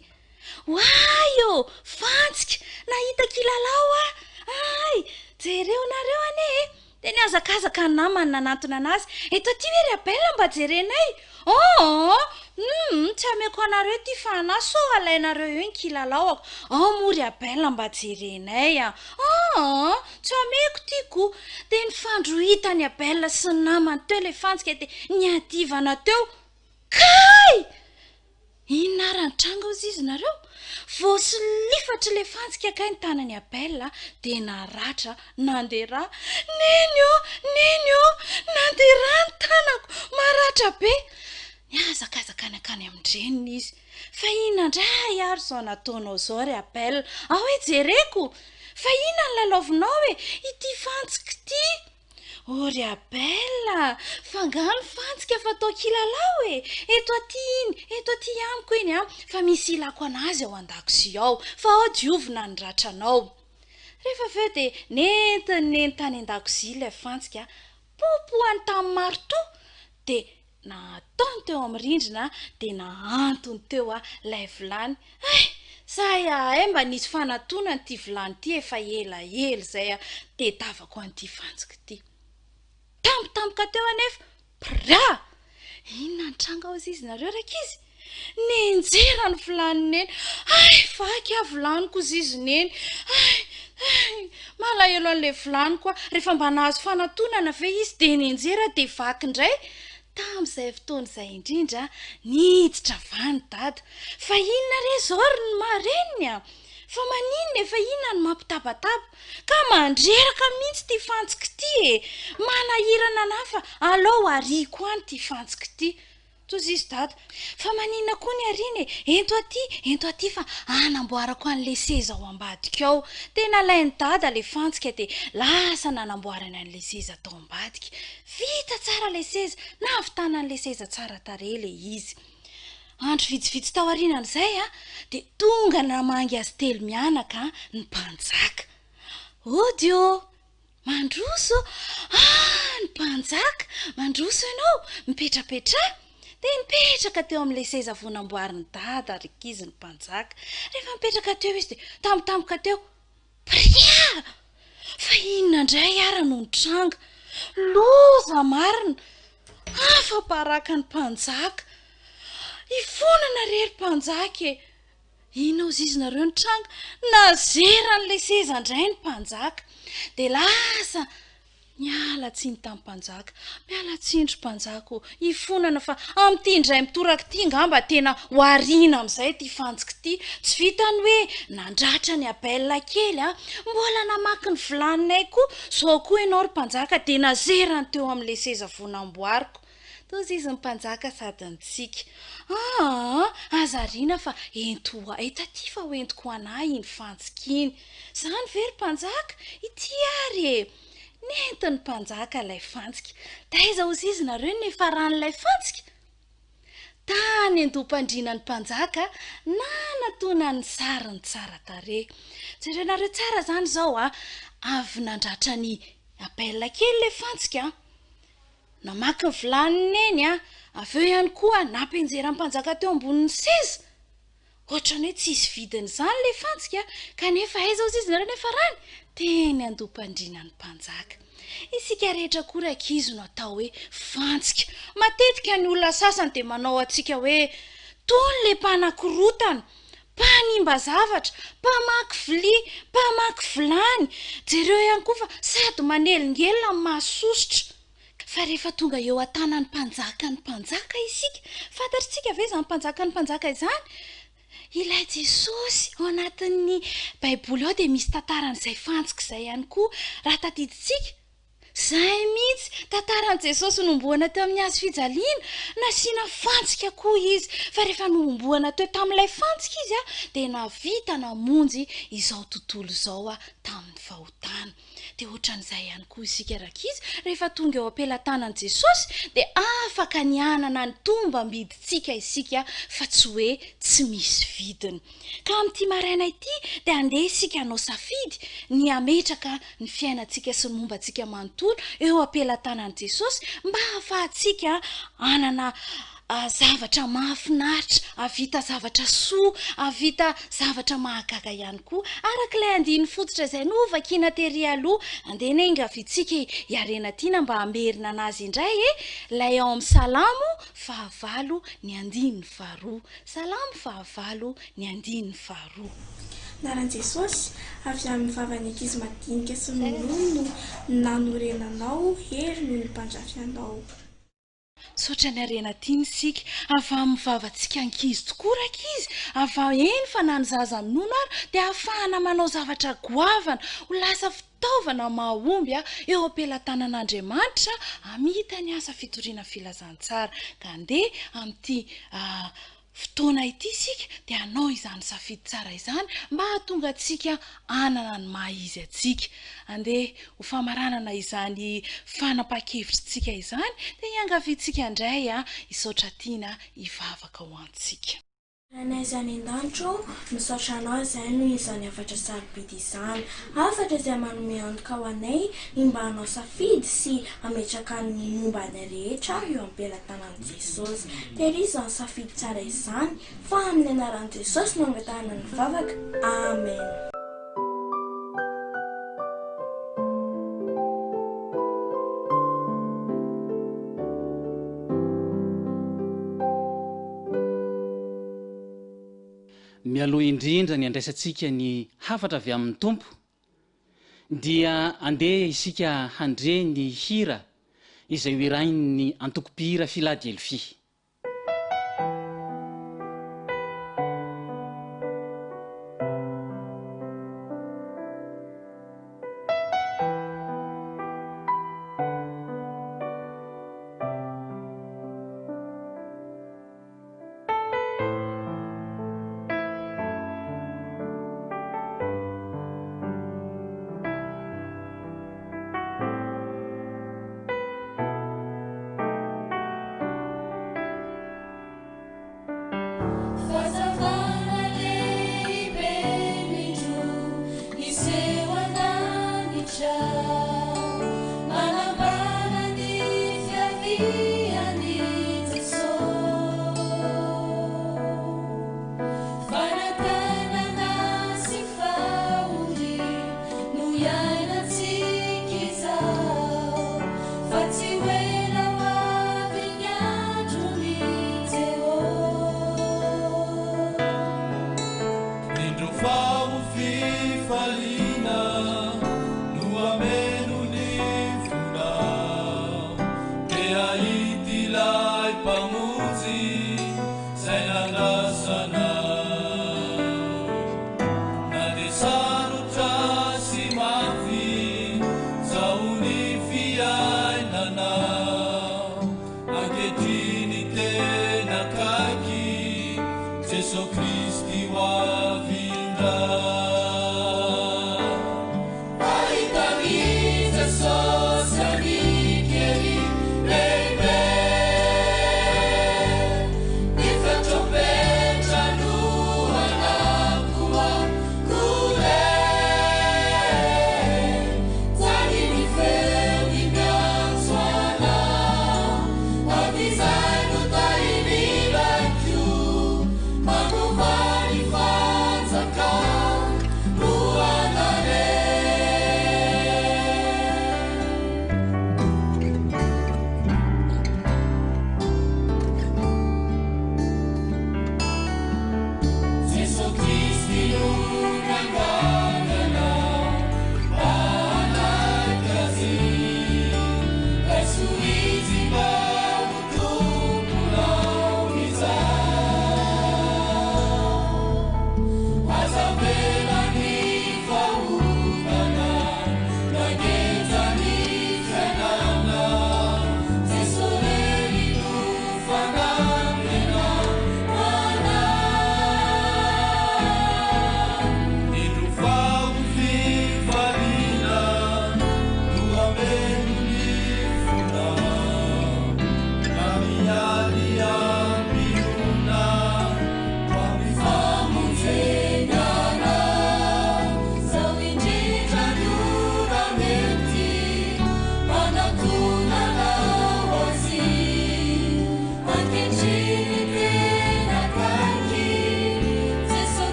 wayo fantsika nahita kilalao a ay jereo nareo ane dia niazakazaka ny namany nanantona anazy eto aty hoe ry abella mba jerenay tsy ameko anareo ty fa ana so alainareo eo ny kilalaoako mory abella mba jerenay tsy ameko tiako dia nifandrohitany abella sy ny namany teo le fantsika dia niadivana teo kay inona rany tranga ozy izy nareo voasilifatra le fantsika kay ny tanany abella dia naratra nandera nenyo nandera ny tanako maratra be niazakazaka ny akany amindreniny izy fa inona ndray ary zao nataonao zao ry abella hoe jereko fa inona ny lalaovinao hoe ity fantsika ty ry abella fangano fantsika fa atao kilalao eto aty amiko iny fa misy ilako anazy ao an-dakozia ao fa ao diovina ny ratranao rehefa aveo dia nentiny tany an-dakozia ilay fantsika popohany tamin'ny marto dia nataony teo amin'ny rindrina dia nahantony teo lay vilany say mba nisy fanatonany ty vilany ty efa elaela zay dia davako an'ity fantsika ty tampotampoka teo anefa pra inona ny tranga ozy izy nareo rakizy nenjera ny vilaniny eny vaky vilaniko izy izy neny malahelo an'le vilany koa rehefa mba nahazo fanatonana ve izy dia nenjera dia vaky indray tamin'izay fotoana izay indrindra niditra vany dada fa inona re zao ry ny mareniny fa maninona efa inona ny mampitabataba ka mandreraka mihitsy ty fantsika ty manahirana nafa alao ariko any ty fantsika ty tozy izy dada fa maninona koa ny ariny ento aty fa anamboarako an'le seza ao ambadika ao dia nalainy dada le fantsika dia lasa nanamboarana an'le seza tao ambadika vita tsara le seza navitana an'le seza tsara tare le izy andro vitsivitsy tao arinan'izay dia tonga namangy azy telo mianaka ny mpanjaka odio mandroso ny mpanjaka mandroso ianao mipetrapetra dia mipetraka teo amin'le seza vonamboariny dada rikizy ny mpanjaka rehefa mipetraka teo izy dia tampotampoka teo pria fa inona indray ara no ny tranga loza marina fa paraka ny mpanjaka ifonana rery mpanjaka inona ozy izy nareo ny tranga nazeran'le seza indray ny mpanjaka dia lasa miala tsiny tamin'ny mpanjaka miala tsindry mpanjaka ifonana fa amin'ity indray mitoraka ty ngamba tena hoarina amin'izay ty fantsika ty tsy vitany hoe nandratra ny abella kely mbola namaky ny vilaninay koa zao koa ianao ry mpanjaka dia nazerany teo amin'le seza vonamboariko tozy izy ny mpanjaka sady ntsika azarina fa etaty fa hoentiko anahy iny fantsika iny zany very mpanjaka ity ary nentiny mpanjaka ilay fantsika da iza ozy izy nareo nefa ran'ilay fantsika tany andoam-pandriana ny mpanjaka nanatona ny sariny tsara tare jerenareo tsara zany zao avy nandratra ny abella kely le fantsika namaky ny vilaniny eny aveo ihany koa nampenjera ny mpanjaka teo ambonin'ny seza ohatrany hoe tsisy vidiny zany le fantsika kanefa aiza ozy izy nareo nefa rany teny andoam-pandriana ny mpanjaka isika rehetra koa rakizy no atao hoe fantsika matetika ny olona sasany dia manao atsika hoe tony le mpanakorotana mpanimba zavatra mpamaky vilia mpamaky vilany jereo ihany koa fa sady manelingelina mahasosotra fa rehefa tonga eo an-tanany mpanjaka isika fantatritsika ve zany mpanjaka izany ilay jesosy ao anatin'ny baiboly ao dia misy tantaran'izay fantsika izay ihany koa raha tadiditsika zay mihitsy tantaran' jesosy nomboana teo amin'ny hazo fijaliana nasiana fantsika koa izy fa rehefa nomboana teo tamin'ilay fantsika izy dia navita namonjy izao tontolo izao tamin'ny fahotana dia ohatran'izay ihany koa isika rakizy rehefa tonga eo ampelantanan'i jesosy dia afaka nianana ny tomba mbidintsika isika fa tsy hoe tsy misy vidiny. Ka amin'ity maraina ity dia andeha isika hanao safidy ny ametraka ny fiainantsika sy ny mombantsika manontolo eo ampelantanan'i jesosy mba hahafahantsika anana zavatra mahafinaritra, avita zavatra soa, avita zavatra mahagaga ihany koa arak'ilay andiny fototra izay novakina tery aloha. Andeha nenga vitsika iarena tiana mba hamerina anazy indray lay ao amin'ny salamo fahavalo ny andiny faharoa. Salamo fahavalo ny andiny faharoa. Naran Jesosy avy amin'ny vavany ankizy madinika sy ny rono no nanorenanao hery no ny mpandrafianao. Sotra ny arena tiany sika avy amin'ny vavantsika ankizy tokoa rakizy avy eny fa na ny zaza minono ary dia ahafahana manao zavatra goavana ho lasa fitaovana mahomby eo ampelantanan'Andriamanitra amita ny asa fitoriana filazantsara. Ka andeha amin'ity fotoana ity sika dia hanao izany safidy tsara izany mba hahatonga atsika anana ny maha-izy atsika. Andeha ho famaranana izany fanapa-kevitritsika izany dia hiangaviantsika indray isaotra tiana hivavaka ho antsika. Rainay izany an-danitro misaotra anao izay no izany afatra sarobidy izany. Afatra izay manome antoka ho anay mba hanao safidy sy ametraka ny mombanay rehetra eo ampelantanan'i Jesosy. Tery izany safidy tsara izany fa amin'ny anaran'i Jesosy no angatahana ny vavaka. Amen. mialoha indrindra ny andraisantsika ny hafatra avy amin'ny tompo dia andeha isika handre ny hira izay hoirainy ny antoko-pihira Philadelphie.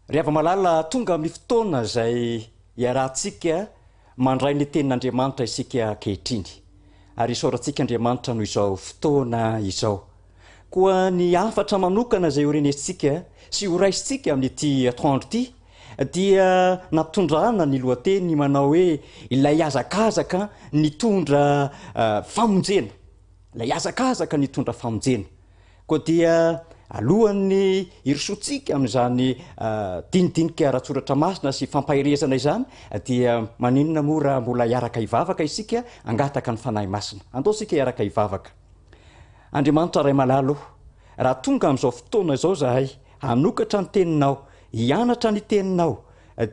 rehefa malala tonga amin'ny fotoana izay iarahantsika mandray ny tenin'andriamanitra isika kehitriny ary isaorantsika andriamanitra noho izao fotoana izao koa ny afatra manokana izay orenesintsika sy horaisintsika amin'ity atoandro ity dia nampitondrana ny lohateny manao hoe ilay azakazaka nitondra famonjena, ilay azakazaka nitondra famonjena. Koa dia alohan'ny irisotsika amin'izany dinidinika ratsoratra masina sy fampahirezana izany dia maninona mora mbola hiaraka hivavaka isika angataka ny fanahy masina. Andao sika hiaraka hivavaka. Andriamanitra ray malalo, raha tonga amin'izao fotoana izao zahay hanokatra ny teninao, hianatra ny teninao,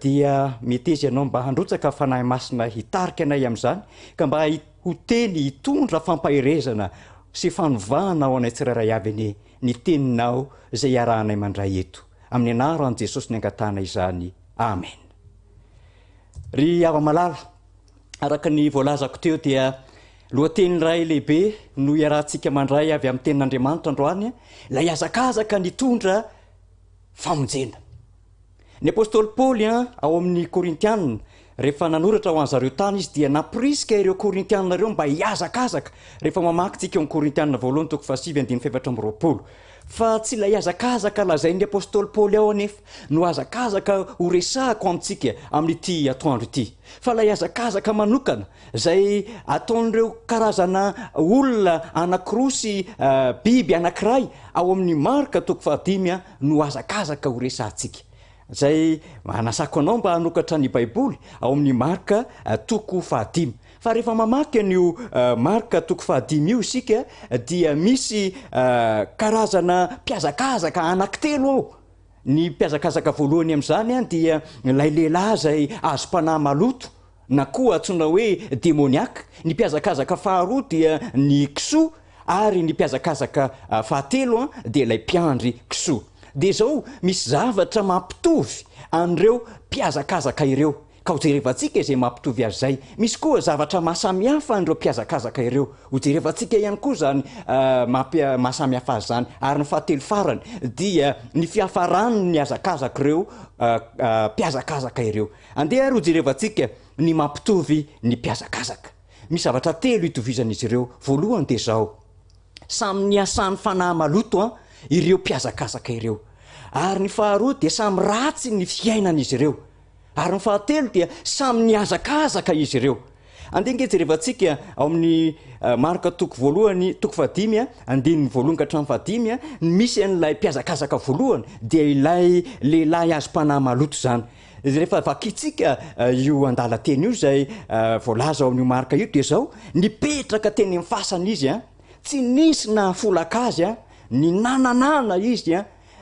dia metezy ianao mba handrotsaka fanahy masina hitarika anay amin'izany ka mba ho teny hitondra fampahirezana sy fanovahana ao anay tsirairay avy ny teninao izay iarahanay mandray eto. Amin'ny anaran'i Jesosy ny angatana izany. Amen. Ry ava-malala, araka ny voalazako teo dia lohateny iray lehibe no iarahantsika mandray avy amin'ny tenin'Andriamanitra androany, ilay azakazaka nitondra famonjena. Ny apôstôly Paoly ao amin'ny Korintianina, rehefa nanoratra ho an'zareo tany izy dia naporisika ireo Korintianina ireo mba hiazakazaka. Rehefa mamaky tsika ao Korintianina voalohany toko 7:7-20 fa tsy ilay azakazaka lazain'ny apôstôly Paoly ao anefa no azakazaka ho resahako amintsika amin'ity atoandro ity, fa ilay azakazaka manokana izay ataon'ireo karazana olona anankiroa sy biby anankiray ao amin'ny Marka toko 5 no azakazaka ho resahantsika. Zay manasako anao mba hanokatra ny baiboly ao amin'ny Marka toko 5. Fa rehefa mamaky an'io Marka toko 5 io isika dia misy karazana mpiazakazaka anankitelo ao. Ny mpiazakazaka voalohany amin'izany dia ilay lehilahy izay azo mpanahy maloto na koa antsoina hoe demoniaka. Ny mpiazakazaka faharoa dia ny kisoa ary ny mpiazakazaka fahatelo dia ilay mpiandry kisoa. Dia zao misy zavatra mampitovy an'ireo mpiazakazaka ireo. Ka hojerevantsika izay mampitovy azy zay. Misy koa zavatra mahasamihafa an'ireo mpiazakazaka ireo. Hojerevantsika ihany koa zany mahasamihafa azy zany. Ary ny fahatelo farany dia ny fiafarany ny azakazaka ireo mpiazakazaka ireo. Andeha ary hojerevantsika ny mampitovy ny mpiazakazaka. Misy zavatra telo hitovizan'izy ireo. Voalohany dia zao, samy niasan'ny fanahy maloto ireo mpiazakazaka ireo. Ary ny faharoa dia samy ratsy ny fiainan'izy ireo. Ary ny fahatelo dia samy niazakazaka izy ireo. Andeha ngejerevantsika ao amin'ny Marka toko voalohany toko 5 andininy voalohany ka hatramin'ny 5 misy an'ilay mpiazakazaka voalohany dia ilay lehilahy azo mpanahy maloto zany. Rehefa vakitsika io andalateny io izay voalaza ao amin'io Marka io dia zao nipetraka teny amin'ny fasana izy tsy nisy na folaka azy ny nananana izy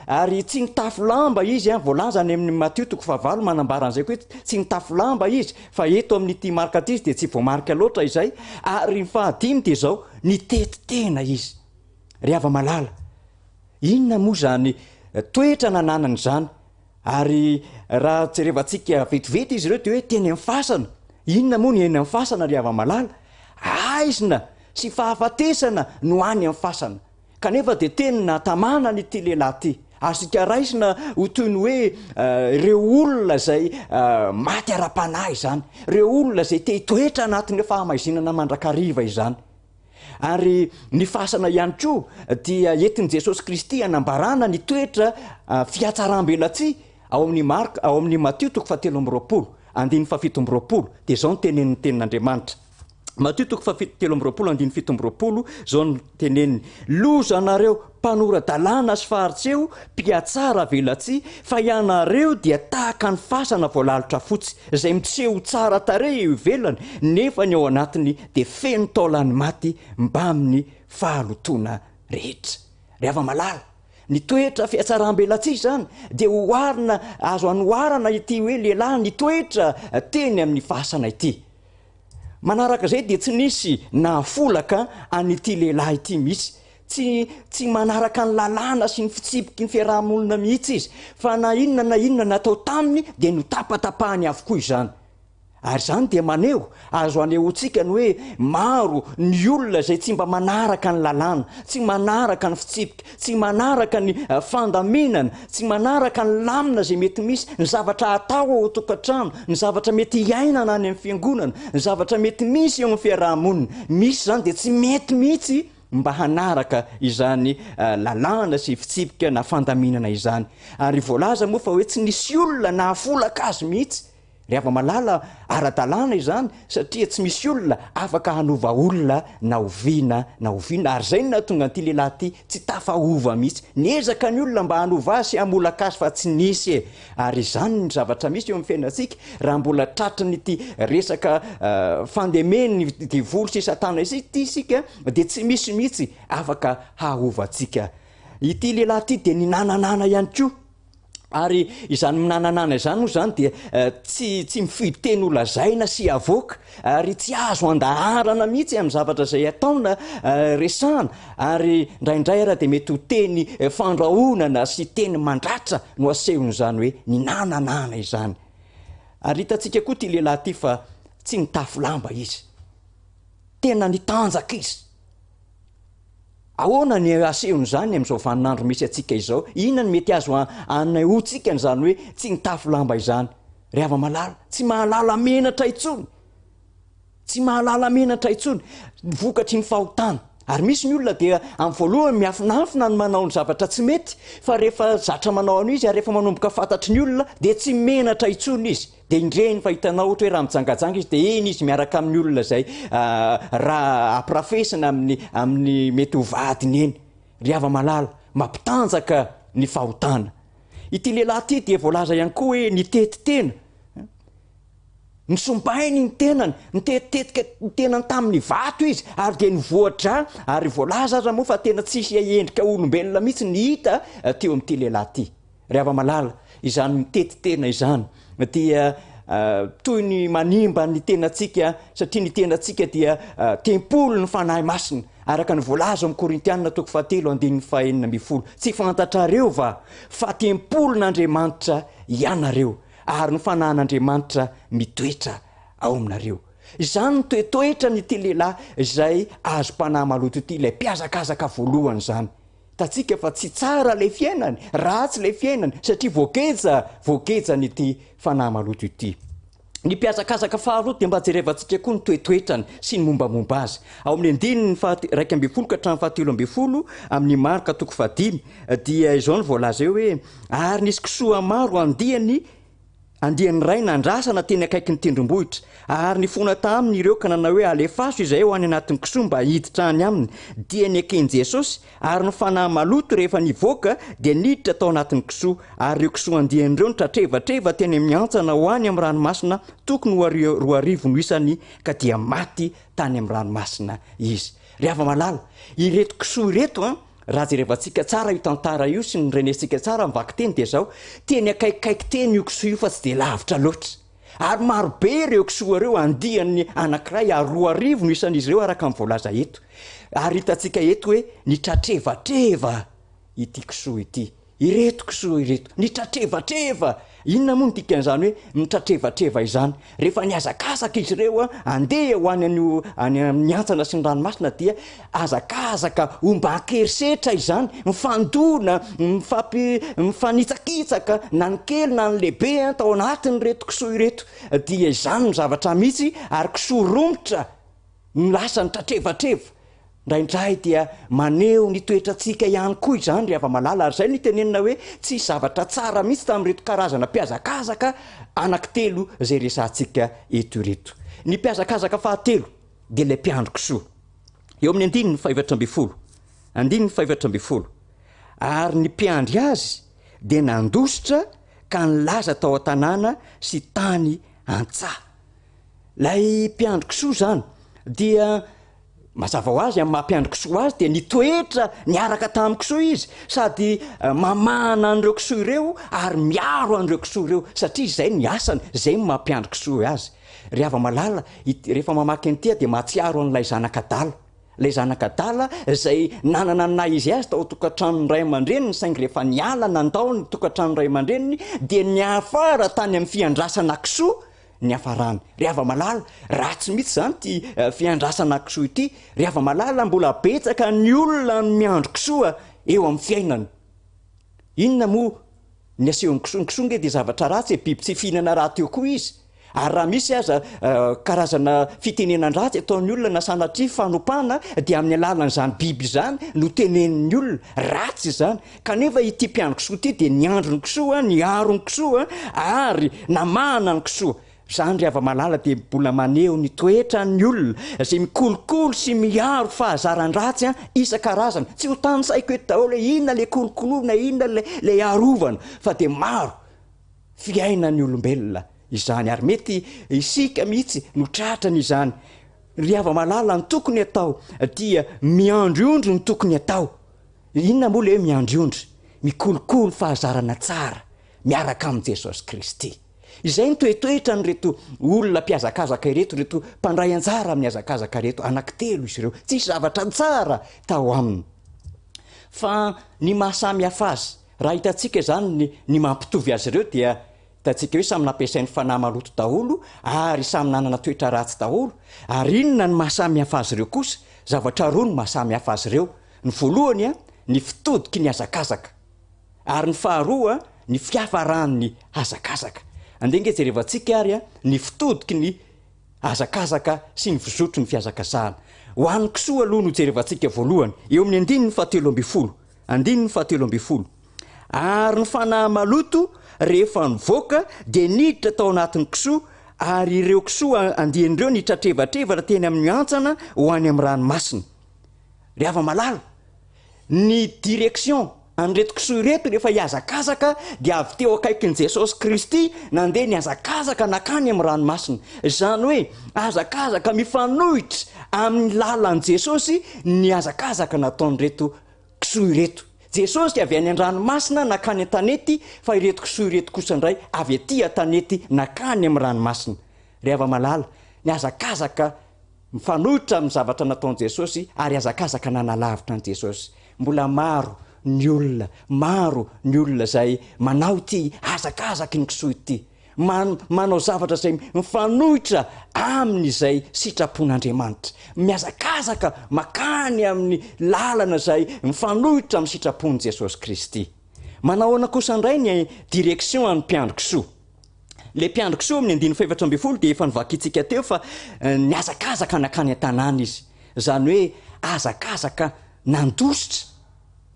ary tsy nitafy lamba izy voalaza any amin'ny Matio toko 5 manambara an'izay koa tsy nitafy lamba izy, fa eto amin'ity Marka ity dia tsy voamarika loatra izay. Ary ny fahadimy dia zao nitety tena izy. Ry ava-malala, inona moa zany toetra nananany zany? Ary raha jerevantsika vetivety izy ireo dia hoe teny amin'ny fasana. Inona moa ny eny amin'ny fasana ry ava-malala? Aizina sy fahafatesana no any amin'ny fasana. Kanefa dia teny natamana n'ity lehilahy ity. Asika raisina ho toy ny hoe ireo olona izay maty ara-panahy izany, ireo olona izay te hitoetra anatin'ny fahamaizinana mandrakariva izany. Ary ny fasana ihany koa dia entin'i Jesosy Kristy hanambarana ny toetra fiatsaram-belatsia ao amin'ny Marka, ao amin'ny Matio toko 7:20, andiny 7:20 dia zao ny tenenin'ny tenin'Andriamanitra. Matio toko 7:20 andiny 7:20 zao ny teneniny: loza anareo mpanorad-dalàna sy faharitseo, mpiatsara velatsia, fa ianareo dia tahaka ny fasana voalalotra fotsy izay mitseho tsara tarehy eo ivelany nefa ny ao anatiny dia feno taolany maty mba amin'ny fahalotoana rehetra. Ry ava-malala, ny toetra fiatsaram-belatsia zany dia hoarina, azo anoharana ity hoe lehilahy ny toetra teny amin'ny fasana ity. Manaraka izay dia tsy nisy nahafolaka an'ity lehilahy ity misy. Tsy manaraka ny lalàna sy ny fitsipiky ny fiarahamonina mihitsy izy, fa na inona natao taminy dia no tapatapahany avokoa izany. ary zany dia maneho azo anehontsika ny hoe maro ny olona zay tsy mba manaraka ny lalàna, tsy manaraka ny fitsipika, tsy manaraka ny fandaminana, tsy manaraka ny lamina zay mety misy, ny zavatra atao ao tokantrano, ny zavatra mety hiainana any amin'ny fiangonana, ny zavatra mety misy eo amin'ny fiarahamonina. Misy zany dia tsy mety mihitsy mba hanaraka izany lalàna sy fitsipika na fandaminana izany. Ary voalaza moa fa hoe tsy nisy olona nahafolaka azy mihitsy. Rehefa malala ara-dalàna izany satria tsy misy olona afaka hanova olona na oviana ary zay na tonga an'ity lehilahy ity tsy tafahova mihitsy. Niezaka ny olona mba hanova azy sy hamolaka azy fa tsy nisy e. Ary izany ny zavatra misy eo amin'ny fiainantsika raha mbola tratranyity resaka fandemeny divolo sy satana ity isika dia tsy misy mihitsy afaka hahovantsika. Ity lehilahy ity dia ninananana ihany koa. Ary izany minananana izany moa zany dia tsy mifidy teny olazaina sy avoaka ary tsy azo andaharana mihitsy amin'ny zavatra izay ataona resahana ary indraindray raha dia mety ho teny fandrahonana sy teny mandratra no asehony izany hoe ninananana izany. Ary hitantsika koa ty lehilahy ity fa tsy mitafy lamba izy, tena nitanjaka izy. Ahoana ny asehony izany amin'izao vaninandro misy atsika izao? Inona ny mety azo anehoantsika n'izany hoe tsy mitafy lamba izany? Rehefa malala tsy mahalala menatra intsony, tsy mahalala menatra intsony, vokatry ny fahotana. Ary misy ny olona dia amin'ny voalohany miafinafina ny manao ny zavatra tsy mety, fa rehefa zatra manao an'izy ary rehefa manomboka fantatry ny olona dia tsy menatra intsony izy. Dia indreny fa hitanao ohatra hoe raha mijangajanga izy dia eny izy miaraka amin'ny olona zay raha amparafesina amin'ny mety ho vadiny eny. Rehefa malala mampitanjaka ny fahotana. Ity lehilahy ity dia voalaza ihany koa hoe nitety tena. Nisombainy ny tenany, nitetika ny tenany tamin'ny vato izy ary dia nivoatra ary voalaza aza moa fa tena tsisy endrika olombelona mihitsy ny hita teo amin'ity lehilahy ity. Rehefa malala izany mitety tena izany dia toy ny manimba ny tenantsika satria ny tenantsika dia tempolo ny fanahy masina araka ny voalaza amin'ny Korintianina 7:9. Tsy fantatrareo fa tempolon'Andriamanitra ianareo ary ny fanan'Andriamanitra mitoetra ao aminareo. Izany ny toetoetra nyity lehilahy izay azo mpanahy maloto ity, ilay mpiazakazaka voalohany izany. Tatsika fa tsy tsara ilay fiainany, ratsy ilay fiainany satria voageja nyity fanahy maloto ity. Ny mpiazakazaka faharoa dia mba jerevantsika koa ny toetoetrany sy ny mombamomba azy. Ao amin'ny 2:1-7 amin'ny Marka 5 dia izao ny voalaza eo hoe ary nisy kisoa maro andiany ray nandrasana teny akaiky ny tendrombohitra ary nifona taminy ireo ka nanao hoe alefaso izay ao any anatin'ny kisoa mba hiditra any aminy dia niekeny Jesosy ary ny fanahy maloto rehefa nivoaka dia niditra tao anatin'ny kisoa ary ireo kisoa andian'ireo nitratrevatreva teny miantsana ho any amin'ny ranomasina tokony ho 2 no isany ka dia maty tany amin'ny ranomasina izy. Rehefa malala ireto kisoa ireto raha jerevantsika tsara io tantara io sy ny renesika tsara mivaky teny dia zao teny akaikikaiky teny io kisoa io fa tsy dia lavitra loatra ary marobe ireo kisoa ireo andiany anankiray ary 2 no isan'izy ireo araka amin'ny voalaza eto. Ary hitantsika eto hoe nitratrevatreva ity kisoa ity, ireto kisoa ireto nitratrevatreva. Inona moa ny dikan'izany hoe nitratrevatreva izany? Rehefa niazakazaka izy ireo andeha ho any amin'ny antsana sy ny ranomasina dia azakazaka omba ankerisetra izany, mifandona, mifanitsakitsaka na ny kely na ny lehibe tao anatin'ireto kisoa ireto. Dia izany ny zavatra mihitsy ary kisoa romotra ny lasa nitratrevatreva. Indraindray dia maneho ny toetrantsika ihany koa izany rehefa malala ary izay nitenenina hoe tsy zavatra tsara mihitsy tamin'ireto karazana mpiazakazaka anankitelo izay resantsika eto ireto. Ny mpiazakazaka fahatelo dia ilay mpiandro kisoa. Eo amin'ny 2:5 ary ny mpiandry azy dia nandositra ka nilaza tao an-tanàna sy tany an-tsaha. Lay mpiandro kisoa zany dia mazava ho azy amin'ny mampiandro kisoa azy dia nitoetra niaraka tamin'ny kisoa izy sady mamana an'ireo kisoa ireo ary miaro an'ireo kisoa ireo satria izay ny asany, izay ny mampiandro kisoa azy. Rehefa malala rehefa mamaky an'ity dia mahatsiaro an'ilay zanakadala. Ilay zanakadala izay nanana ny nahy izy azy tao tokantrano ray aman-dreniny saingy rehefa niala nandao ny tokantrano ray aman-dreniny dia niafara tany amin'ny fiandrasana kisoa ny hafarany ry ava malala ratsy mihitsy zany ty fiandrasana kisoa ity ry ava malala mbola betsaka ny olona miandro kisoa eo amin'ny fiainana inona moa ny asehon'ny kisoa ny kisoa nge dia zavatra ratsy biby tsy fihinana raha teo koa izy ary raha misy aza karazana fitenenan-dratsy ataon'ny olona na sanatria fanompoana dia amin'ny alalan'izany biby zany no tenenin'ny olona ratsy zany kanefa ity mpiandro kisoa ity dia ny andro ny kisoa ny aro ny kisoa ary namahana ny kisoa zany ry ava malala dia mbola maneho ny toetra ny olona zay mikolokolo sy miaro fahazaran-dratsy isan-karazana tsy ho tany saiko eto daholo inona le kolokoloana inona le arovana fa dia maro fiainany olombelona izany ary mety isika mihitsy no tratrany izany ry ava malala ny tokony atao dia miandriondro ny tokony atao inona moa le hoe miandriondro mikolokolo fahazarana tsara miaraka amin'i Jesosy Kristy izay ny toetoetra ny reto olona mpiazakazaka ireto reto mpandray anjara amin'ny azakazaka reto anankitelo izy ireo tsisy zavatra tsara tao aminy fa ny mahasamy hafa azy raha hitantsika zany ny mampitovy azy ireo dia hitantsika hoe samy nampiasain'ny fanahy maloto daholo ary samy nanana toetra ratsy daholo ary inona ny mahasamy hafa azy ireo kosa zavatra roa ny mahasamy hafa azy ireo ny voalohany ny fitodiky ny azakazaka ary ny faharoa ny fiafaran'ny azakazaka andeha nge jerevantsika ary ny fitodiky ny azakazaka sy ny vizotro ny fiazakazahana ho an'ny kisoa aloha no jerevantsika voalohany eo amin'ny 7:17 ary ny fanahy maloto rehefa nivoaka dia niditra tao anatin'ny kisoa ary ireo kisoa andian'ireo nitratrevatrevatra teny amin'ny antsana ho any amin'ny ranomasina ry ava malala ny direction anreto kisoa ireto rehefa hiazakazaka dia avy teo akaikin'i Jesosy Kristy nandeha ny azakazaka nakany amin'ny ranomasina izany hoe azakazaka mifanohitra amin'ny lalan'i Jesosy ny azakazaka nataon'reto kisoa ireto Jesosy avy any an-dranomasina nakany an-tanety fa ireto kisoa ireto kosa indray avy aty an-tanety nakany amin'ny ranomasina ry ava malala ny azakazaka mifanohitra amin'ny zavatra nataon'i Jesosy ary azakazaka nanalavitra an'i Jesosy mbola maro ny olona zay manao ity azakazaky ny kisoa ity manao zavatra zay mifanohitra amin'izay sitrapon'Andriamanitra miazakazaka makany amin'ny lalana zay mifanohitra amin'ny sitrapon'i Jesosy Kristy manao ana kosa indray ny direction amin'ny mpiandro kisoa le mpiandro kisoa amin'ny 7:14 dia efa nivakitsika teo fa ny azakazaka nakany an-tanàna izy zany hoe azakazaka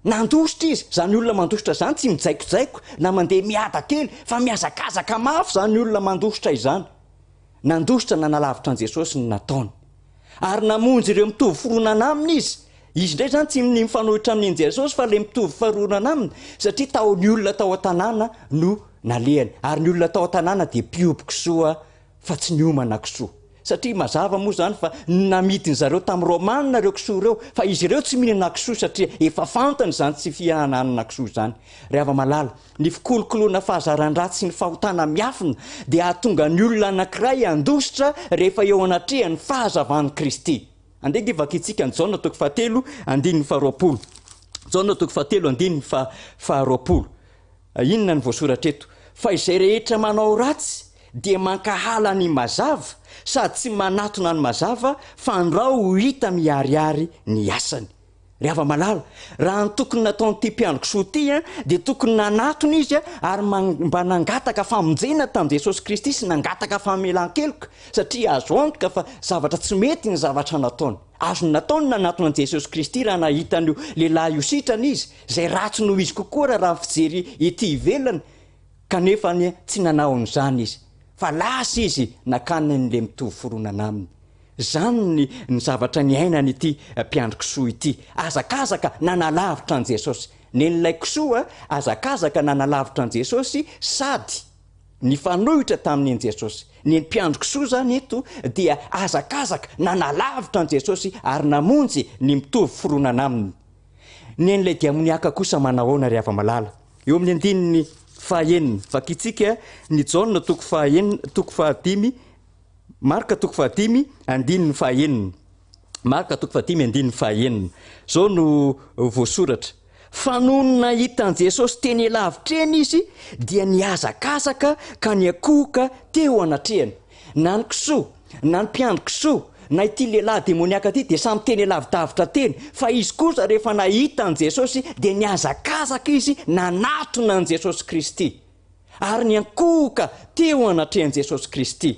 nandositra izy zany olona mandositra zany tsy mijaikojaiko na mandeha miada kely fa miazakazaka mafy zany olona mandositra izany nandositra nanalavitra an' Jesosy ny nataony ary namonjy ireo mitovy foronana aminy izy indray zany tsy ny mifanohitra amin'iny Jesosy fa le mitovy faharonana aminy satria tao ny olona tao an-tanàna no nalehany ary ny olona tao an-tanàna dia mpiobo kisoa fa tsy ny homana kisoa satria mazava moa zany fa namidiny zareo tamin'ny romanina ireo kisoa ireo fa izy ireo tsy mihinana kisoa satria efa fantany zany tsy fihananana kisoa zany ry ava malala ny fikolokoloana fahazaran-dratsy sy ny fahotana miafina dia ahatonga ny olona anankiray andositra rehefa eo anatrehan'ny fahazavan'i Kristy andeha vakitsika ny Jaona 7:20 Jaona 7:20 inona ny voasoratra eto fa izay rehetra manao ratsy dia mankahala ny mazava sady tsy manatona ny mazava fa andrao ho hita miariary ny asany ry ava malala raha ny tokony nataon'ity mpiandro kisoa ity dia tokony nanatona izy ary mba nangataka famonjena tamin'i Jesosy Kristy sy nangataka famelan-keloka satria azo antoka fa zavatra tsy mety ny zavatra nataony azo nataony nanatona an'i Jesosy Kristy raha nahitan'io lehilahy io sitrana izy zay ratsy noho izy kokoa raha fijery ety ivelany kanefa tsy nanao an'izany izy fa lasa izy nakany n'le mitovy foronana aminy zany ny zavatra ny ainany ity mpiandro kisoa ity azakazaka nanalavitra an' Jesosy nen'ilay kisoa azakazaka nanalavitra an' Jesosy sady ny fanohitra tamin'iny Jesosy ny mpiandro kisoa zany eto dia azakazaka nanalavitra an' Jesosy ary namonjy ny mitovy foronana aminy nen'ilay diamoniaka kosa manahoana ry ava malala eo amin'ny 9 vakitsika ny Jaona 5 Marka 5:5 Marka 5:5 zao no voasoratra fa noho ny nahita an' Jesosy teny lavitra eny izy dia niazakazaka ka niakohoka teo anatrehany na ny kisoa na ny mpiandro kisoa na ity lehilahy demoniaka ty de samy teny lavidavitra teny fa izy kosa rehefa nahita an' jesosy de niazakazaka izy nanatona an' jesosy kristy ary ny ankoka teo anatrehan' jesosy kristy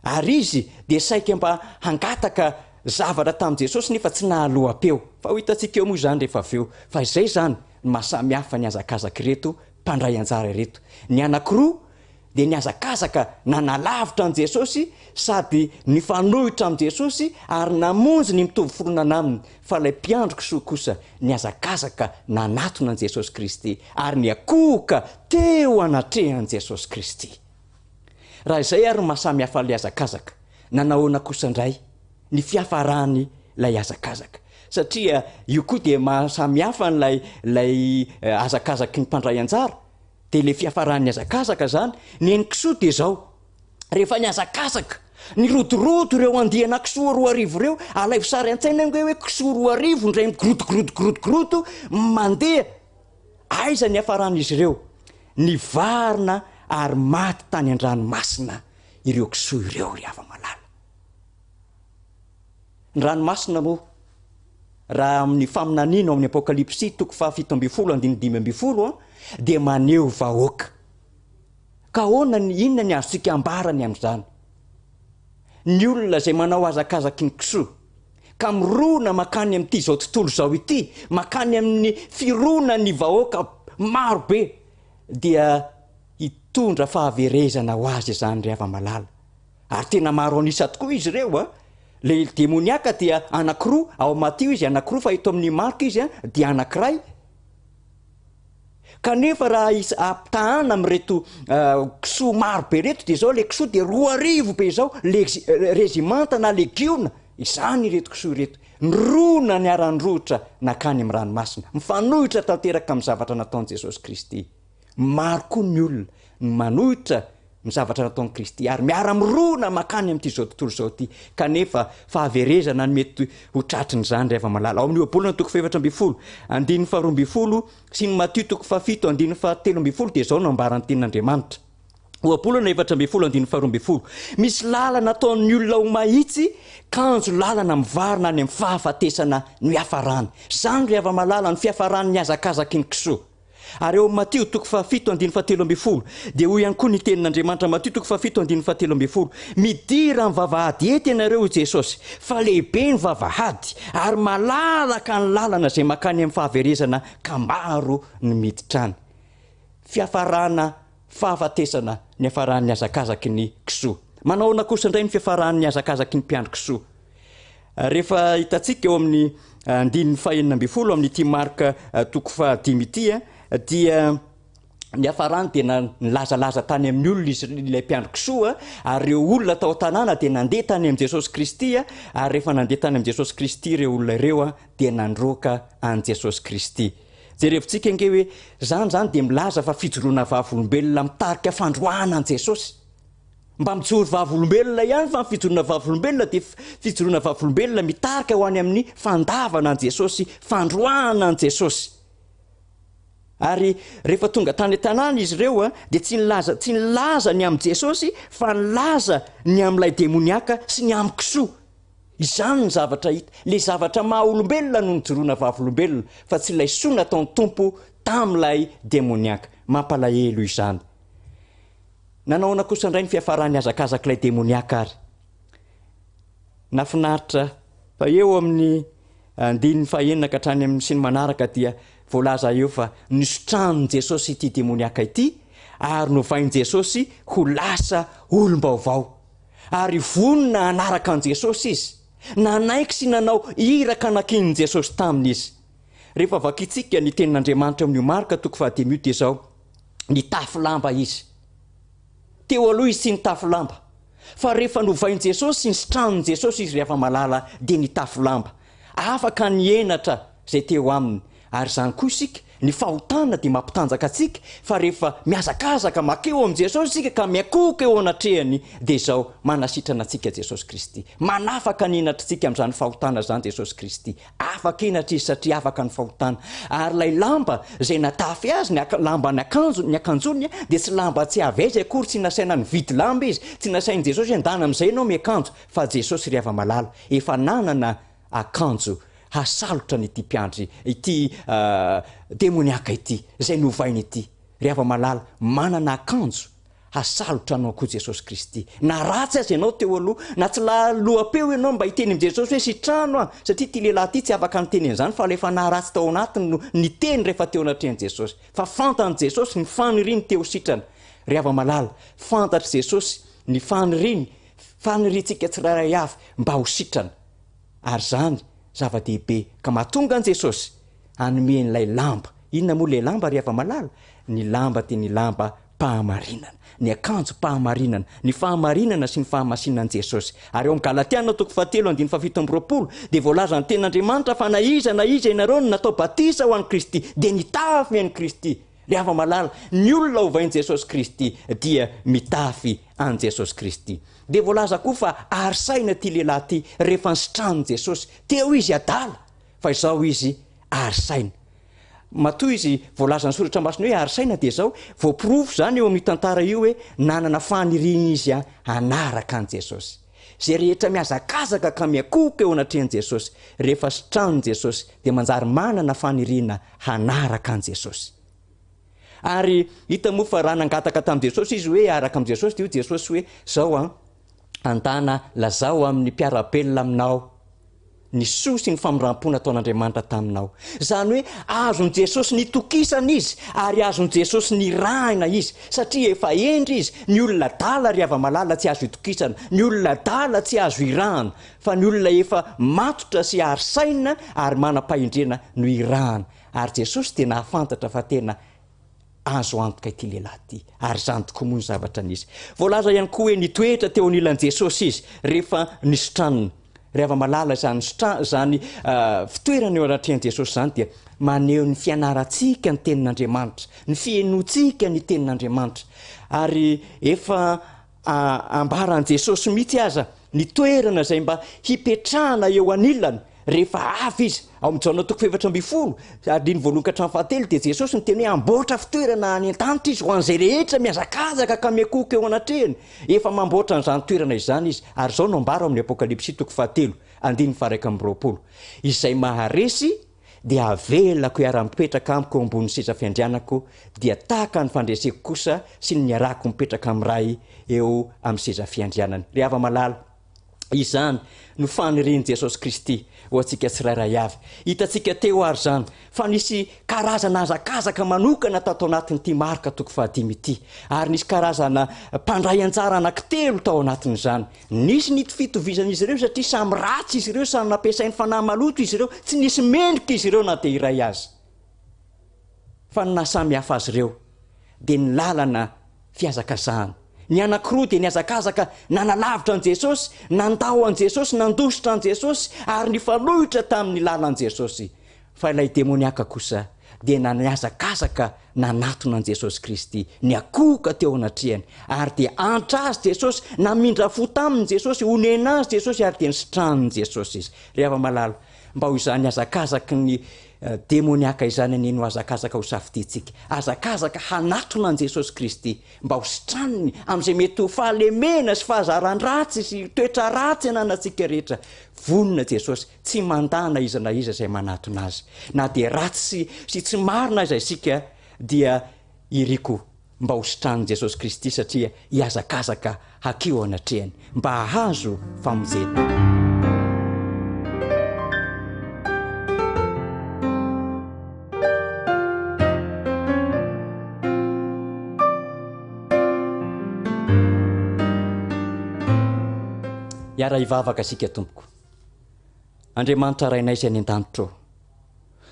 ary izy de saika mba hangataka zavatra tamin' jesosy nefa tsy nahaloha-peo fa ho hitantsika eo moa zany rehefa aveo fa izay zany mahasamihafa ny azakazaka reto mpandray anjara reto ny anankiroa de niazakazaka nanalavitra an' jesosy sady nifanohitra am' jesosy ary namonjy ny mitovy foronana aminy fa ilay mpiandro kisoa kosa niazakazaka nanatona an' jesosy kristy ary ny akoka teo anatrehan' jesosy kristy raha izay ary mahasamihafa lay azakazaka nanahoana kosa indray ny fiafarany lay azakazaka satria io koa de mahasamihafa nlay azakazaky ny mpandray anjara de le fiafaran'ny azakazaka zany ny kisoa de zao rehefa ny azakazaka ny rodorodo ireo andihana kisoa 2 reo alaivo sary an-tsaina hoe kisoa 2 ndray migrodogrodogrodogrodo mandeha aiza ny afaran'izy ireo ny varina ary maty tany an-dranomasina ireo kisoa ireo ry ava-malala ny ranomasina moa raha amin'ny faminanina ao amin'ny apokalipsy 7:15 de maneho vahoaka ka hoana ny inona ny azontsika ambarany amin'izany ny olona zay manao azakazaky ny kisoa ka mirona makany amin'ity zao tontolo zao ity makany amin'ny firona ny vahoaka maro be dia hitondra fahaverezana ho azy zany ry ava-malala ary tena maro anisa tokoa izy ireo le demoniaka dia anankiroa ao Matio izy anankiroa fa eto amin'ny Marka izy dia anankiray kanefa raha is apitahana am'reto kisoa maro be reto de zao le kisoa de 2 be zao le regimanta na legiona izany reto kisoa reto nyrona ny aran-drohitra nakany amin'ny ranomasina mifanohitra tanteraka amin'ny zavatra nataon'i Jesosy Kristy maro koa ny olona ny manohitra ny zavatra nataon'i Kristy ary miara-mirona makany amin'ity zao tontolo zao ty kanefa fahaverezana ny mety ho tratriny zany rehefa malala ao amin'ny ohabolana 7:12 andiny 12 sy ny Matio 7 andiny 13 de zao no ambarany tenin'Andriamanitra ohabolana 7:12 andiny 12 misy lalana ataon'ny olona ho mahitsy kanjo lalana mivarina any amin'ny fahafatesana ny hafarany zany ry ava-malala ny fiafaran'ny azakazaky ny kisoa ary eo Matio 7:13 de hoy ihany koa ny tenin'Andriamanitra Matio 7:13 midira ny vavahady ety ianareo Jesosy fa lehibe ny vavahady ary malalaka ny lalana zay makany amin'ny fahaverezana ka maro ny miditra any fiafarana fahafatesana ny hafaran'ny azakazaky ny kisoa manahoana kosa indray ny fiafaran'ny azakazaky ny mpiandro kisoa rehefa hitantsika eo amin'ny 9:12 amin'ity Marka 5 ity dia ny hafarany tena nilazalaza tany amin'ny olona izy ilay mpiandro kisoa ary ireo olona tao tanàna de nandeha tany amin'i Jesosy Kristy ary rehefa nandeha tany amin'i Jesosy Kristy ireo olona ireo de nandroaka an' Jesosy Kristy jerevintsika nge hoe zany de milaza fa fijoroana vavolombelona mitarika fandroana an' Jesosy mba mijoro vavolombelona ihany fa fijoroana vavolombelona de fijoroana vavolombelona mitarika ho any amin'ny fandavana an' Jesosy fandroana an' Jesosy ary rehefa tonga tany tanàna izy ireo de tsy nilaza ny am' Jesosy fa nilaza ny am'ilay demoniaka sy ny am' kisoa izany ny zavatra hita le zavatra maha-olombelona no nijoroana vavolombelona fa tsy ilay soa nataon'ny tompo tam'ilay demoniaka mampalahelo izany nanahoana kosa indray ny fiafaran'ny azakazak'ilay demoniaka ary nafinaritra fa eo amin'ny 9 ka hatrany amin'ny sy ny manaraka dia voalaza eo fa nisotranon' Jesosy ity demoniaka ity ary novain' Jesosy ho lasa olom-baovao ary vonona anaraka an' Jesosy izy nanaiky sy nanao iraka anakin'i Jesosy tamin'izy rehefa vakitsika ny tenin'Andriamanitra amin'io Marka 5 de zao ny tafilamba izy teo aloha izy sy ny tafilamba fa rehefa novain' Jesosy ny sotranon' Jesosy izy rehefa malala de ny tafilamba afaka ny enatra zay teo aminy ary zany koa isika ny fahotana dia mampitanjaka atsika fa rehefa miazakazaka makeo am' jesosy sika ka miakoka eo anatrehany dia izao manasitrana antsika jesosy kristy manafaka ninatrantsika amin'izany fahotana zany jesosy kristy afaka inatra izy satria afaka ny fahotana ary lay lamba zay natafy azy lamba ny akanjony dia tsy lamba tsy avaizy akory tsy nasaina ny vity lamba izy tsy nasainy jesosy andana amin'izay ianao miakanjo fa jesosy rehefa malala efa nanana akanjo hasalotra nyity mpiandry ity demoniaka ity zay novainy ity rehefa malala manana akanjo hasalotra anao koa jesosy kristy na ratsy azy ianao teo aloha na tsy lohapeo ianao mba hiteny am' jesosy hoe sitrano a satria ty lehilahy ty tsy afaka nyteny an'izany fa lefa naratsy tao anatiny no niteny rehefa teo anatrehany jesosy fa fantany jesosy ny faniriny teo sitrana rehefa malala fantatry jesosy ny faniritsika tsiraray avy mba ho sitrana ary zany zava-dehibe ka mahatonga an jesosy anomen'ilay lamba inona moa lay lamba rehefa malala ny lamba dia ny lamba pahamarinana ny akanjo pahamarinana ny fahamarinana sy ny fahamasinana an jesosy ary eo am' galatiana toko 7:7 dia voalaza ny tenin'andriamanitra fa na iza ianareo no natao batisa ho an'ny kristy dia nitafy an'i kristy rehefa malala ny olona hovain' jesosy kristy dia mitafy an jesosy kristy dia voalaza koa fa arisaina ty lehilahy ty rehefa nisitrano jesosy teo izy adala fa izao izy arisaina matoa izy voalaza ny soratra masina hoe arisaina dia izao voapirofo zany eo amin'ny tantara io hoe nanana faniriny izy hanaraka an jesosy zay rehetra miazakazaka ka miakoka eo anatrehan jesosy rehefa sitrano jesosy dia manjary manana fanirina hanaraka an jesosy ary hita moa fa raha nangataka tamin' jesosy izy hoe araka am' jesosy dia io jesosy hoe zao andana lazao amin'ny mpiarabelona aminao ny soa sy ny famindram-pona ataon'andriamanitra taminao zany hoe azony jesosy nitokisana izy ary azony jesosy ny rahina izy satria efa endry izy ny olona dala ry ava-malala tsy azo itokisana ny olona dala tsy azo irahana fa ny olona efa matotra sy arisaina ary manam-pahindrena no irahana ary jesosy dia nahafantatra fa tena azo antoka ity lehilahy ty ary zany tokoa moa ny zavatra nisy voalaza ihany koa hoe nitoetra teo anilan' jesosy izy rehefa nisitranony rehefa malala zany fitoerana eo anatrehan' jesosy zany dia maneho ny fianaratsika ny tenin'andriamanitra ny fienotsika ny tenin'andriamanitra ary efa ambaran' jesosy mihitsy aza nitoerana zay mba hipetrahana eo anilany rehefa avy izy ao am' Jaona toko 7:20 adiny voalohanka hatramin'ny fahatelo dia jesosy ny teny hoe amboatra fitoerana any an-tanitra izy ho an'izay rehetra miazakazaka ka miakoka eo anatrehany efa mamboatra n'izany toerana izany izy ary zao no ambara amin'ny apokalipsy toko 7:1-20 izay maharesy dia avelako iara-mipetraka amiko eo ambony seza fiandrianako dia tahaka ny fandreseko kosa sy ny niarako mipetraka amin'ray eo amin'ny seza fiandrianany ry ava-malala izany no faniriny jesosy kristy ho antsika tsirairay avy hitantsika teo ary zany fa nisy karazana azakazaka manokana tao anatin'ity marika toko 5 ity ary nisy karazana mpandray anjara anankitelo tao anatin'izany nisy nity fitovizan'izy ireo satria samy ratsy izy ireo samy nampiasain'ny fanahy maloto izy ireo tsy nisy mendrika izy ireo na dia iray azy fa ny nasamy hafa azy ireo dia ny lalana fiazakazahana ny anankiroa dia niazakazaka nanalavitra an' jesosy nandao an' jesosy nandositra an' jesosy ary nifalohitra tamin'ny lalan' jesosy fa ilay demoniaka kosa dia naniazakazaka nanatona an' jesosy kristy ny akoka teo anatrehany ary dia antra azy jesosy namindra fo tamin' jesosy onena azy jesosy ary dia nisitranony jesosy izy rehefa malala mba ho izany azakazaka ny demoniaka izany aneno azakazaka ho safiditsika azakazaka hanatona an' jesosy kristy mba ho sitranony amin'izay mety ho fahalemena sy fahazaran-dratsy sy toetra ratsy ananatsika rehetra vonina jesosy tsy mandana iza na iza izay manatona azy na dia ratsy sy tsy marina izay sika dia iriko mba ho sitranony jesosy kristy satria hiazakazaka hakeo anatrehany mba hahazo famonjena iara hivavaka asika tompoko andriamanitra rainay izay any an-danitra ao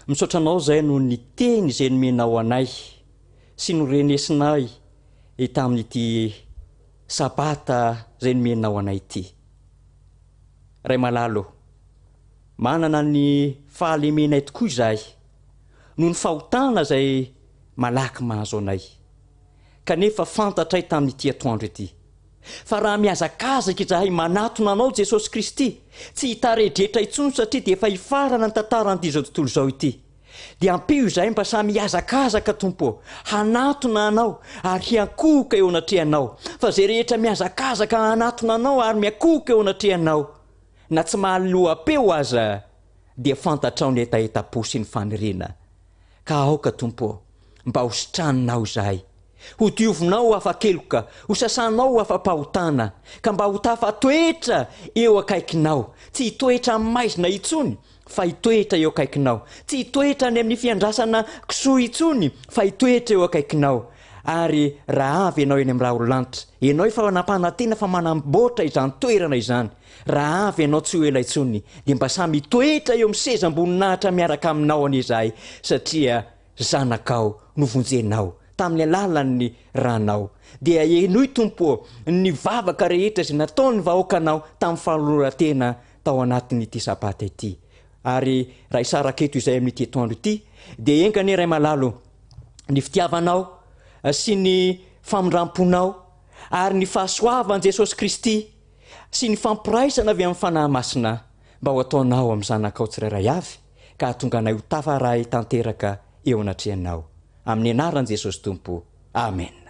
misaotranao zay no ny teny izay nomenao anay sy no renesinay tamin'ity sabata izay nomenao anay ity ray malalo manana ny fahalemenay tokoa izahay noho ny fahotana izay malaky mahazo anay kanefa fantatray tamin'nyity atoandro ity fa raha miazakazaka izahay manatona anao Jesosy Kristy tsy hitaredretra intsony satria dia efa hifarana ny tantaran'ity tontolo izao ity dia ampio izahay mba samy miazakazaka tompo hanatona anao ary hiankohoka eo anatrehanao fa izay rehetra miazakazaka hanatona anao ary miankohoka eo anatrehanao na tsy mahaloha-peo aza dia fantatrao ny etaeta-po sy ny fanirina ka aoka tompo mba hositranonao izahay ho diovinao afa-keloka ho sasanao afa-pahotana ka mba ho tafatoetra eo akaikinao tsy hitoetra amin'ny maizina intsony fa hitoetra eo akaikinao tsy hitoetra ny amin'ny fiandrasana kisoa intsony fa hitoetra eo akaikinao ary raha avy ianao eny amin'ny raha ololanitra ianao efa nampanantena fa manamboatra izany toerana izany raha avy ianao tsy ho ela intsony dia mba samy hitoetra eo amin'ny seza amboninahitra miaraka aminao anizahay satria zanakao novonjenao tamin'ny alalan'ny ranao dia enoy tompo ny vavaka rehetra izay nataony vahoakanao tamin'ny fanoloran-tena tao anatin'ity sabata ity ary raha isaraketo izay amin'ity atoandro ity dia engany ray malalo ny fitiavanao sy ny famindramponao ary ny fahasoavan Jesosy Kristy sy ny fampiraisana avy amin'ny fanahy masina mba ho ataonao amin'ny zanakao tsirairay avy ka hatonga anay ho tafaray tanteraka eo anatrehanao amin'ny anaran'i Jesosy Tompo amen.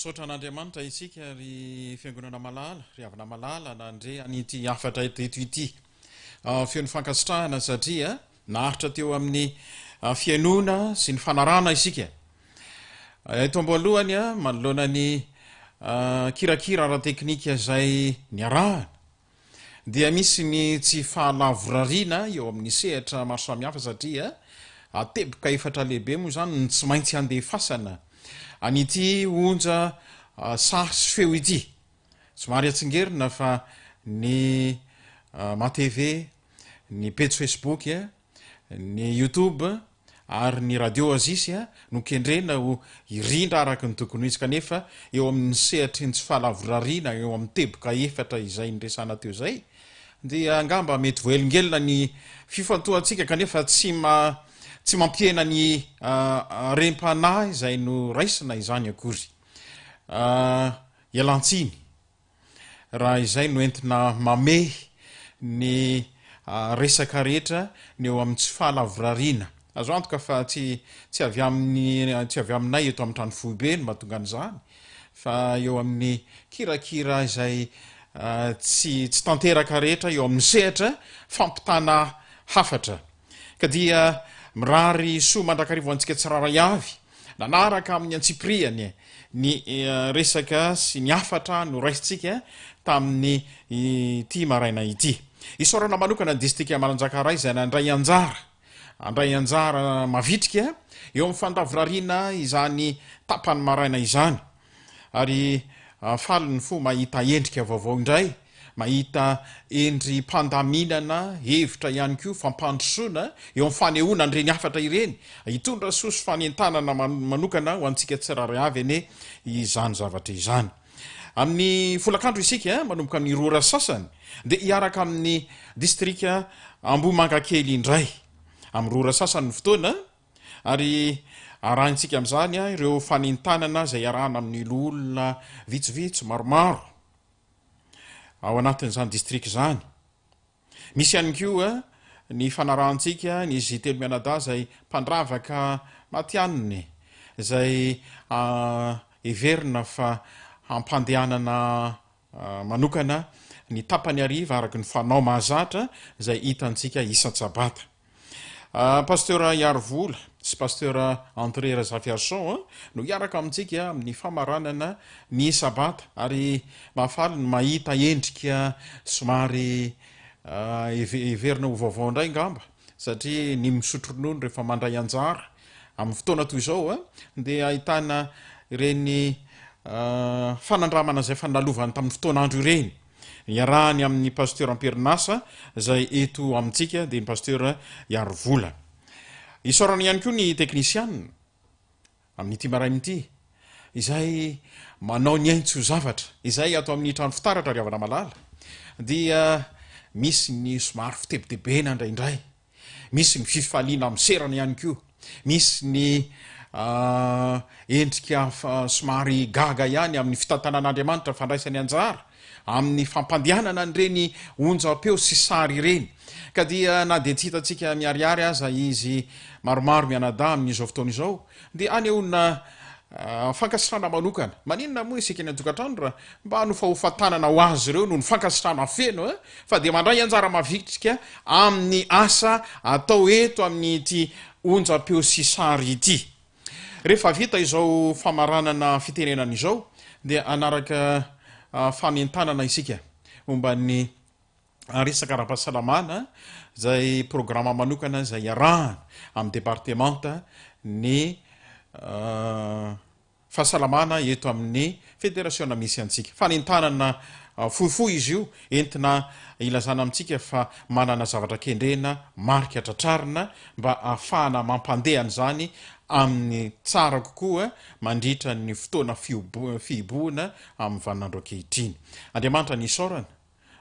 misaotra an'Andriamanitra isika ry fiangonana malala ry avana malala nandre anyity afatra teto ity feon'ny fankasitrahana satria naharitra teo amin'ny fiainona sy ny fanarana isika eto amboalohany a manoloana ny kirakira raha teknika zay ny arahana dia misy ny tsy fahalavorariana eo amin'ny sehatra maro samihafa satria ateboka efatra lehibe moa zany ny tsy maintsy andefasana anyity onja sary sy feo ity somary atsingerina fa ny matv ny page facebook ny youtube ary ny radio azisy nokendrena ho irindra araky ny tokony izy kanefa eo amin'ny sehatry ny tsy fahalavorariana eo amin'ny teboka efatra izay nyresana teo zay dia angamba mety voelingelina ny fifantohantsika kanefa tsy mampiena ny rem-panahy izay no raisina izany akory ialantsiny raha izay no entina mamehy ny resaka rehetra ny eo amin'ny tsy fahalavorariana azo antoka fa tsy avy aminay eto amin'ny trano foibe no mahatonga an'izany fa eo amin'ny kirakira izay tsy tanteraka rehetra eo amin'ny sehatra fampitana hafatra ka dia mirary soa mandrakarivo antsika tsiraray avy nanaraka amin'ny antsipriany ny resaka sy ny hafatra no raisitsika tamin'ny ity maraina ity isorana manokana ny distika maranjakaray izay nandray anjara mavitrika eo amin'ny fandavorariana izany tapany maraina izany ary faliny fo mahita endrika vaovao indray mahita endry mpandaminana hevitra ihany ko fampandrosoana eo amin'ny fanehoana nyreny hafatra ireny hitondra sosy fanentanana manokana ho antsika tsiraray avy ane izany zavatra izany amin'ny folakandro isika manomboka amin'ny rora sasany dia hiaraka amin'ny distrika Ambomangakely indray amin'ny rora sasany ny fotoana ary arahantsika amin'izany ireo fanentanana izay arahana amin'ny olona vitsivitsy maromaro ao anatin'izany distrika zany misy ihany koa ny fanarahantsika ny izy telo mianada zay mpandravaka matianiny izay everina fa hampandehanana manokana ny tapany ariva araky ny fanao mahazatra zay hitantsika isan-tsabata pasteur Iarvola sy pasteur André Razafiarson no hiaraka amintsika amin'ny famaranana ny sabata ary mahafaly no mahita endrika somary everina ho vaovao indray ngamba satria ny misotronono rehefa mandray anjara amin'ny fotoana toy izao dia ahitana ireny fanandramana zay fanalovany tamin'ny fotoanandro ireny iarahany amin'ny pasteur Amperinasa zay eto amintsika dia ny pasteur Iarvola isorana ihany koa ny teknisianina amin'ity marain'ity izay manao ny aintso zavatra izay ato amin'ny trano fitaratra ry havana malala dia misy ny somary fitebitebena indraindray misy ny fifaliana amin'ny serana ihany koa misy ny endrika somary gaga ihany amin'ny fitantanan'Andriamanitra fandraisany anjara amin'ny fampandehanana nyreny onjam-peo sy sary ireny ka dia na dia tsy hitantsika miariary aza izy maromaro mianada amin'izao fotoana izao dia anehoana fankasitrana manokana maninona moa isika ny ajokatrano raha mba hanofa hofatanana ho azy ireo no ny fankasitrana feno fa dia mandray anjara mavitrika amin'ny asa atao eto amin'ny ity onjam-peo sy sary ity rehefa vita izao famaranana fitenenana izao dia anaraka fanentanana isika momba ny resaka ara-pahasalamana zay programa manokana zay arahana amin'ny departemanta ny fahasalamana eto amin'ny fédération misy antsika fanentanana fohifohy izy io entina ilazana amintsika fa manana zavatra kendrena marika tratrarina mba ahafahana mampandehana zany amin'ny tsara kokoa mandritra ny fotoana fihiboana amin'ny vaninandro ankehitriny Andriamanitra ny isaorana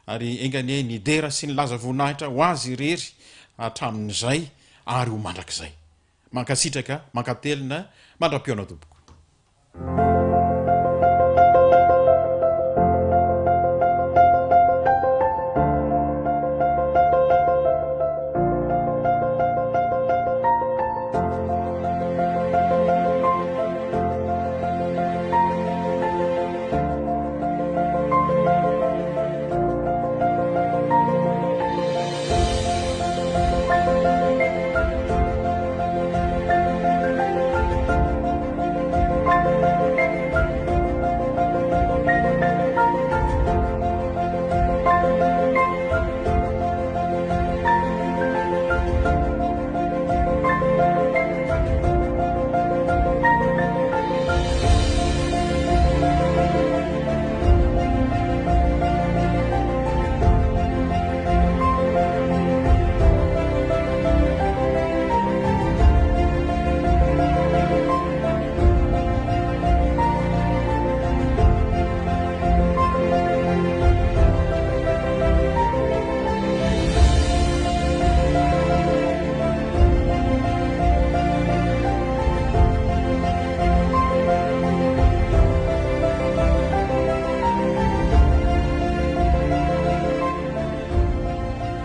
ary engane ny dera sy ny laza voninahitra ho azy irery hatramin'izay ary ho mandrakizay mankasitraka mankatelina mandram-peona tompoko